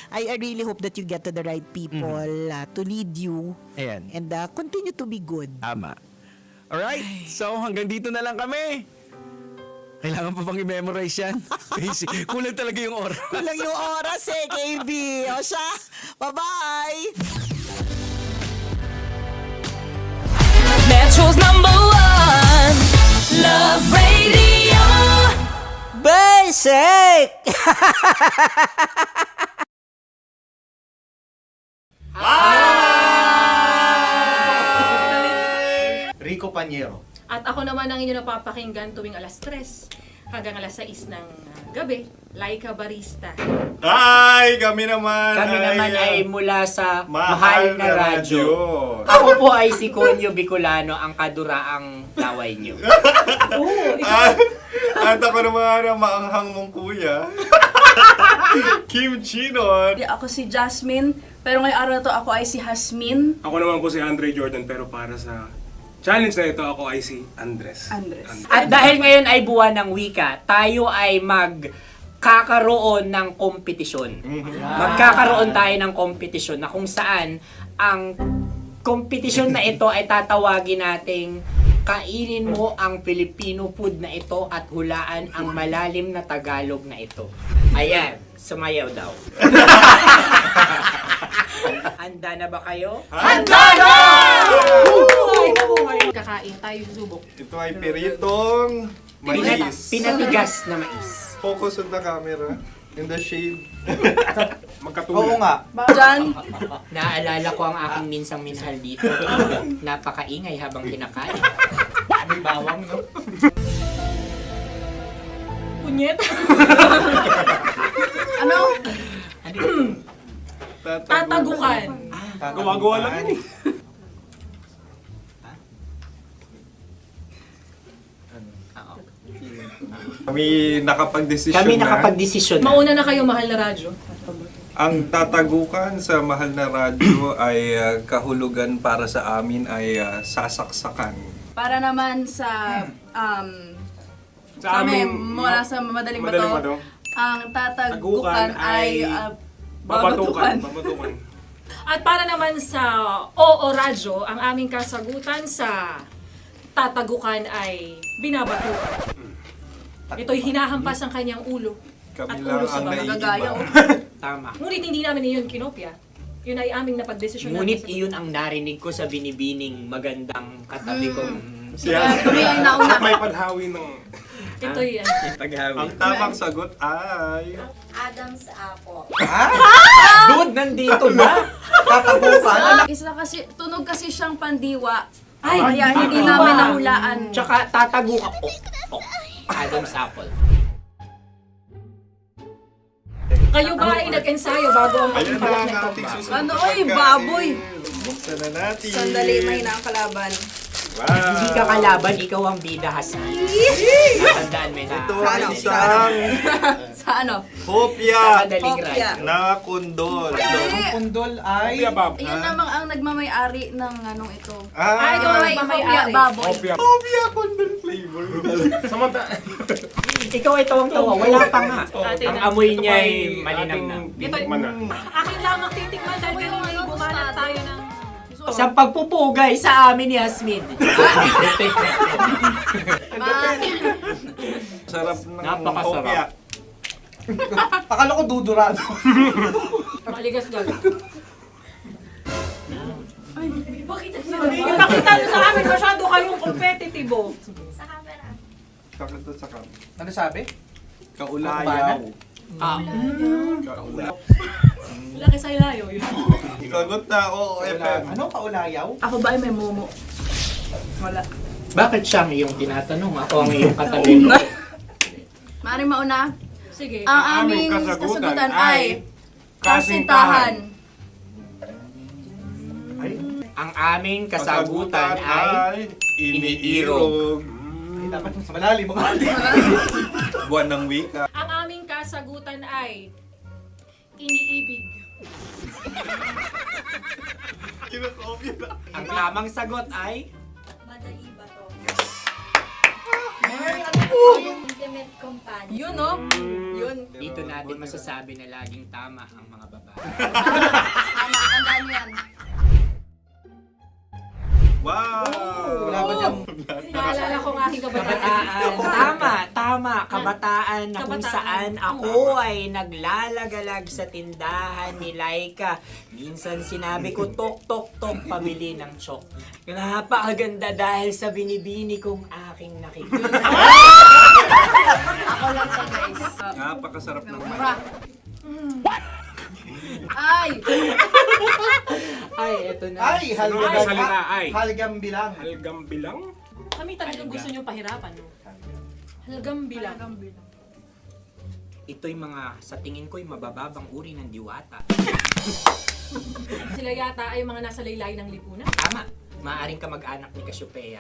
I really hope that you get to the right people to lead you. Ayan. And continue to be good. Tama. Alright, so hanggang dito na lang kami. Kailangan pa bang i-memorize yan? Kulang talaga yung oras. Kulang yung oras KB. O siya, bye-bye! Metro's #1 Love Radio. Best! shake! Rico Pañero. At ako naman ang inyo napapakinggan tuwing alas 3 hanggang alas 6 ng gabi, Laika Barista. Ay, kami naman. Kami naman ay mula sa Mahal Mahal na na Radyo. Radyo. Ako po ay si Conyo Bicolano, ang kaduraang laway niyo. At ako naman ang maanghang mong kuya. Kim Chinon. Ako si Jasmine, pero ngayong araw na to ako ay si Hasmin. Ako naman po si Andre Jordan, pero para sa challenge na ito, ako ay si Andres. At dahil ngayon ay buwan ng wika, tayo ay magkakaroon ng kompetisyon. Magkakaroon tayo ng kompetisyon na kung saan ang kompetisyon na ito ay tatawagin nating kainin mo ang Filipino food na ito at hulaan ang malalim na Tagalog na ito. Ayan, sumayaw daw. Handa na ba kayo? Handa na! Buhay na buhay! Kakain tayo subok. Ito ay piritong mais. Pinatigas na mais. Focus on the camera. In the shade. Magkatulad. Oo nga. Diyan. Naalala ko ang aking minsang minahal dito. Napakaingay habang kinakain. May bawang, no? Punyet! Ano? Tatagukan. Gawa-gawa lang yun eh. Kami nakapag-desisyon Kami na. nakapag-desisyon na. Mauna na kayo, Mahal na Radyo. Ang tatagukan sa Mahal na Radyo ay kahulugan para sa amin ay sasaksakan. Para naman sa Sa kami, amin, mula sa Madaling Madaling Bato, Bato. ang tatagukan Tagukan ay Babatukan. babatukan. At para naman sa Oo Radyo, ang aming kasagutan sa tatagukan ay binabatukan. Ito'y hinahampas ang kanyang ulo. Kami At lang ulo sa ang mga naiiba. Tama. Ngunit hindi namin iyon kinopya. Yun ay aming napagdesisyon Ngunit namin. iyon ang narinig ko sa binibining magandang katabi kong Kami ang nauna. May padhawi ng... Ito'y Ang tamang sagot ay... Adam's apple. Dude, nandito ba? Tatagukan? Isa kasi, tunog kasi siyang pandiwa. Ay, Kaya hindi pandiwa. namin nahulaan. Tsaka tatagukan. Adam's apple. Kayo ba ay nag-ensayo bago ang Ayan pagbalak na na ang ito? ating susunod Ano, na oy, pagkain. baboy. Buksan na natin. Sandali, mahina ang kalaban. Wow. Hindi ka kalaban, ikaw ang bida, Hasmi. Natandaan mo na. Ito ang isang Sa ano? hopya Madaling Hopya. ride. na kundol. Pundol ay... Yun namang ang nagmamayari ng anong ito. Ah, Ito ay hopya baboy. hopya kundol flavor. Ikaw ay tawang-tawa, wala pa nga. Ang amoy niya ay malinang na. Titikman na. Akin lamang titikman dahil pero may bumanat tayo ng... Sa pagpupugay sa amin ni Hasmin. Sarap ng Napakasarap. hopya. Akala ko dudurado. Maligas gal. Ay, bakit yung nakita nyo sa amin masyado kayong competitive oh. Sa camera. Sakit to sa kam. Ano sabi? Kaulayaw. Laki sa ilayo yun. Sagot na, oo, FM. Ano? Kaulayaw? Ako ba ay may momo? Wala. Bakit siya ang iyong tinatanong? Ako ang iyong katabi. Maaaring mauna. Sige. Ang aming kasagutan ay kasintahan. Ang aming kasagutan ay iniirog. Dapat sa malalim mga Buwan ng wika. Ang aming kasagutan ay iniibig. Kinakopya na. Ang tamang sagot ay Madali ba to? Ano Intimate companion. Yun, no? Yun. dito natin masasabi na laging tama ang mga babae. Tama, tandaan nyo yan. Wow! Wala ba dyan? Naalala ko ang aking kabataan. Kabataan. Tama. Kabataan na kung Kabataan. saan ako ay naglalagalag sa tindahan ni Laika. Minsan sinabi ko, tok, tok, tok, pabili ng chok. Napakaganda dahil sa binibini kong aking nakikita. Ako lang to, guys. Napakasarap ng Mura. Ay! Ay, eto na. Ay, salita ay. Halgam bilang. Halgam bilang? Kami talagang gusto niyong pahirapan, no? Halagang bilang. Ito'y mga, sa tingin ko'y mabababang uri ng diwata. Sila yata ay mga nasa laylay ng lipunan. Tama. Maaring ka mag-anak ni Cassiopeia.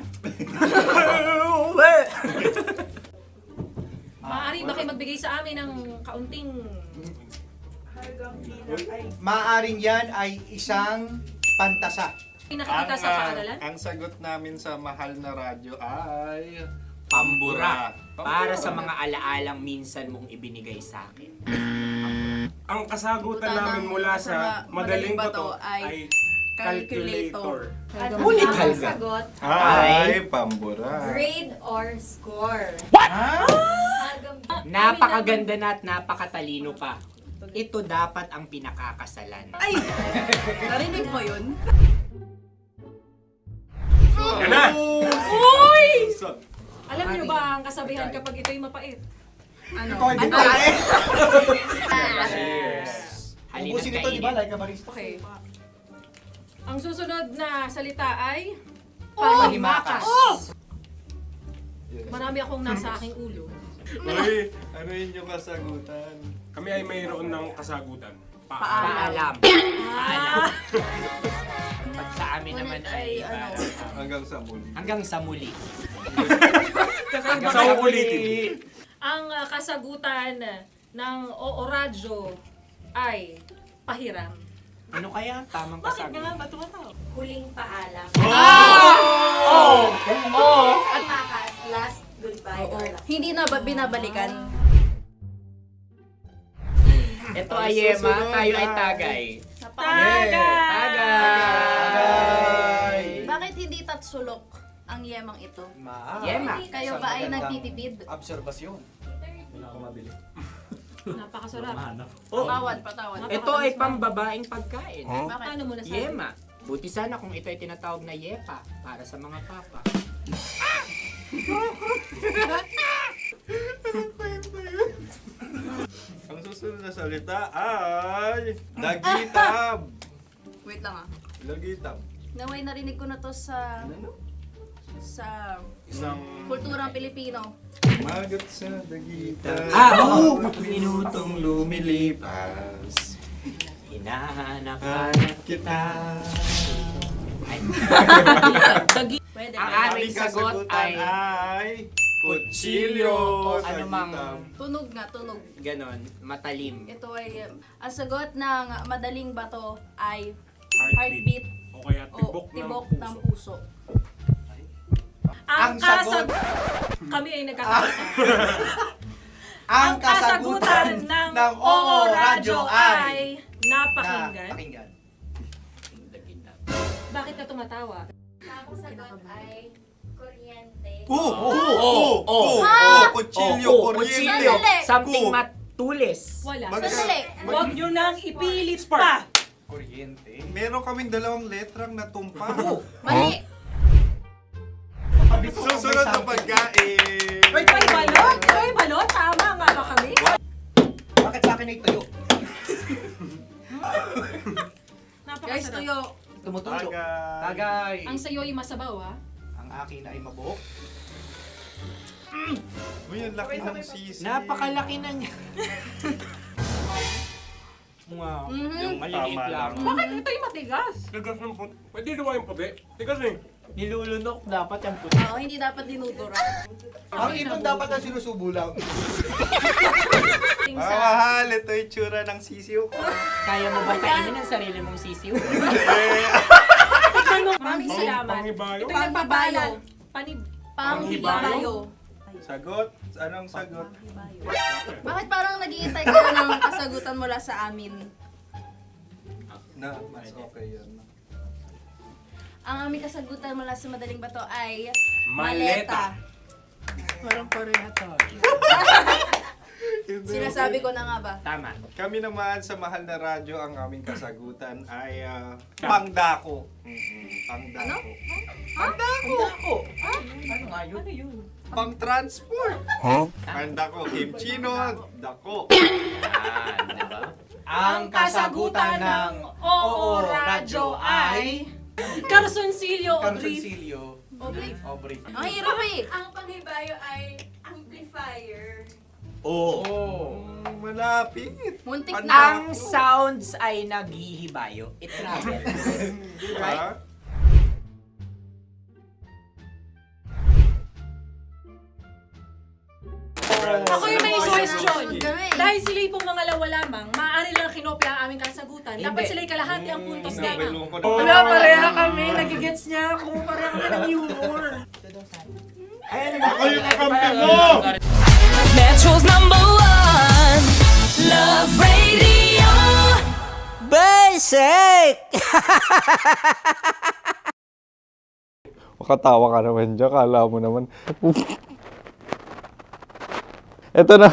Maaari ba kayo magbigay sa amin ng kaunting... Maaring yan ay isang pantasa. Nakikita sa paaralan? Ang sagot namin sa mahal na radyo ay... Pambura. Para sa mga alaalang minsan mong ibinigay sa akin. Ang kasagutan namin mula sa madaling bato ay calculator. Ulit Ang halga. sagot, Ay, pambura. grade or score. Napakaganda na at napakatalino pa. Ito dapat ang pinakakasalan. Ay! Narinig mo yun? Yan na! Uy! Alam niyo ba ang kasabihan kapag ito'y mapait? Ano? Cheers! Ubusin ito, di ba? Like a barista. Okay. Ang susunod na salita ay... Pahimakas. Marami akong nasa aking ulo. Uy, ano yun yung kasagutan? Kami ay mayroon ng kasagutan. Paalam. Paalam. Pag sa amin naman ay Hanggang sa muli. hanggang sa muli. Hanggang sa ulitin. Ang kasagutan ng Oo Radyo ay pahiram. Ano kaya ang tamang Bakit nga kasagutan? ba tumatawa? Huling paalam. At Makas, last goodbye or last. hindi na ba binabalikan? Ito ay Yema, tayo ay Tagay. Tagay! Bakit hindi tatsulok ang yemang ito? Yema. Kayo ba ay nagtitipid? Obserbasyon. Napakasarap. Patawad. Ito ay pambabaing pagkain. Bakit? Paano mo nasabi? Yema. Buti sana kung ito ay tinatawag na Yepa para sa mga papa. Ang susunod na salita ay... Dagitab! Wait lang ah. Dagitab. Naway narinig ko na to sa Isang... kulturang Pilipino. Magat sa dagitab. Oo! Minutong lumilipas. Hinahanap-hanap kita. Pwede. Ang ba? aming sagot ay kutsilyo. o anumang Tunog nga, tunog. ganon, matalim. Ito ay, ang sagot ng madaling bato ay Heartbeat. heartbeat O kaya o tibok ng puso. puso. Ang sagot- Kami ay nagkakaisa. Ang kasagutan ng Oo Radyo ay napakinggan. pakinggan. Bakit ka tumatawa? Ang sagot ay kuryente. Kutsilyo, kuryente. Sandali. Something matulis. Wala. Sandali. Huwag nyo nang ipilit pa. Kuryente. Meron kaming dalawang letrang natumpa. Mali. Susunod na pagkain. May balot? May balot? Tama nga ba kami? Bakit sa akin ay tuyo? Guys, Napakasarap. tuyo. Tumutulo. Tagay. Ang sayo ay masabaw, ha? Ang akin ay mabuhok. Uy, ang laki ng sisi. Napakalaki na niya. Wow. Yung maliliit Tama lang. lang. Bakit ito'y matigas? Tigas ng puti. Pwede nawa yung puti. Tigas eh. Nilulunok dapat yung puti. Oo, hindi dapat dinudura. Ang ibon dapat ang sinusubo lang. Mahal, ito yung tsura ng sisiw ko. Kaya mo ba kainin ang sarili mong sisiw? Maraming salamat. Panghibayo. Ito yung nagpapalan. Panghibayo. Sagot? Anong sagot? Bakit parang naghihintay kayo ng kasagutan mula sa amin? Na, mas okay yun. Ang aming kasagutan mula sa madaling bato ay Maleta. Parang parehata. Sinasabi ko na nga ba? Tama. Kami naman sa mahal na radyo, ang aming kasagutan ay pangdako. Pangdako. Handako. Ano nga yun? Pang transport. Handako, kimchino, dako. Yan, diba? Ang kasagutan ng Oo Radyo ay... Carsoncillo o brief. Brief. Ang hirap eh. Ang panghibayo ay amplifier. Malapit. Muntik Ang sounds ay naghihibayo. It travels. Right? Ako yung may question. Dahil sila pong mga lawa lamang, maaari lang kinopya ang aming kasagutan. Dapat sila'y kalahati ang puntos lamang. Wala, pareha kami. Nagigets niya ako. Pareha kami ng humor. Ako yung kakampi mo! Metro's #1 Love Radio. Basic! Makatawa ka naman dyan. Kala mo naman. Eto na.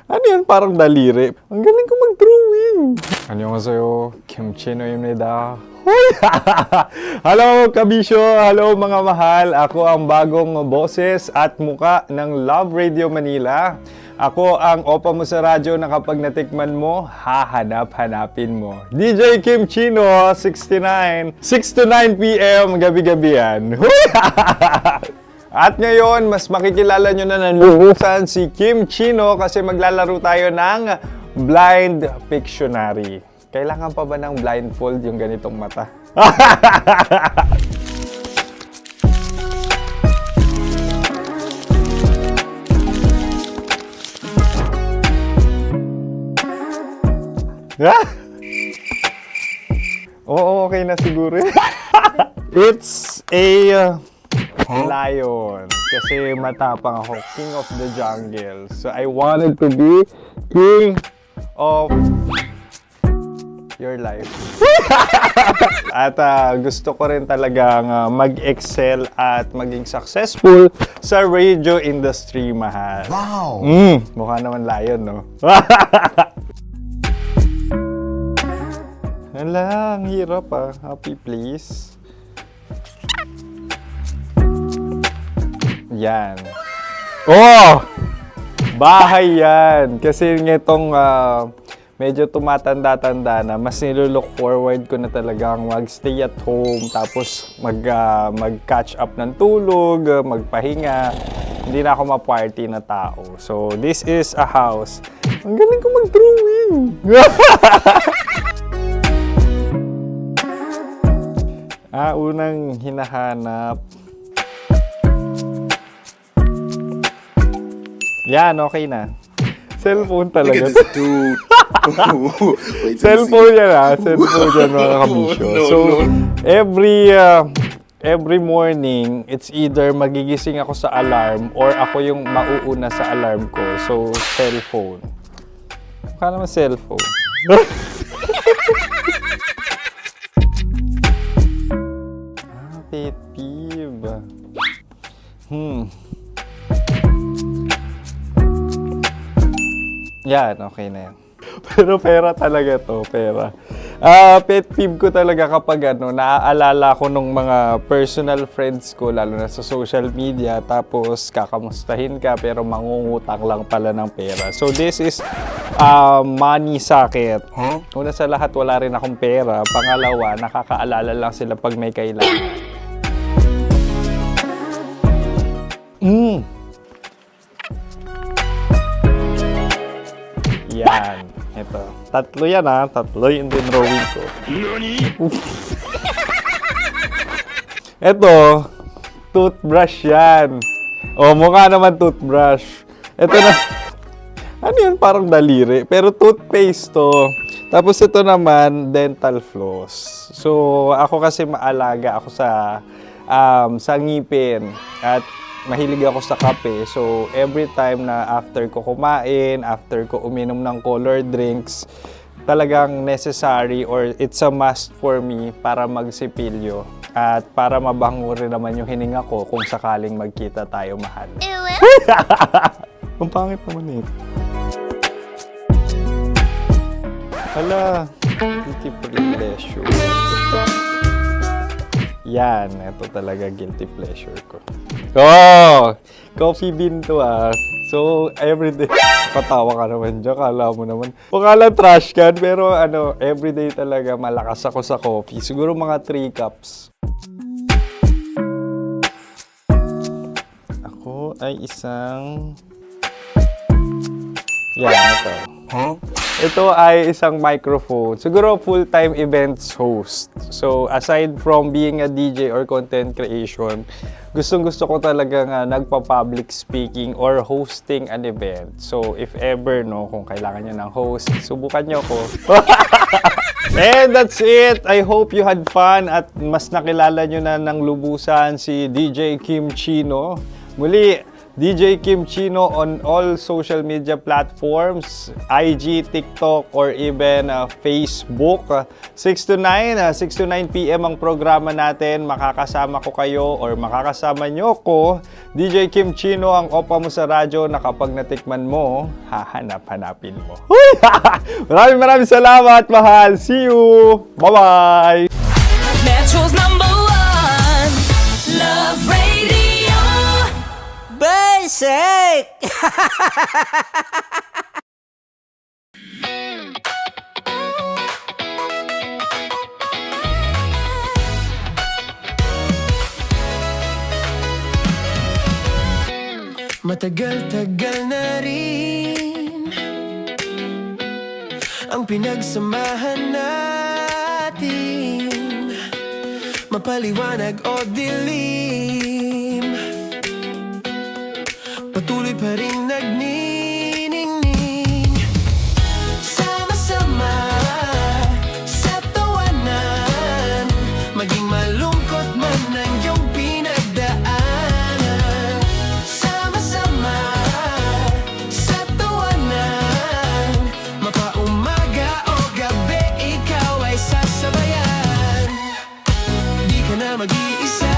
Ano yan? Parang daliri. Ang galing ko mag-drawing. 안녕하세요. 김치노입니다. Hello, kabisyo! Hello, mga mahal! Ako ang bagong boses at muka ng Love Radio Manila. Ako ang opa mo sa radyo na kapag natikman mo, hahanap-hanapin mo. DJ Kim Chino, 69. 6 to 9 p.m. gabi-gabi yan. At ngayon, mas makikilala nyo na ng luhusan si Kim Chino kasi maglalaro tayo ng Blind Pictionary. Kailangan pa ba ng blindfold yung ganitong mata? Oo, okay na siguro. It's a lion. Kasi matapang ako. King of the jungle. So I wanted to be king of your life. At gusto ko rin talagang mag-excel at maging successful sa radio industry, mahal. Wow! Mukha naman lion, no? Hala, ang hirap ah. Happy, please. Yan. Oh! Bahay yan. Kasi nitong medyo tumatanda-tanda na, mas nilulook forward ko na talagang mag-stay at home, tapos mag-catch up ng tulog, magpahinga. Hindi na ako ma-party na tao. So, this is a house. Ang galing ko mag-drawing! Unang hinahanap. Yan, okay na. Cellphone talaga. Cellphone yan ha. Cellphone yan, mga kabisyo. So, every morning, it's either magigising ako sa alarm or ako yung mauuna sa alarm ko. So, cellphone. Mukha naman cellphone. Pet peeve. Yan, okay na yan. Pero pera talaga to, pera. Pet peeve ko talaga kapag naaalala ko nung mga personal friends ko, lalo na sa social media, tapos kakamustahin ka pero mangungutang lang pala ng pera. So this is money sakit. Una sa lahat, wala rin akong pera. Pangalawa, nakakaalala lang sila pag may kailangan. Yan. Ito. Tatlo yan ha. Tatlo yung dinrawing ko. Ito. Toothbrush yan. O, mukha naman toothbrush. Ito na. Ano yan? Parang daliri. Pero toothpaste to. Tapos ito naman, dental floss. So, ako kasi maalaga ako sa ngipin. At mahilig ako sa kape. So, every time na after ko kumain, after ko uminom ng colored drinks, talagang necessary or it's a must for me para magsipilyo. At para mabango rin naman yung hininga ko kung sakaling magkita tayo, mahal. Ang pangit naman ito. Hala, hindi privilege. Yan, ito talaga guilty pleasure ko. Oh! Coffee bean to ah. So, everyday. Patawa ka naman dyan. Kala mo naman. Mukha lang trash can, pero everyday talaga malakas ako sa coffee. Siguro mga 3 cups. Ako ay isang... Yan, ito. Ito ay isang microphone. Siguro full-time events host. So, aside from being a DJ or content creation, gustong-gusto ko talagang nagpa-public speaking or hosting an event. So, if ever, kung kailangan nyo ng host, subukan nyo ko. And that's it. I hope you had fun at mas nakilala nyo na ng lubusan si DJ Kim Chino. Muli, DJ Kim Chino on all social media platforms, IG, TikTok, or even Facebook. 6 to 9 p.m. ang programa natin. Makakasama ko kayo or makakasama nyo ko. DJ Kim Chino, ang opa mo sa radyo na kapag natikman mo, hahanap-hanapin mo. Maraming salamat, mahal. See you! Bye-bye! Metro's #1 Love Radio. Basic! Matagal-tagal na rin ang pinagsamahan natin, mapaliwanag o dilim, patuloy pa rin nagniningning. Sama-sama sa tawanan, maging malungkot man ang iyong pinagdaanan. Sama-sama sa tawanan, mapaumaga o gabi, ikaw ay sasabayan. Di ka na mag-iisa,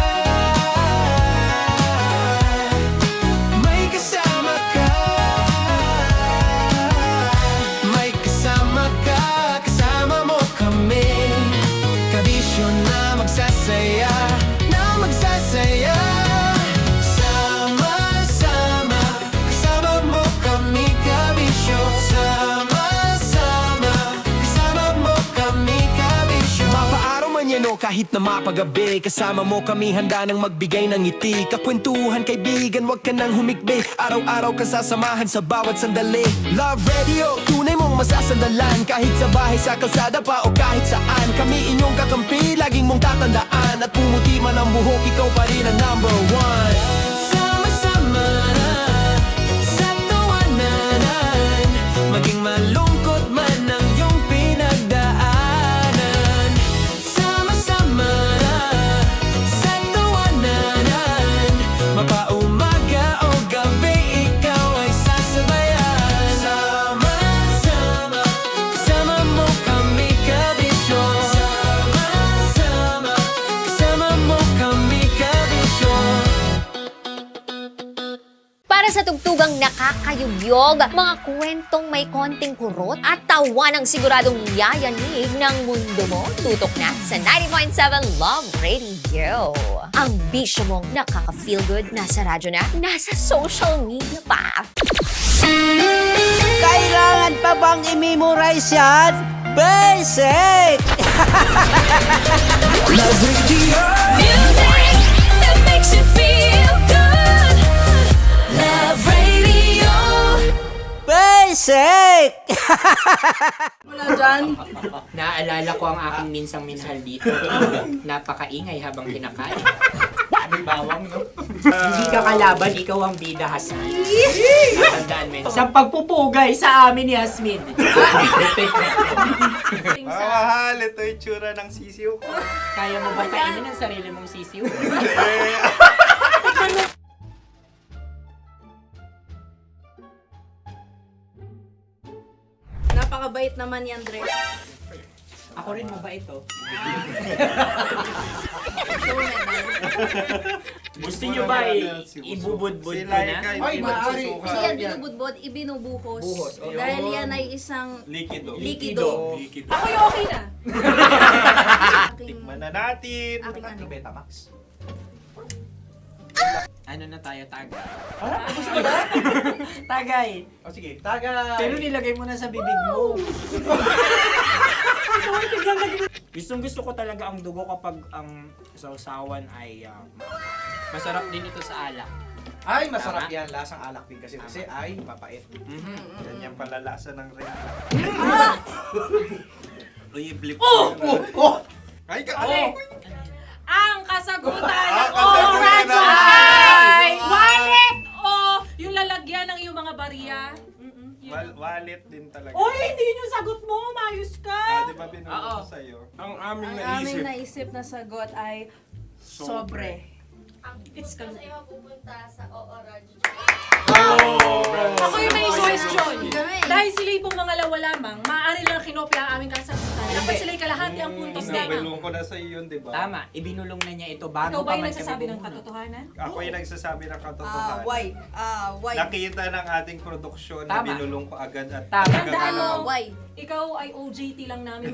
kahit na mapagabi, kasama mo kami handa nang magbigay ng ngiti. Kakwentuhan kaibigan, wag ka nang humikbi. Araw-araw ka sasamahan sa bawat sandali. Love Radio, tunay mong masasandalan. Kahit sa bahay, sa kalsada pa o kahit saan, kami inyong kakampi, laging mong tatandaan. At pumuti man ang buhok, ikaw pa rin ang #1. Sama-sama sa tawanan, maging malungkot man ang iyong pinagdaanan. Mapaumaga o gabi, ikaw ay sasabayan. Sama-sama, kasama mo kami kabisyo. Sama-sama, kasama mo kami kabisyo. Para sa tugtugang nakakayugyog, mga kwentong may konting kurot at tawa ng siguradong yayanig ng mundo mo, tutok na sa 90.7 Love Radio. Ang bisyo mong nakaka-feel good, nasa radyo na, nasa social media pa. Kailangan pa bang i-memorize yan? Basic! Love Radio. Music that makes you feel good. Love Radio. Basic! Wala dyan. Naalala ko ang aking minsang minahal dito. Napakaingay habang kinakain. May bawang, no? Hindi ka kalaban, ikaw ang bida, Hasmin. Natandaan mo yun. Sa pagpupugay sa amin ni Hasmin. Mahal, ito yung tsura ng sisiw ko. Kaya mo ba kainin ang sarili mong sisiw? Napakabait naman yan, Dre. Ako rin mabait, oh. Show na. Gusto Gusto nyo ba ibubudbud ko na? Ay, maaari. Hindi yan binubudbod, ibinubuhos. Buhos, okay. Dahil yan ay isang Likido. likido. Ako'y okay na. Tikman na natin. Aking ano. Betamax. Ano na tayo, tagay? Gusto mo na? Tagay. O sige, tagay. Pero nilagay mo na sa bibig mo. Gustong-gusto ko talaga ang dugo kapag ang sausawan ay masarap din ito sa alak. Ay, masarap yan. Lasang alak din kasi ay mapait. Yan yung palalasa ng rin. Uy, blip. Ay, Ang kasagutan Ang ng kasagutan oras ay wallet o yung lalagyan ng iyong mga barya. wallet din talaga. Oy, hindi yun yung sagot mo. Mayos ka. Di ba binulong ko sa'yo? Ang aming Ang aming naisip na sagot ay sobre. It's Kasi mapupunta sa Oo Radyo. Ako yung may question. Dahil sila pong mga lawa lamang, maaari lang kinopya ang aming kasagutan. Dapat sila'y kalahati ang puntos lamang. Binulong ko na sa'yo yun, di ba? Tama, ibinulong na niya ito bago Ikaw ba pa yung man nagsasabi kami ng bumunod. katotohanan? Ako yung nagsasabi ng katotohanan. Why? Nakita ng ating produksyon na Tama. binulong ko agad at Tama. talagang Ano? Why? Ikaw ay OJT lang namin.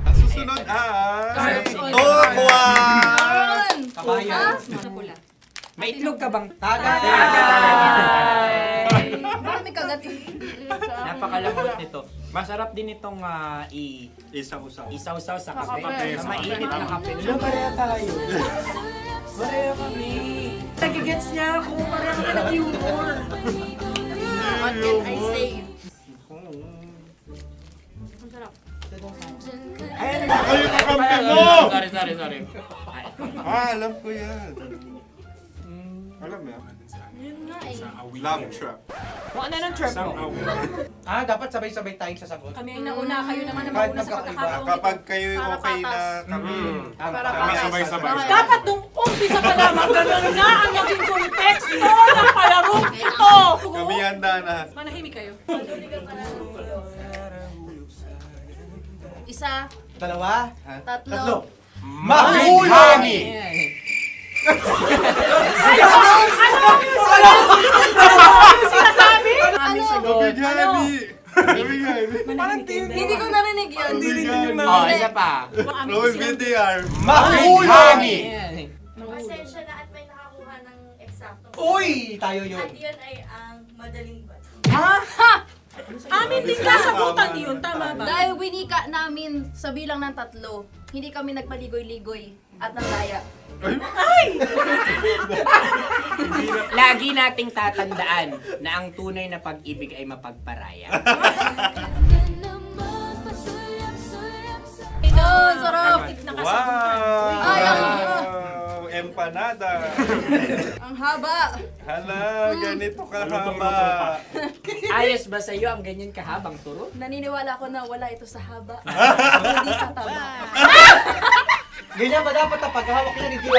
Ang susunod ay... Sorry. Tokwa! Kabayan. Ano pula? May itlog ka bang? Tagay! Bakit may kagat? Napakalambot nito. Masarap din itong Isaw-saw. isaw-saw sa kape. kape. Sa mainit na kape. Alam, pareha tayo. Pareha kami. Nagigets niya ako. Pareha kami ng humor. What can I say? Ay, kayo kakampi mo! Sorry. Alam ko yan. Alam mo yan? Yun nga eh. Love trap. Kung ano ng trap mo? Dapat sabay-sabay tayong sasagot. Kami ay nauna, kayo naman ang Kahit mauna sa magkakaiba. pagkakaulit. Kapag kayo okay na kami. Kami sabay-sabay. Dapat nung umpisa pa lamang, ganun na ang naging konteksto ng palarong ito. Kami handa na. Manahimik kayo. Isa, Dalawa. tatlo. Mahulagi! Sinasabi? Hindi ko narinig yun. Oh, isa pa. Roll VTR. Mahulagi! Pasensya na at may nakakuha ng eksakto. Uy! Tayo yun. At yun ay ang madaling bato. Amin din kasagutan yun, tama ba? Dahil winika namin sa bilang ng 3, hindi kami nagpaligoy-ligoy at nandaya. Lagi nating tatandaan na ang tunay na pag-ibig ay mapagparaya. Ito, sarap! Nakasagutan. Ay, Wow! Empanada. ang haba! Hala, ganito kahaba. Ayos ba sa'yo ang ganyan kahabang turo? Naniniwala ko na wala ito sa haba. Hindi sa taba. Ganyan ba dapat ang paghahawak niya? Hindi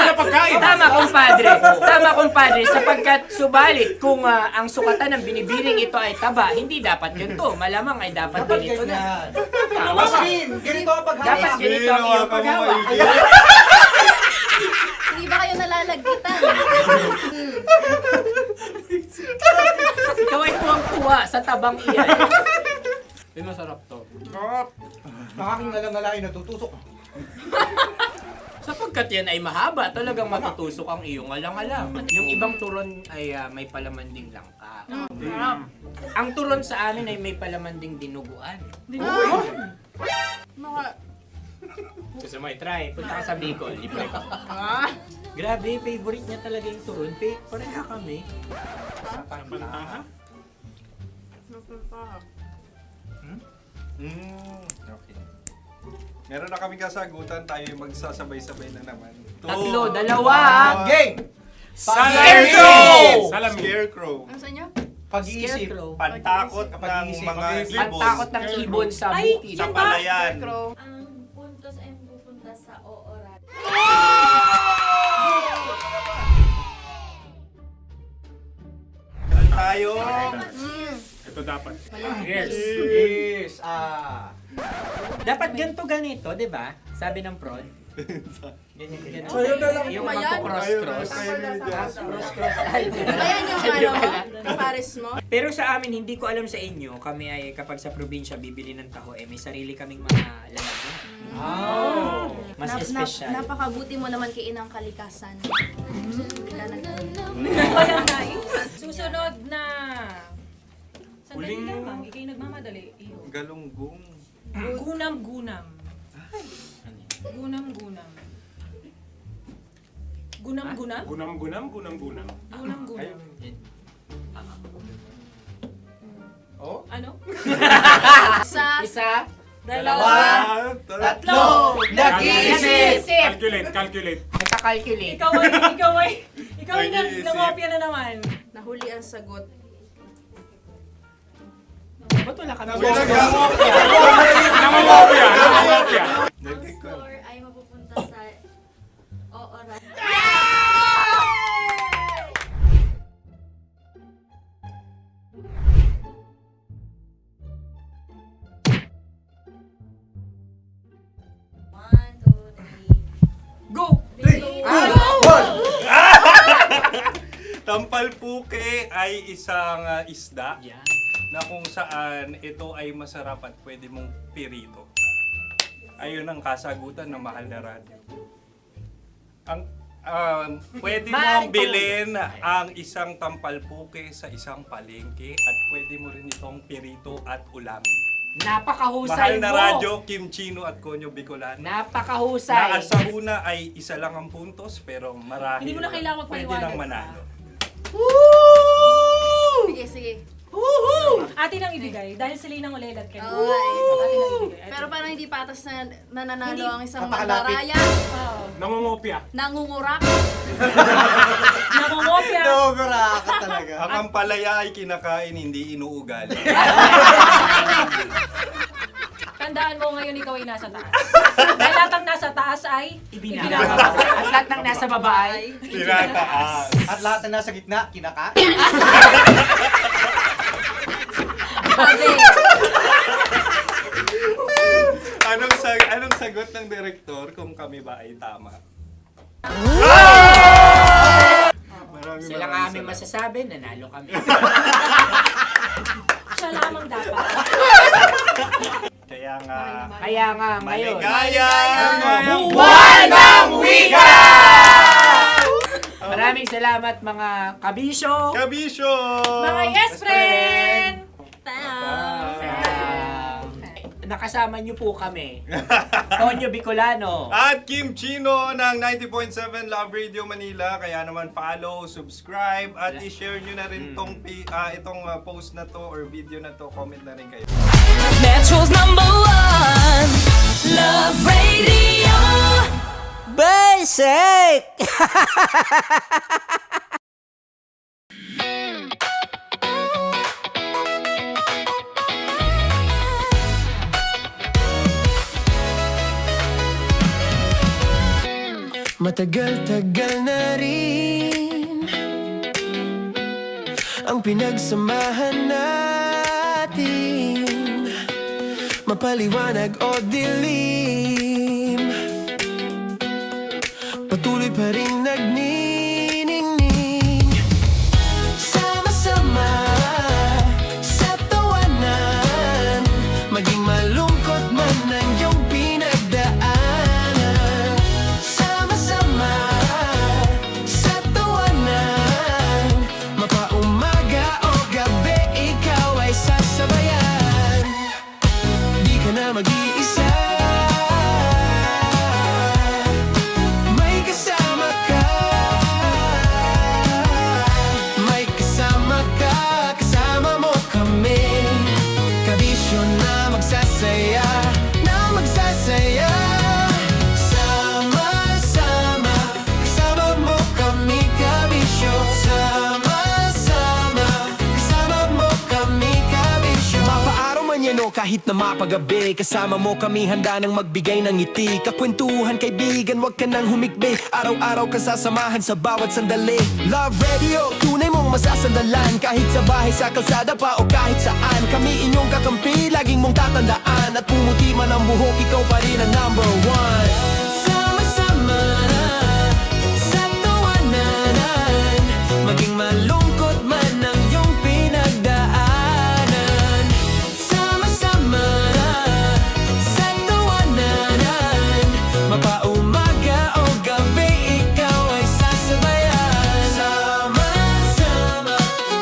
dapat ganito. Tama, kumpadre. Tama, kumpadre. Sapagkat subalit kung ang sukatan ng binibining ito ay taba, hindi dapat ganito. Malamang ay dapat ganito na. Maskin! Ganito ang paghahawak. Dapat ganito ang iyong paghawak. Hindi ba kayo nalalagkitan? Ikaw ay tuwang-tuwa sa tabang iyan. Ay, masarap to. Nakaking nalang-nalain natutusok. Sapagkat yan ay mahaba, talagang matutusok ang iyong alang-alang. Yung ibang turon ay may palaman ding langka. Ang turon sa amin ay may palaman ding dinuguan. Gusto mo i-try? Punta ka sa Bicol, libre ka. Grabe, favorite niya talaga yung turon. Pareha kami. Okay. Meron na kaming kasagutan, tayo yung magsasabay-sabay na naman. Tatlo, dalawa. Game! Scarecrow! Scarecrow. Ano sa inyo? Pag-iisip. Pantakot ng Pag-iisip. mga ibon. Pantakot ng ibon sa Ay, bukid. Sa palayan. Ang puntos ay pupunta sa Oo Radyo. Tayo. Ito dapat. Yes. Dapat ganito, di ba? Sabi ng prod. Ganyan. Sa'yo na lang. Yung magpo-cross-cross. Cross-cross. Ay, Ayan yung pares mo. Pero sa amin, hindi ko alam sa inyo, kami ay kapag sa probinsya bibili ng taho, may sarili kaming mga lalagyan. Mas espesyal. Napakabuti mo naman kay Inang Kalikasan. Susunod na. Sandali lamang, ikay nagmamadali. Iyo. Galunggong. Gunam-gunam. Gunam-gunam. Gunam-gunam? Gunam-gunam, gunam-gunam. Gunam-gunam. Oh? Ano? Isa. Dalawa. Tatlo. Nag-iisip. Calculate. Nagka-calculate. Ikaw ay nangopya na naman. Nahuli ang sagot. Ba't wala kami? Nangungopia. Ang score ay mapupunta sa Oras. Go! Tampalpuke ay isang isda na kung saan ito ay masarap at pwede mong pirito. Ayun ang kasagutan ng Mahal na Radyo. Pwede mong bilhin ang isang tampalpuke sa isang palengke at pwede mo rin itong pirito at ulamin. Napakahusay Mahal na mo. Radyo, Kim Chino at Konyo Bicolano. Napakahusay. Na sa una ay isa lang ang puntos pero marahil Hindi mo na kailangan pwede magpaliwanag nang manalo. Sige. Atin ang ibigay dahil sila yung ulelat kayo. Oo nga eh. Pero parang hindi patas na nananalo ang isang mandaraya. Nangungopia. Nangungurak. Nangungopia. Ang ampalaya ay kinakain, hindi inuugali. Tandaan mo ngayon ikaw ay nasa taas. Dahil lahat ng nasa taas ay Ibinababa. At lahat ng nasa baba ay Tinataas. At lahat na nasa gitna, kinaka. Anong sagot ng direktor kung kami ba ay tama? Sila nga aming masasabi, nanalo kami. siya lamang dapat. Kaya nga ngayon. maligayang Buwan ng Wika! Maraming salamat mga kabisyo. Kabisyo! Mga yes friend! Nakasama niyo po kami. Konyo Bicolano. At Kim Chino ng 90.7 Love Radio Manila. Kaya naman follow, subscribe, at i-share nyo na rin itong post na to or video na to. Comment na rin kayo. Metro's #1 Love Radio. Basic! Matagal-tagal na rin ang pinagsamahan natin, mapaliwanag o dilim, patuloy pa rin nagniningning. Sama-sama sa tawanan, maging malungkot man ang iyong pinagdaanan. Sama-sama sa tawanan, mapaumaga o gabi, ikaw ay sasabayan. Di ka na mag-iisa, may kasama ka. May kasama ka, kasama mo kami. Kabisyo na magsasaya, na magsasaya. Sama-sama, kasama mo kami, kabisyo. Sama-sama, kasama mo kami, kabisyo. Mapaaraw man yan manyano kahit na mapagabi. Kasama mo kami handa nang magbigay ng ngiti. Kakwentuhan kaibigan, wag ka nang humikbi. Araw-araw ka sasamahan sa bawat sandali. Love Radio, tunay mong masasandalan. Kahit sa bahay, sa kalsada pa o kahit saan. Kami inyong kakampi, laging mong tatandaan. At pumuti man ang buhok, ikaw pa rin ang number one. Sama-sama na sa tawanan, maging malungkot man ang iyong pinagdaanan. Sama-sama na sa tawanan, mapaumaga o gabi, ikaw ay sasabayan. Sama-sama,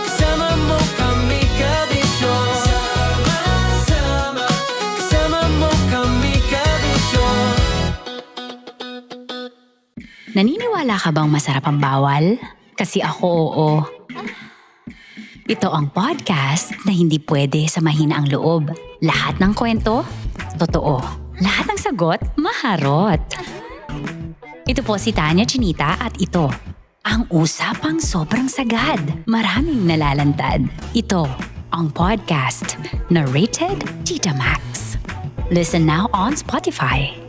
kasama mo kami kabisyo. Sama-sama, kasama mo kami kabisyo. Naniniwala ka bang masarap ang bawal? Kasi ako oo. Ito ang podcast na hindi pwede sa mahina ang loob. Lahat ng kwento, totoo. Lahat ng sagot, maharot. Ito po si Tanya Chinita at ito, ang usapang sobrang sagad. Maraming nalalantad. Ito, ang podcast na rated Tita Max. Listen now on Spotify.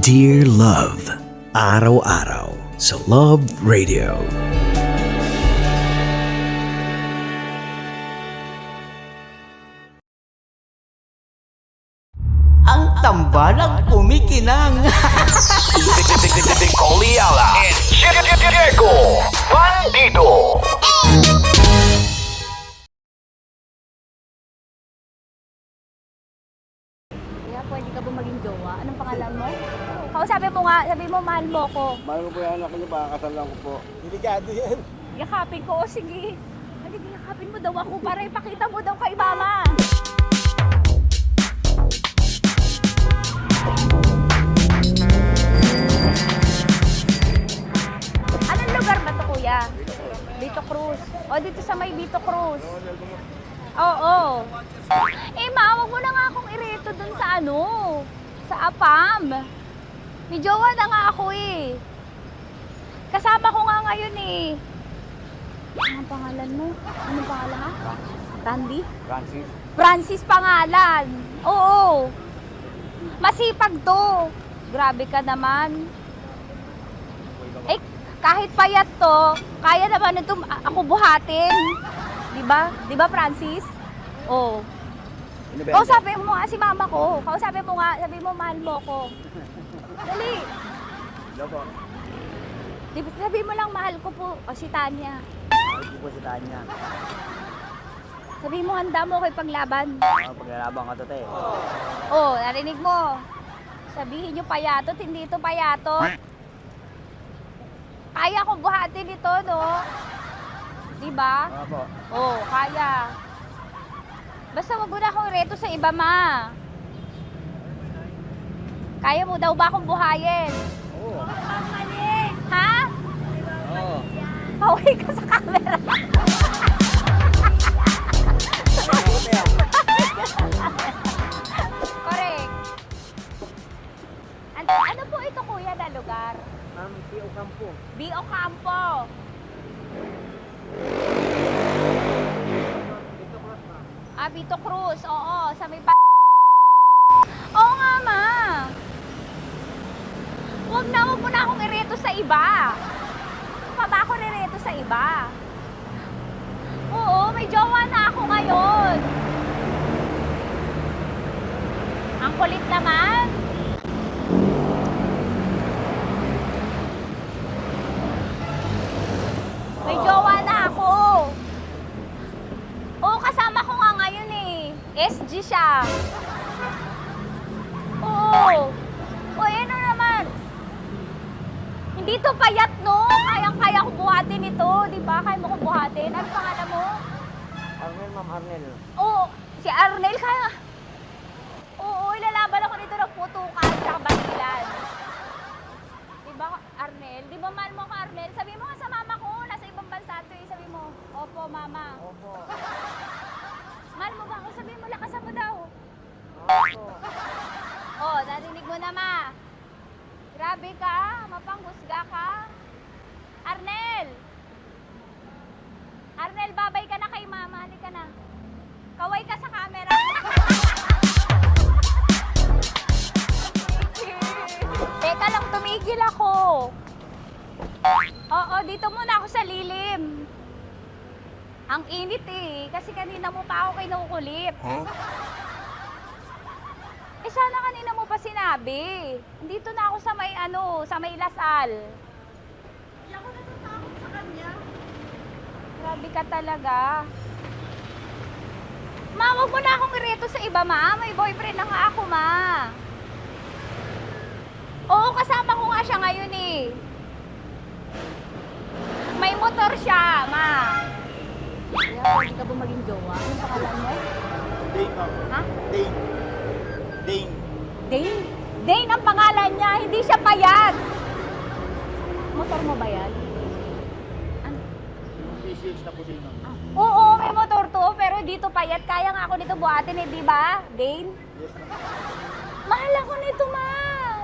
Dear Love, araw-araw sa Love Radio. Ang tambalang kumikinang. Coliala and Diego Bandido. Kaya pwede ka ba maging jowa? Anong pangalan mo? Kausapin mo nga, sabi mo mahal mo ko. Mahal ko po yung anak niyo, baka kasal lang ko po. Delikado yan. Yakapin ko, o sige. Hindi, yakapin mo daw ako para ipakita mo daw kay mama. Anong lugar ba to, kuya? Vito Cruz. O, dito sa may Vito Cruz. Oo. Eh, ma, wag mo na nga akong ireto dun sa ano, sa APAM. May jowa na nga ako eh. Kasama ko nga ngayon eh. Anong pangalan mo? Anong pangalan ka? Randy? Francis. Francis pangalan. Oo. Masipag to. Grabe ka naman. Eh, kahit payat to, kaya naman ito ako buhatin. Diba? Diba, Francis? Oo. Kausapin mo nga si mama ko. Kausapin mo nga, sabi mo mahal mo ko. Dali. Hello po. Sabi mo lang mahal ko po. O si Tanya. Mahal ko po si Tanya. Sabi mo handa mo ko ipaglaban. Paglalaban ka to, te. Oh, narinig mo. Sabihin nyo payatot, hindi ito payatot. Kaya kong buhatin ito, no? Diba? Opo. Oh, kaya. Basta wag mo na akong reto sa iba, ma. Kaya mo daw ba akong buhayin? Oo. Ha? Oo. Pauwi ka sa camera. Correct. Ano po ito, kuya, na lugar? B.O. Campo. B.O. Campo. Vito Cruz. Oo, sa may Oo nga, ma. Wag mo na akong ireto sa iba. Pa ba ako ireto sa iba? Oo, may jowa na ako ngayon. Ang kulit naman. May jowa na ako. Oo, kasama ko nga ngayon eh. SG siya. Oo. O, ano naman? Hindi to payat, no? Kayang-kaya ko buhatin ito. Di ba? Kaya mo ko buhatin. Ano pangalan mo? Arnel, ma'am, Arnel. Oo. Si Arnel, kaya... Oo, ilalaban ako nito ng putukan sa basilan. Di ba, Arnel? Di ba mahal mo ka, Arnel? Sabi mo nga sa mama ko, nasa ibang bansa ito eh. Sabi mo, opo, mama. Opo. Mahal mo ba ako? Sabi mo, lakasan mo daw. Opo. Oh, narinig mo na, ma. Grabe ka, mapanghusga ka. Arnel! ka na. Kaway ka sa camera. Teka lang, tumigil ako. Oo, dito muna ako sa lilim. Ang init eh, kasi kanina mo pa ako kinukulit. Eh sana kanina mo pa sinabi. Dito na ako sa may sa may Lasal. Hindi ako natatakot sa kanya. Grabe ka talaga. Ma, wag mo na akong ireto sa iba, ma. May boyfriend na nga ako, ma. Oo, kasama ko nga siya ngayon eh. May motor siya, ma. Kaya, hindi ka ba maging jowa? Anong pangalan mo? Dane, ma'am. Ha? Dane. Dane. Dane? Dane ang pangalan niya, hindi siya payat. Motor mo ba yan? PCH na po din, ma'am. Oo, may motor to, pero dito payat. Kaya nga ako nito buhatin eh, di ba? Dane? Yes, ma'am. Mahal ako nito, ma.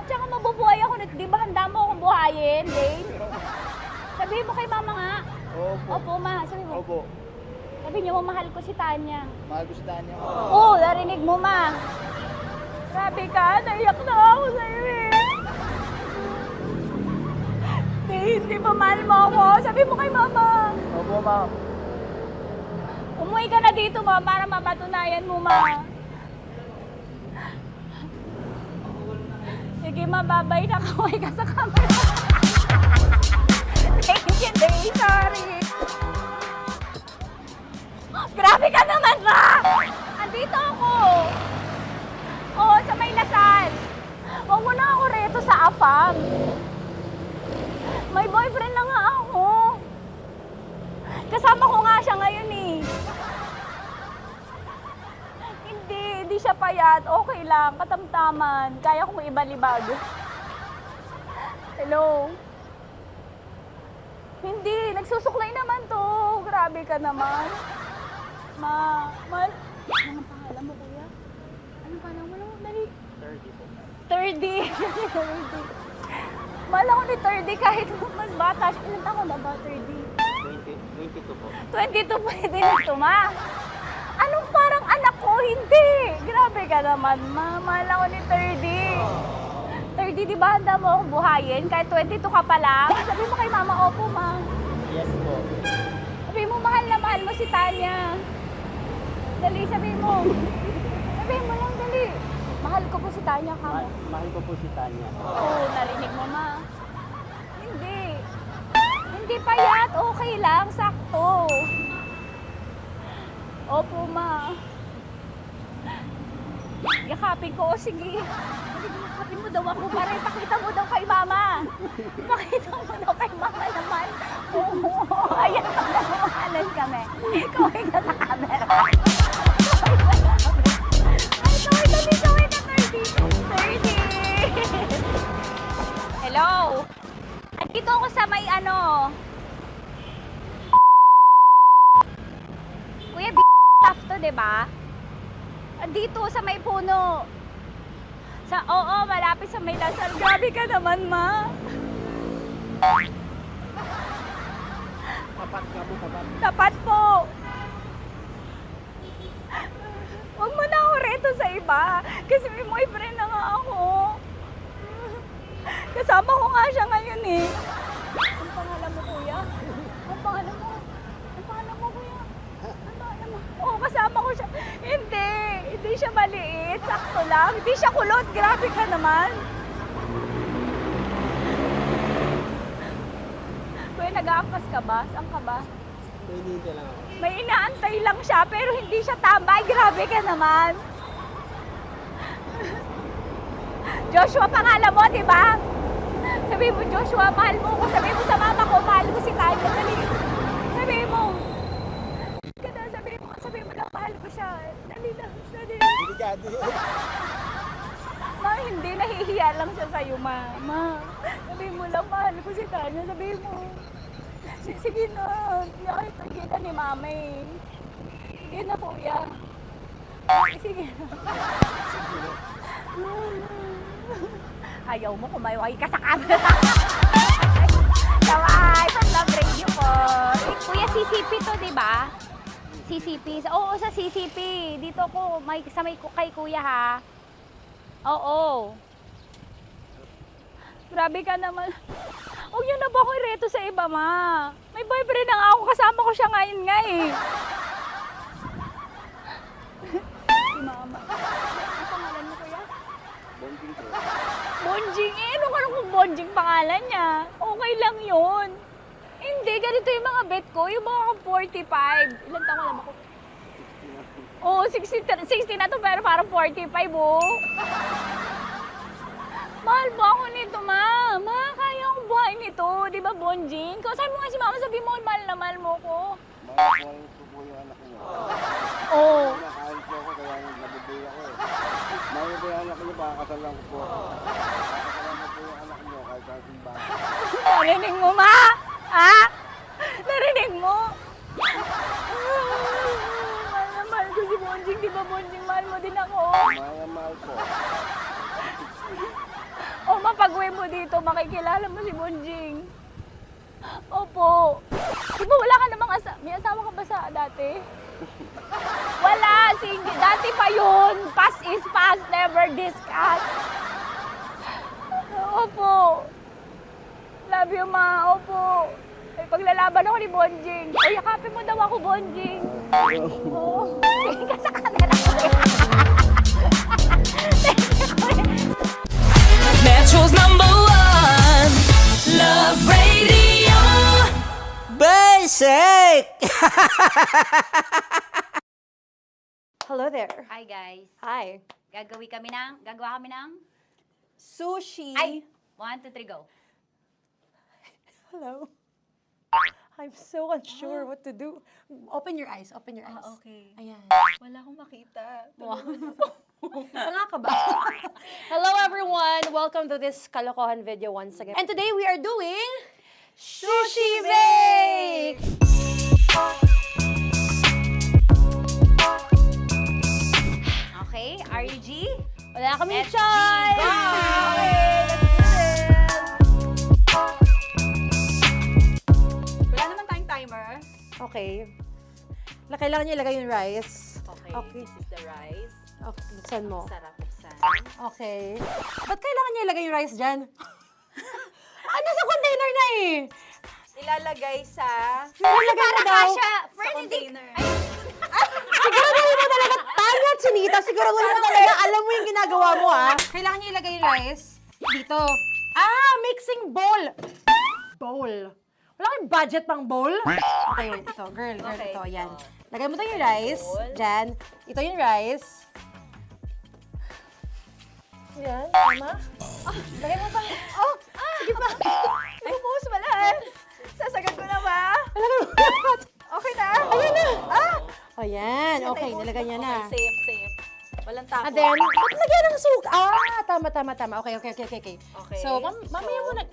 Tsaka mabubuhay ako nito. Di ba handa mo akong buhayin, Dane? Sabihin mo kay mama nga. Opo. Opo, ma. Sabihin mo. Opo. Sabihin niyo mo, mahal ko si Tanya. Mahal ko si Tanya. Oo, narinig mo, ma. Grabe ka, naiyak na ako sa'yo eh. Hindi ba mahal mo ako? Sabi mo kay mama. Opo, ma'am. Umuwi ka na dito, ma, para mapatunayan mo, ma. Sige, ma, babay na. Kaway ka sa camera. Thank you, Day. Sorry. Grabe ka naman, ma! Andito ako. Oo, sa may Lasal. Huwag mo na ako reto sa afam. May boyfriend na nga ako. Kasama ko nga siya ngayon eh. Hindi siya payat. Okay lang, katamtaman. Kaya kong ibalibag. Hello? Hindi, nagsusuklay naman to. Grabe ka naman. Anong pangalan mo, kuya? Anong pangalan mo? Dali. 30 po. 30. 30. Mahal ako ni 30 kahit mas bata siya. Ilan taon na ba, 30? 22 po. 22 pwede na ito, ma. Anong parang anak ko? Hindi. Grabe ka naman, ma. Mahal ako ni 30. 30, di ba handa mo akong buhayin? Kahit 22 ka pa lang. Sabi mo kay mama, opo, ma. Yes po. Sabi mo, mahal na mahal mo si Tanya. Dali, sabi mo. Sabi mo lang, dali. Mahal ko po si Tanya ka mo. Mahal ko po si Tanya. Oo, narinig mo, ma. Hindi. Hindi payat. Okay lang. Sakto. Opo, ma. Yakapin ko. O, sige. Yakapin mo daw ako para ipakita mo daw kay mama. Ipakita mo daw kay mama naman. Oo. Ayan, nagmamahalan kami. Kaway ka sa camera. Ay, kaway na 30. Hello? Andito ako sa may Kuya, tough to, diba? Andito sa may puno. Oo, malapit sa may Lasal. Grabe ka naman, ma. Tapat ka po, tapat. Tapat po. Huwag mo na ako reto sa iba. Kasi may boyfriend na nga ako. Kasama ko nga siya ngayon eh. Ang pangalan mo, kuya? Ang pangalan mo? Ang pangalan mo, kuya? Ang pangalan mo? Oo, kasama ko siya. Hindi siya maliit. Sakto lang. Hindi siya kulot. Grabe ka naman. Kuya, nag-aangkas ka ba? Saan ka ba? Hinihintay lang ako. May inaantay lang siya, pero hindi siya tambay. Grabe ka naman. Joshua, pangalan mo, di ba? Sabi mo, Joshua, mahal mo ko. Sabi mo sa mama ko, mahal ko si Tanya. Sabi mo. Sabi mo lang, mahal ko siya. Dali lang, dali. Delikado yun. Ma, hindi, nahihiya lang siya sa'yo, ma. Sabi mo lang, mahal ko si Tanya. Sabi mo. Sige na, nakita ni mama eh. Sige na, kuya. Sige na. Ayaw mo, kumayaway ka sa camera. Kawai, from Love Radio po. Kuya, CCP to, di ba? CCP. Oo, sa CCP. Dito ko, kay kuya ha. Oo. Grabe ka naman. Huwag niyo na ba ako ireto sa iba, ma? May boyfriend na nga ako. Kasama ko siya ngayon nga eh. Si mama. Ano pangalan mo, kuya? Bonjing po. Bonjing eh. Ano kung Bonjing pangalan niya? Okay lang yun. Hindi, ganito yung mga bet ko. Yung mga 45. Ilan taon alam ako? Oo, 60 na to pero parang 45 oh. Mahal ba ako nito, ma? Ma, kaya akong buhay nito. Di ba, Bonjing? Sabi mo nga si mama, sabi mo, mahal na mahal mo ko. Mahal po yung anak niyo. Oo. Nakain po ako kaya nabibigay ako eh. Mahal po yung anak niyo, makakasal lang ko po. Makakasal lang po yung anak niyo kahit sa simbahan. Narinig mo, ma? Ha? Narinig mo? Mahal na mahal ko si Bonjing. Di ba, Bonjing, mahal mo din ako? Mahal po. O, mapag-uwi mo dito, makikilala mo si Bonjing. Opo. Di ba wala ka namang may asawa ka ba sa dati? Wala, single. Dati pa yun. Past is past, never discuss. Opo. Love you, ma. Opo. Ay, paglalaban ako ni Bonjing. O, yakapin mo daw ako, Bonjing. Oo. Ka sa camera. Metro's #1 Love Radio. Basic! Hello there. Hi, guys. Hi. Gagawa kami ng Sushi. Ay! 1, 2, 3, go. Hello. I'm so unsure what to do. Open your eyes. Open your eyes. Okay. Ayan. Wala akong makita. Tanga ka ba? Hello everyone! Welcome to this kalokohan video once again. And today we are doing Sushi Bake! Okay, RUG? Wala kaming Let's choice! go! Okay, let's do this! Wala naman tayong timer. Okay. Kailangan niyo ilagay yung rice. Okay, this is the rice. Okay, buksan mo. Sarap buksan. Okay. Ba't kailangan niya ilagay yung rice dyan? Nasa container na eh! Ilalagay sa Ilalagay mo daw. container. Siguraduhin mo talaga, Tanya at Sunita, siguraduhin mo talaga, alam mo yung ginagawa mo ah. Kailangan niya ilagay yung rice dito. Mixing bowl. Bowl. Wala kayong budget pang bowl? Okay, wait, ito, girl, Okay. ito, yan. Lagay mo tayo yung rice, dyan. Ito yung rice. Yan, tama? Lagay mo pang, sige pa. Bumuhos mo lahat. Sasagad ko na ba? Lagay mo lahat. Okay na? Ayun na. Ayan, okay, nilagay niya na. Okay, safe. Walang tapon. And then, ba't lagyan ng suka? Tama. Okay. Okay. So, mamaya mo na.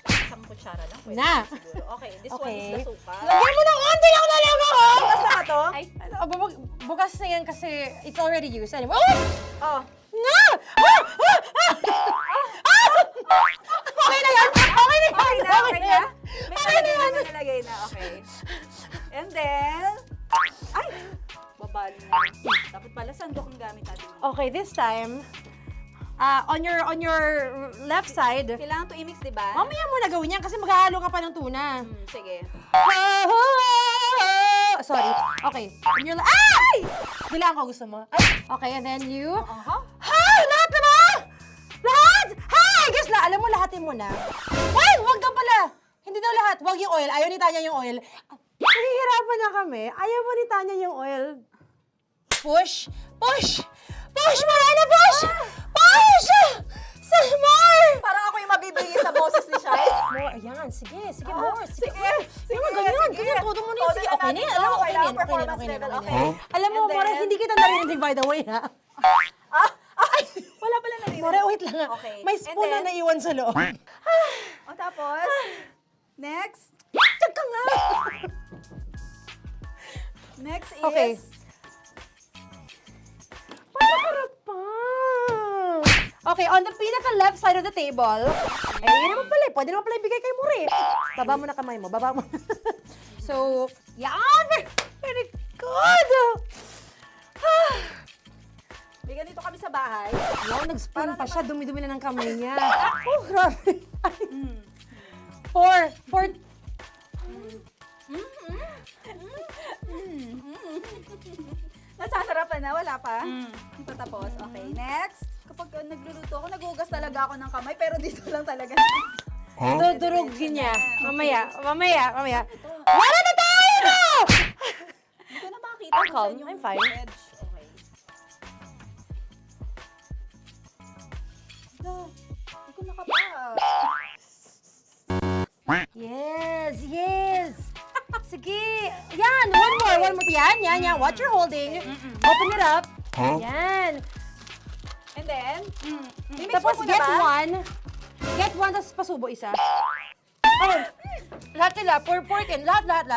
Isang kutsara lang. Pwede Na. siguro. Okay, this one Okay. is the suka. Lagyan mo ng onti lang talaga ko! Bukas na to? Ay, bukas na yan kasi it's already used. Anyway, Oh. nga! Okay na yan! Okay na yan! Okay na? May Okay na yan! nalagay na. Okay. And then, ay! Babali na. Dapat pala sandok ang gamit natin. Okay, this time, on your left side, Kailangan to i-mix, di ba? mamaya mo na gawin yan kasi maghahalo ka pa ng tuna. Sige. Sorry. Okay. Ay! Bilang ko gusto mo. Ay! Okay, and then you... Hay! Lahat na ba? Lahat! Hay! Guess na, alam mo, lahatin mo na. Ay! Wag daw pala! Hindi daw lahat. Wag yung oil. Ayaw ni Tanya yung oil. Nahihirapan na kami. Ayaw mo ni Tanya yung oil. Push! Push! Push! Marana! Push! Push! Some more! Parang ako yung mabibigay sa boses ni Shai. More. Ayan. Sige. Sige, more. Sige. Ganyan. Todo mo na yung sige. Okay na yan. Alam mo, okay na yan. Performance Okay na level, yan. okay. Alam mo, And then- More, hindi kita narinig by the way, ha? Wala pala narinig. More, wait lang. Okay. May spoon And na then- naiwan sa loob. O tapos, next. Tiyag ka nga! Next is... Okay. Panakarap pa! Okay, on the pinaka-left side of the table, yun naman pala, pwede naman pala ibigay kay More. Baba mo na kamay mo, baba mo. So, yan! Very good! 5. No, nag-spoon pa siya. Dumi-dumi na ng kamay niya. Oh, grabe. 4. Nasasarapan na, wala pa? Ito tapos. Okay, next. Kapag nagluluto ako, naghugas talaga ako ng kamay, pero dito lang talaga. Dudurugin niya. Mamaya. Wala na tayo! Hindi ko na makakita kung saan yung I'm fine. edge. Okay. Hindi ko nakapa. Yes. Sige. Yan, one more. Yan. What you're holding. Open it up. Yan. And then, Tapos get one. Get one, tapos pasubo isa. Oh, lahat nila, porkin. Lahat. Lahat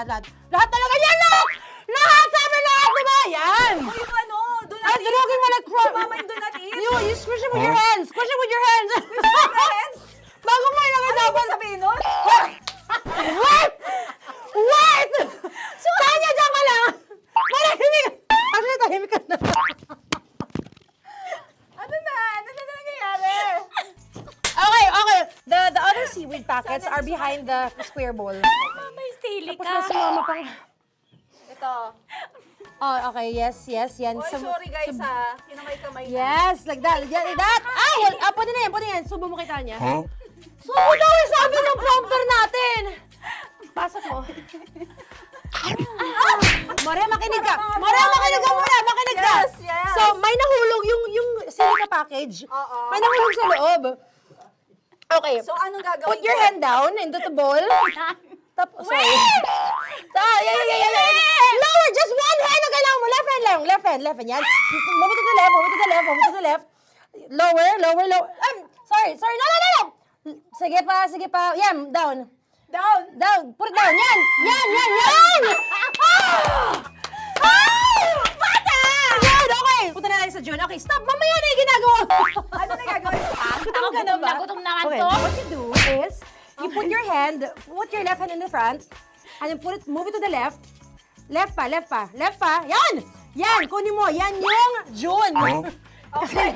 talaga yan, lahat! Lahat! Sabi lahat, diba? Yan! o yung ano, do not Ay, durugin mo like Mama, yung do not eat. You squish it with your hands. Squish it with your hands. Bago mo ilagay Ano dapat. ba sabihin nun? Wait! Tanya, dyan ka lang! Marahimik! Actually, tahimik ka na. Ano na nangyayari? Okay. The other seaweed packets are behind the square bowl. May sili Tapos ka. na sumama pang... Ito. Oh, okay. Yes. Yan. Oy, sorry guys ha. Kinamay-kamay na. Yes, like that. Pwede na yan. Subo mo kay Tanya. Subo daw yung sabi ng prompter natin. Pasok mo. Maria, makinig ka. Makinig ka muna. Makinig ka. Yes. So, may nahulog yung silica package. Oo. May nahulog sa loob. Okay. So, anong gagawin Put your ko? hand down into the bowl. Tapos, sorry. Yeah. Lower, just one hand ang kailangan mo. Left hand lang. Left hand. Yan. Move it to the left. Lower. Sorry. No. Sige pa. Yan, down. Put it down. Yan. Bata! Yan, okay. Punta na lang sa June. Okay, stop. Mamaya na yung ginagawa. Ano na gagawin? Gutom ka na ba? Gutom naman Okay, to. what you do is, you put your left hand in the front, and then move it to the left. Left pa. Yan, kunin mo. Yan yung June. Okay.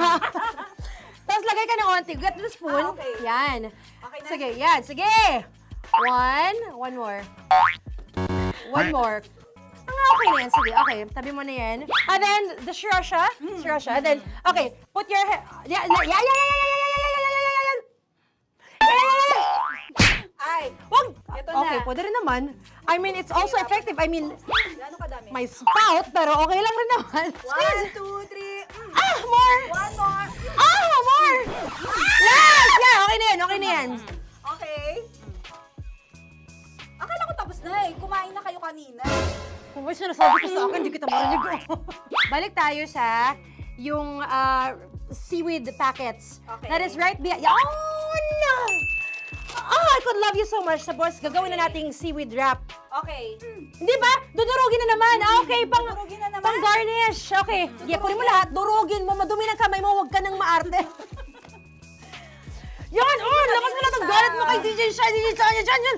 Tapos lagay ka ng onti. Get the spoon. Okay. Yan. Okay na. Sige, yan. Sige. One more. Okay na yan. Sige, okay. Tabi mo na yan. And then, the sriracha. And then, okay. Put your hand. Yeah. Ay, Wag! Ito na. Okay, pwede rin naman. I mean, it's also effective. I mean, gano'ng kadami? may spout, pero okay lang rin naman. 1, 2, 3. More! One more. More! Last! Yeah, okay na yan. Okay. Akala ko tapos na eh. Kumain na kayo kanina. Kung may sinasabi ko sa akin, hindi kita marinig. Balik tayo sa yung seaweed packets. Okay. That is right behind. Oh, no! Oh, I could love you so much. Tapos, gagawin na nating seaweed wrap. Okay. Di ba? Dudurugin na naman. Okay, Dudurugin na naman? pang garnish. Okay. Yeah, kunin mo lahat. Durugin mo. Madumi ng kamay mo. Huwag ka nang maarte. Yan! Oh, lakas mo na itong galit mo kay DJ Shiny. Yan.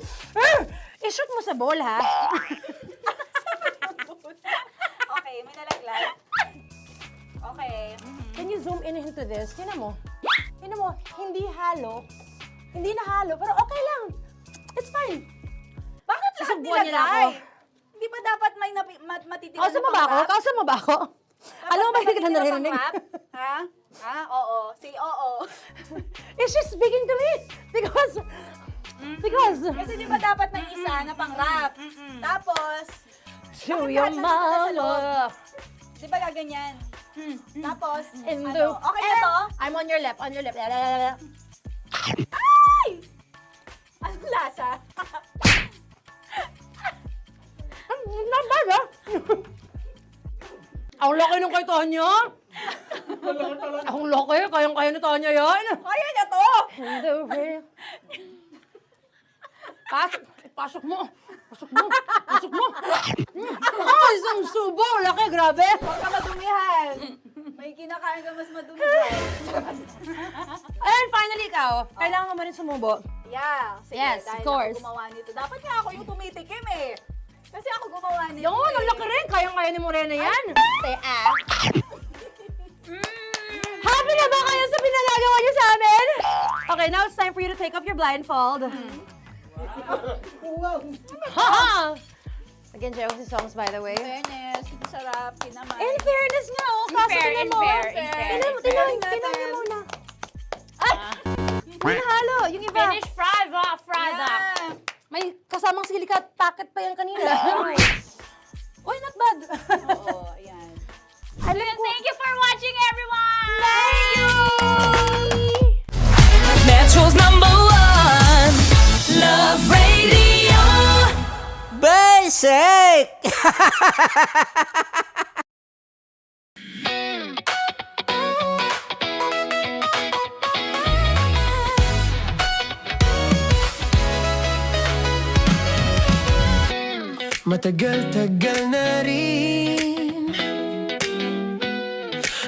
I-shoot mo sa bowl, ha? Okay, may nalaglag. Okay. Can you zoom in into this? Tingnan mo. Hindi halo. Hindi na halo, pero okay lang. It's fine. Bakit lahat Susubuan niya na ako. nilagay? Hindi ba dapat may matitira Kausa mo ba ako? Alam mo ba hindi kita naririnig? Ha? Oo. Say oo. Is she speaking to me? Because... Kasi di ba dapat may isa na pang-rap? Tapos, Show bakit your lahat nandun sa loob? mama. Di ba gaganyan? Tapos, In ano? the... Okay na to? I'm on your left. Ay! Anong lasa? Not bad, ha? Ang laki nung kay Tonya. Ang laki. Kayang-kaya ni Tonya yan. Kaya niya to! Pasok mo. Isang subo. Laki, grabe. Huwag ka madumihan. May kinakain ka mas madumi dyan. And finally, ikaw. Kailangan mo rin sumubo. Yeah. Sige, Yes, dahil of course. ako gumawa nito. Dapat nga ako yung tumitikim eh. Kasi ako gumawa nito Yung, ang eh. laki rin. Kayang-kaya ni Morena yan. Happy na ba kayo sa pinagagawa niyo sa amin? Okay, now it's time for you to take off your blindfold. Nag-enjoy ako si songs, by the way. Fairness, sarap, naman. In fairness nga, oh. Kaso tingnan mo. Tingnan niyo muna. Ay! Yung halo, yung iba. Finish product. May kasamang silikat packet pa yan kanina. Uy, not bad. Oo, ayan. Thank you for watching, everyone! Thank you! Metro's #1 Love Radio. Basic! Matagal-tagal na rin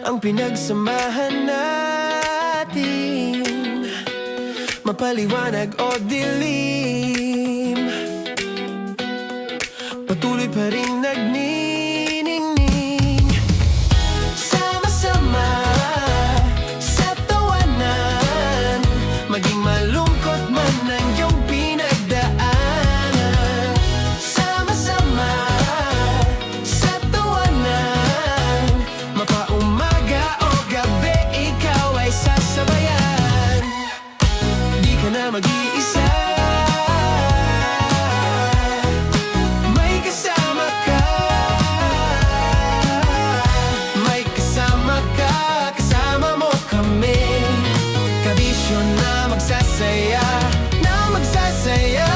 ang pinagsamahan natin, mapaliwanag o dilim, patuloy pa rin nagniningning, sama-sama sa tawanan, maging malungkot man ang iyong pinagdaanan. Sama-sama sa tawanan, mapaumaga o gabi, ikaw ay sasabayan. Di ka na mag-iisa, may kasama ka. May kasama ka, kasama mo kami. Kabisyo na magsasaya, na magsasaya.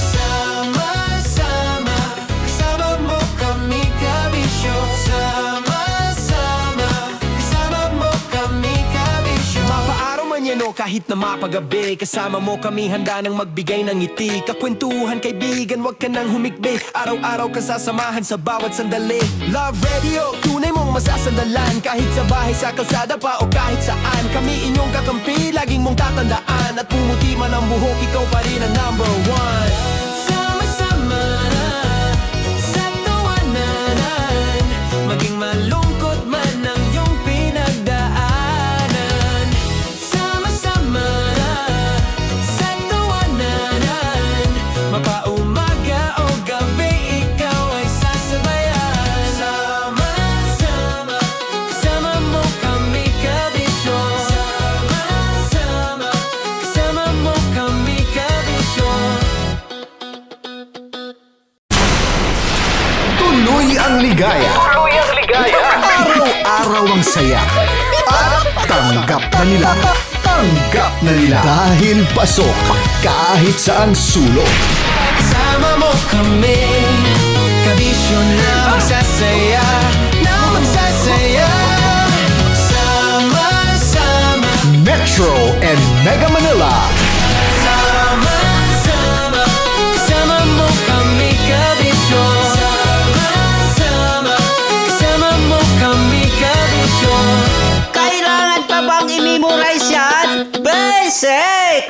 Sama-sama, kasama mo kami, kabisyo. Sama-sama, kasama mo kami, kabisyo. Mapaaraw man yan o kahit na mapagabi, kasama mo kami, handa nang magbigay ng ngiti. Kakwentuhan, kaibigan, wag ka nang humikbi. Araw-araw ka sasamahan sa bawat sandali. Love Radio, tunay mong masasandalan. Kahit sa bahay, sa kalsada pa o kahit saan, kami inyong kakampi, laging mong tatandaan. At pumuti man ang buhok, ikaw pa rin ang #1. Sama-sama sa tawanan, maging malungkot man ang iyong pinagdaanan. Sama-sama sa tawanan, mapaumaga o gabi, ikaw ay sasabayan. Sama-sama, kasama mo kami, kabisyo. Sama-sama, kasama mo kami, kabisyo. Tuloy ang ligaya. Araw-araw ang saya. At tanggap na nila. Tanggap na nila. Dahil pasok kahit saang sulok. Kasama mo kami, kabisyo na magsasaya, na magsasaya. Sama-sama, Metro and Mega Manila. sama-sama, kasama mo kami, kabisyo. Sama-sama, kasama mo kami, kabisyo. Kailangan pa bang i-memorize yan? Basic!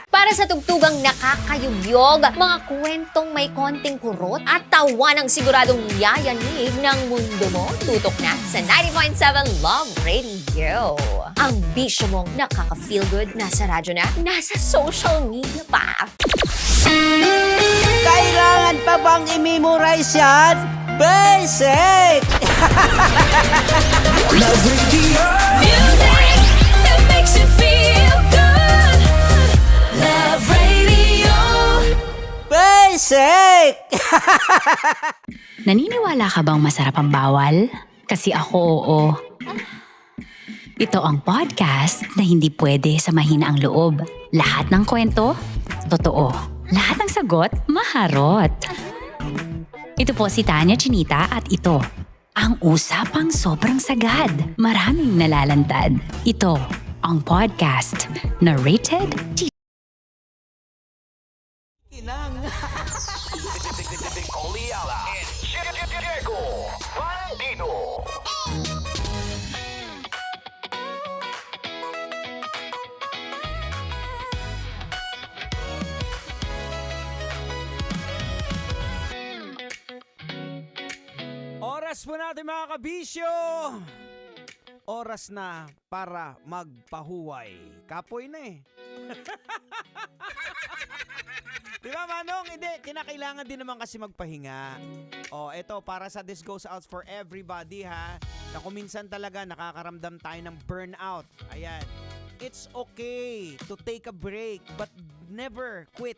Para sa tugtugang nakakayugyog, mga kwentong may konting kurot at tawa ng siguradong yayanig ng mundo mo, tutok na sa 90.7 Love Radio. Ang bisyo mong nakaka-feel good, nasa radyo na, nasa social media pa. Kailangan pa bang i-memorize yan? Basic! Love Radio. Music that makes you feel good. Love Radio. Basic! Naniniwala ka bang masarap ang bawal? Kasi ako oo. Ito ang podcast na hindi pwede sa mahina ang loob. Lahat ng kwento, totoo. Lahat ng sagot, maharot. Ito po si Tanya Chinita at ito, ang usapang sobrang sagad. Maraming nalalantad. Ito, ang podcast na rated T. Oras po natin mga kabisyo oras na para magpahuway. Kapoy na eh. Di ba, Manong? Hindi, kinakailangan din naman kasi magpahinga. Eto, para sa This Goes Out for Everybody, ha? Na kung minsan talaga nakakaramdam tayo ng burnout. Ayan. It's okay to take a break, but never quit.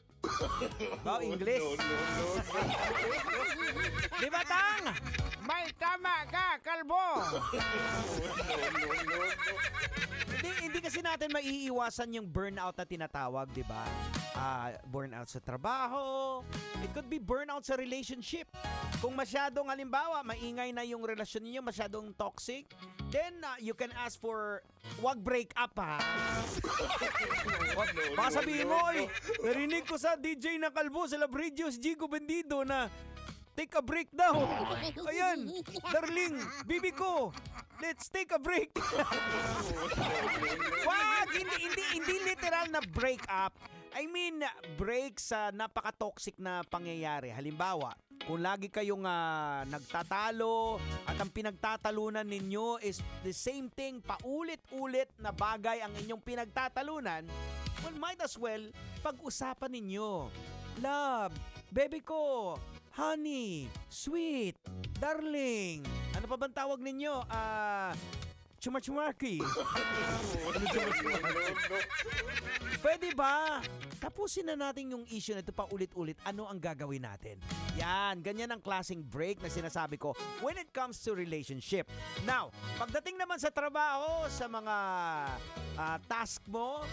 English? Di ba, Tang? May tama ka, kalbo! Hindi kasi natin maiiwasan yung burnout na tinatawag, di ba? Burnout sa trabaho. It could be burnout sa relationship. Kung masyadong, halimbawa, maingay na yung relasyon niyo, masyadong toxic, then you can ask for, wag break up, ha? Baka sabihin mo, narinig ko sa DJ na kalbo sa Labradios Gigo Bendido na take a break daw. Ayan, darling, bibi ko, let's take a break. Wag, hindi literal na break up. I mean, break sa napaka-toxic na pangyayari. Halimbawa, kung lagi kayong nagtatalo at ang pinagtatalunan ninyo is the same thing, paulit-ulit na bagay ang inyong pinagtatalunan, well, might as well pag-usapan ninyo. Love, baby ko, honey, sweet, darling. Ano pa bang tawag ninyo? Chumachumarki. Pwede ba? Tapusin na natin yung issue na ito pa ulit-ulit. Ano ang gagawin natin? Yan, ganyan ang klaseng break na sinasabi ko when it comes to relationship. Now, pagdating naman sa trabaho, sa mga task mo,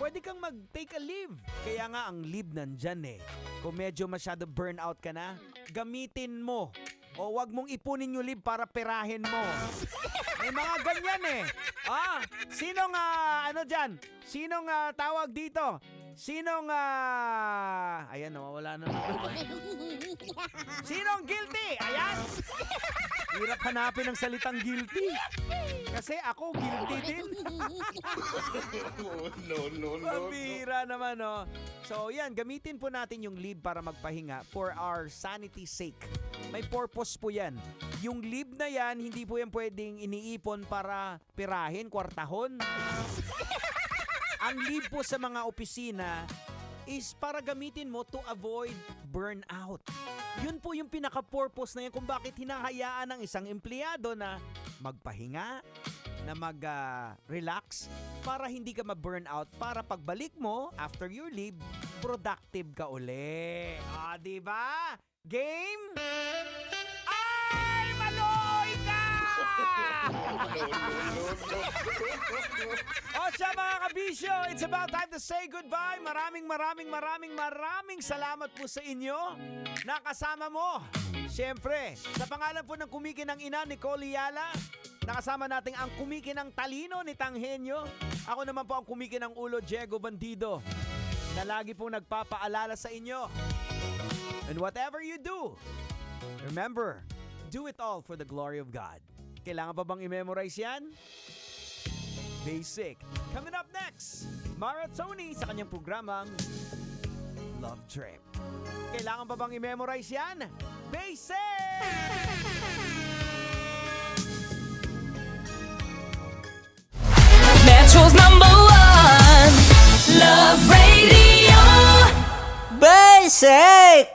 pwede kang mag-take a leave. Kaya nga, ang leave nandyan eh. Kung medyo masyado burnout ka na, gamitin mo. O wag mong ipunin yung leave para perahin mo. May mga ganyan eh. Sinong ano dyan? Sinong tawag dito? Sinong ayan, nawawala na. Sinong guilty? Ayan. Hirap hanapin ang salitang guilty. Kasi ako guilty din. No. Mabira naman, no? So, yan, gamitin po natin yung leave para magpahinga for our sanity sake. May purpose po yan. Yung leave na yan, hindi po yan pwedeng iniipon para pirahin, kwartahon. Ang leave po sa mga opisina is para gamitin mo to avoid burnout. Yun po yung pinaka-purpose na yan kung bakit hinahayaan ng isang empleyado na magpahinga, na mag-relax para hindi ka ma-burnout, para pagbalik mo after your leave, productive ka uli. Diba? Game? Ay, maloy ka! Siya mga kabisyo, it's about time to say goodbye. Maraming salamat po sa inyo. Nakasama mo. Siyempre, sa pangalan po ng kumikinang ina, Nicole Yala, nakasama natin ang kumikinang talino ni Tanghenyo. Ako naman po ang kumikinang ulo, Diego Bandido, na lagi pong nagpapaalala sa inyo. And whatever you do, remember, do it all for the glory of God. Kailangan pa bang i-memorize yan? Basic. Coming up next, Mara Tony sa kanyang programang Love Trip. Kailangan pa bang i-memorize yan? Basic! Metro's #1 Love Radio. Basic!